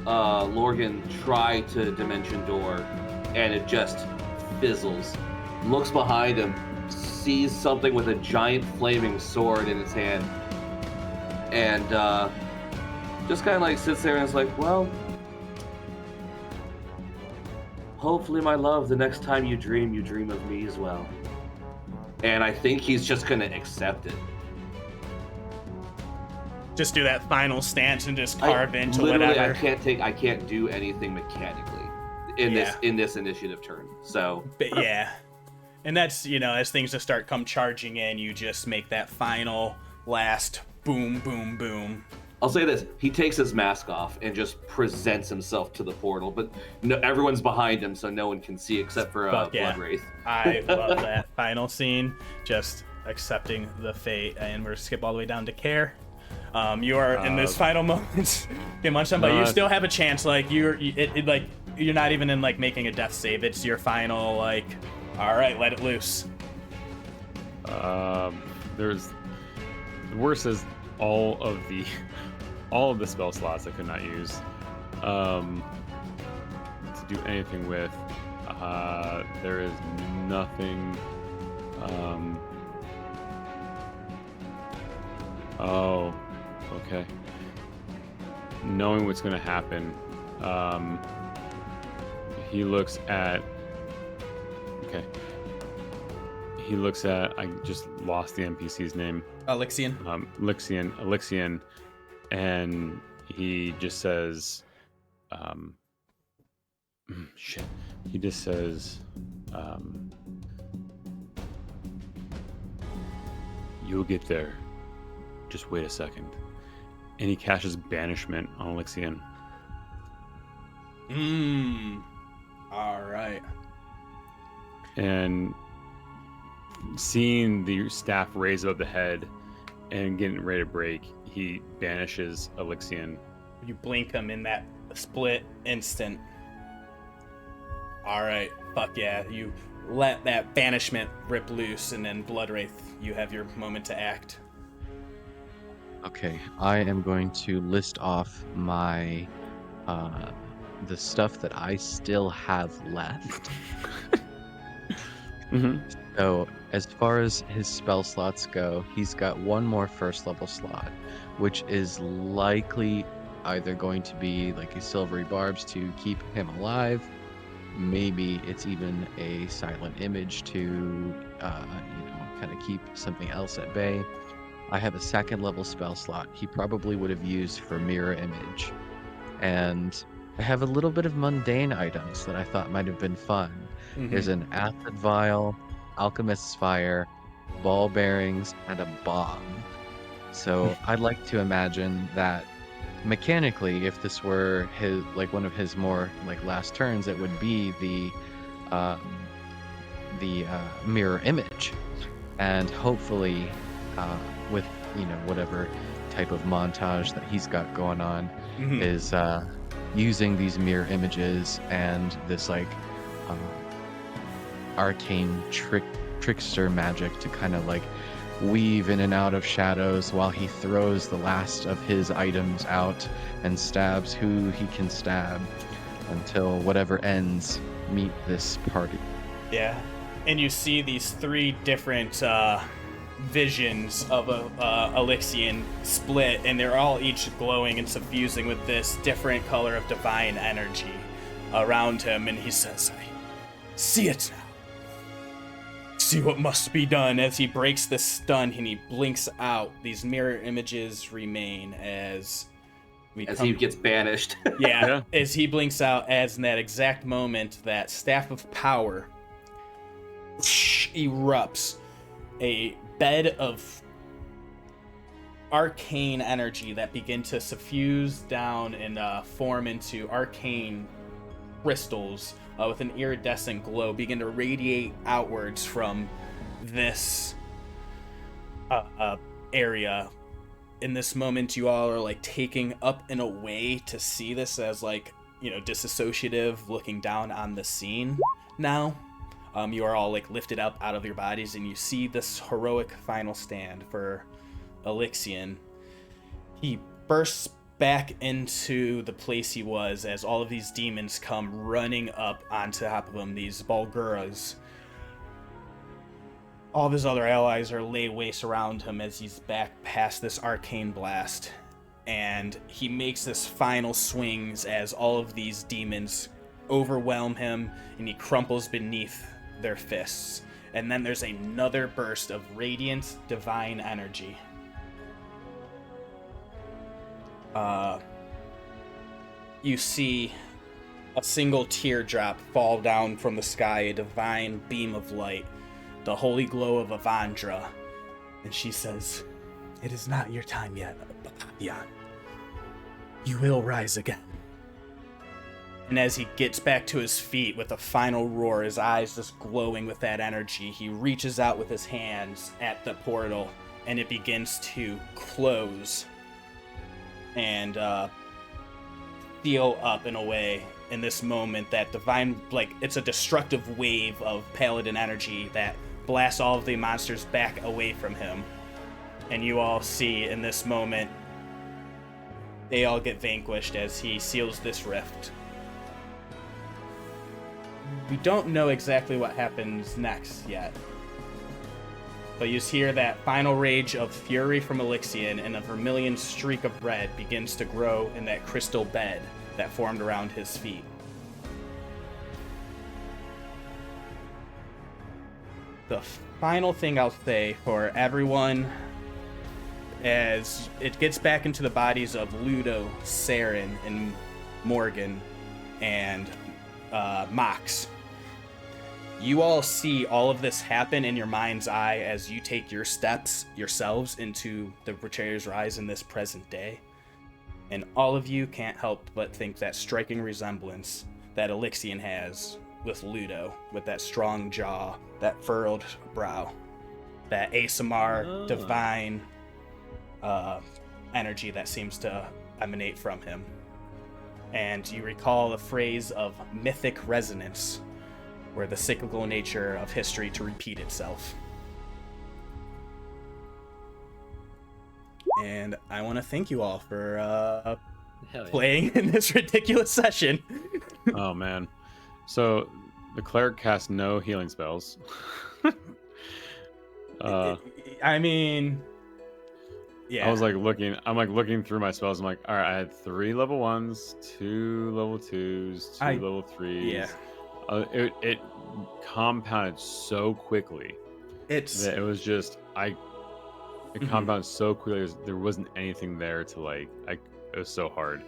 Morgen try to dimension door, and it just fizzles. Looks behind him, sees something with a giant flaming sword in its hand, and just kind of like sits there and is like, well, hopefully, my love, the next time you dream of me as well. And I think he's just gonna accept it. Just do that final stance and just carve into literally, whatever. I can't do anything mechanically in this initiative turn. So, But yeah. And that's, as things just start come charging in, you just make that final last boom, boom, boom. I'll say this: he takes his mask off and just presents himself to the portal, but no, everyone's behind him, so no one can see except for Fuck yeah. Blood Wraith. I love that final scene, just accepting the fate, and we're skip all the way down to Care. You are in this final moment. Get much done, but you still have a chance. Like you're not even in like making a death save. It's your final like, all right, let it loose. There's the worst is all of the spell slots I could not use to do anything with. There is nothing. Oh, okay. Knowing what's going to happen, he looks at. Okay. He looks at. I just lost the NPC's name. Elixian. Elixian, and he just says, shit. He just says, you'll get there. Just wait a second. And he casts Banishment on Elixian. All right. And seeing the staff raise above the head and getting ready to break, he banishes Elixian. You blink him in that split instant. All right, fuck yeah. You let that banishment rip loose, and then Blood Wraith, you have your moment to act. Okay, I am going to list off my the stuff that I still have left. Mm-hmm. So, as far as his spell slots go, he's got one more first level slot, which is likely either going to be like a silvery barbs to keep him alive. Maybe it's even a silent image to, kind of keep something else at bay. I have a second level spell slot he probably would have used for mirror image. And I have a little bit of mundane items that I thought might have been fun. There's an acid vial, alchemist's fire, ball bearings, and a bomb. So I'd like to imagine that mechanically, if this were his one of his more last turns, it would be um, the mirror image, and hopefully with whatever type of montage that he's got going on is using these mirror images and this arcane trickster magic to kind of weave in and out of shadows while he throws the last of his items out and stabs who he can stab until whatever ends meet this party. Yeah, and you see these three different visions of Elixian split, and they're all each glowing and suffusing with this different color of divine energy around him, and he says, "I see it now. See what must be done." As he breaks the stun and he blinks out, these mirror images remain as he gets banished. Yeah, as he blinks out, as in that exact moment, that staff of power erupts, a bed of arcane energy that begin to suffuse down and form into arcane crystals with an iridescent glow, begin to radiate outwards from this area. In this moment, you all are taking up and away to see this as disassociative, looking down on the scene now. You are all lifted up out of your bodies, and you see this heroic final stand for Elixian. He bursts back into the place he was as all of these demons come running up onto top of him, these Balguras. All of his other allies are lay waste around him as he's back past this arcane blast. And he makes this final swings as all of these demons overwhelm him, and he crumples beneath their fists. And then there's another burst of radiant divine energy. You see a single teardrop fall down from the sky, a divine beam of light, the holy glow of Avandra. And she says, "It is not your time yet, Papillon. You will rise again." And as he gets back to his feet with a final roar, his eyes just glowing with that energy, he reaches out with his hands at the portal, and it begins to close and seal up in a way. In this moment, that divine, it's a destructive wave of paladin energy that blasts all of the monsters back away from him. And you all see in this moment, they all get vanquished as he seals this rift. We don't know exactly what happens next yet, but you hear that final rage of fury from Elixian, and a vermilion streak of red begins to grow in that crystal bed that formed around his feet. The final thing I'll say for everyone, as it gets back into the bodies of Ludo, Saeryn, and Morgen, and Mox. You all see all of this happen in your mind's eye as you take your steps yourselves into the Betrayer's Rise in this present day. And all of you can't help but think that striking resemblance that Elixian has with Ludo, with that strong jaw, that furrowed brow, that ASMR divine energy that seems to emanate from him. And you recall the phrase of mythic resonance, where the cyclical nature of history to repeat itself. And I want to thank you all for playing in this ridiculous session. Oh man. So The cleric casts no healing spells. I mean, yeah. I was like looking. I'm like looking through my spells. I'm like, all right, I had 3 level 1s, 2 level 2s, 2 level 3s. Yeah. It compounded so quickly. It's It was just it compounded so quickly. There wasn't anything there to like. It was so hard.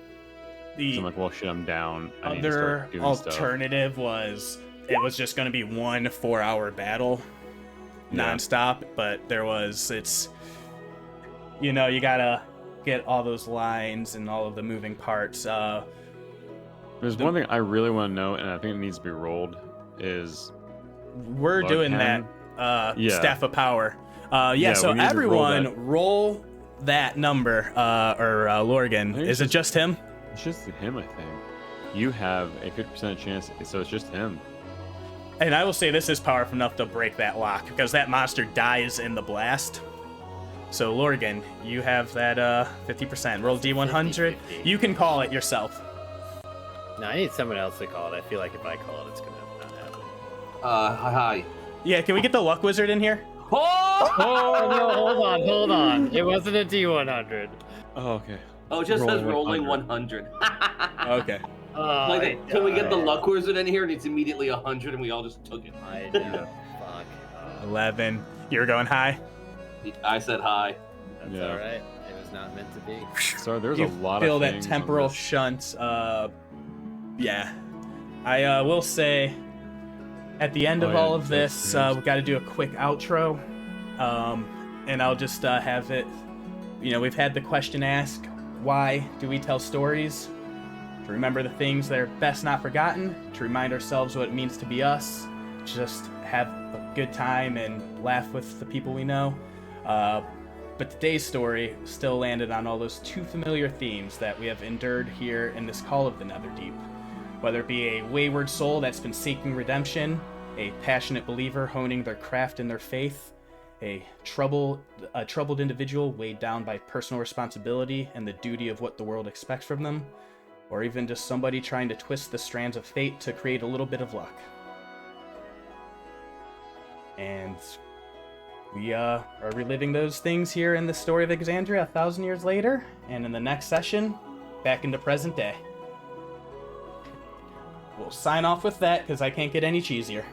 So I'm like, well, shit, I'm down. I need to other start doing alternative was it was just going to be 1 4-hour battle nonstop, but you gotta get all those lines and all of the moving parts. There's one thing I really want to know, and I think it needs to be rolled, is we're doing that Staff of Power. So we need to roll everyone roll that number, or Lorgan. Is it just him? It's just him, I think. You have a 50% chance, so it's just him. And I will say this is powerful enough to break that lock, because that monster dies in the blast. So, Lorgan, you have that 50%. Roll D100. 50-50. You can call it yourself. No, I need someone else to call it. I feel like if I call it, it's gonna not happen. Hi. Yeah, can we get the luck wizard in here? Oh! Oh no! Hold on. It wasn't a D100. Oh, okay. Oh, it just says rolling 100. Okay. Can we get the luck wizard in here and it's immediately 100 and we all just took it? I know. Fuck. 11. You're going high? I said hi. That's Yeah. all right. It was not meant to be. So there's You a lot feel of that things on temporal this. shunt. Yeah. I will say, at the end of all of this, we've got to do a quick outro. And I'll just have it, we've had the question asked, why do we tell stories? To remember the things that are best not forgotten, to remind ourselves what it means to be us, just have a good time and laugh with the people we know. But today's story still landed on all those too familiar themes that we have endured here in this Call of the Netherdeep. Whether it be a wayward soul that's been seeking redemption, a passionate believer honing their craft and their faith, a troubled individual weighed down by personal responsibility and the duty of what the world expects from them, or even just somebody trying to twist the strands of fate to create a little bit of luck. And we are reliving those things here in the story of Exandria 1,000 years later, and in the next session, back into present day. We'll sign off with that, because I can't get any cheesier.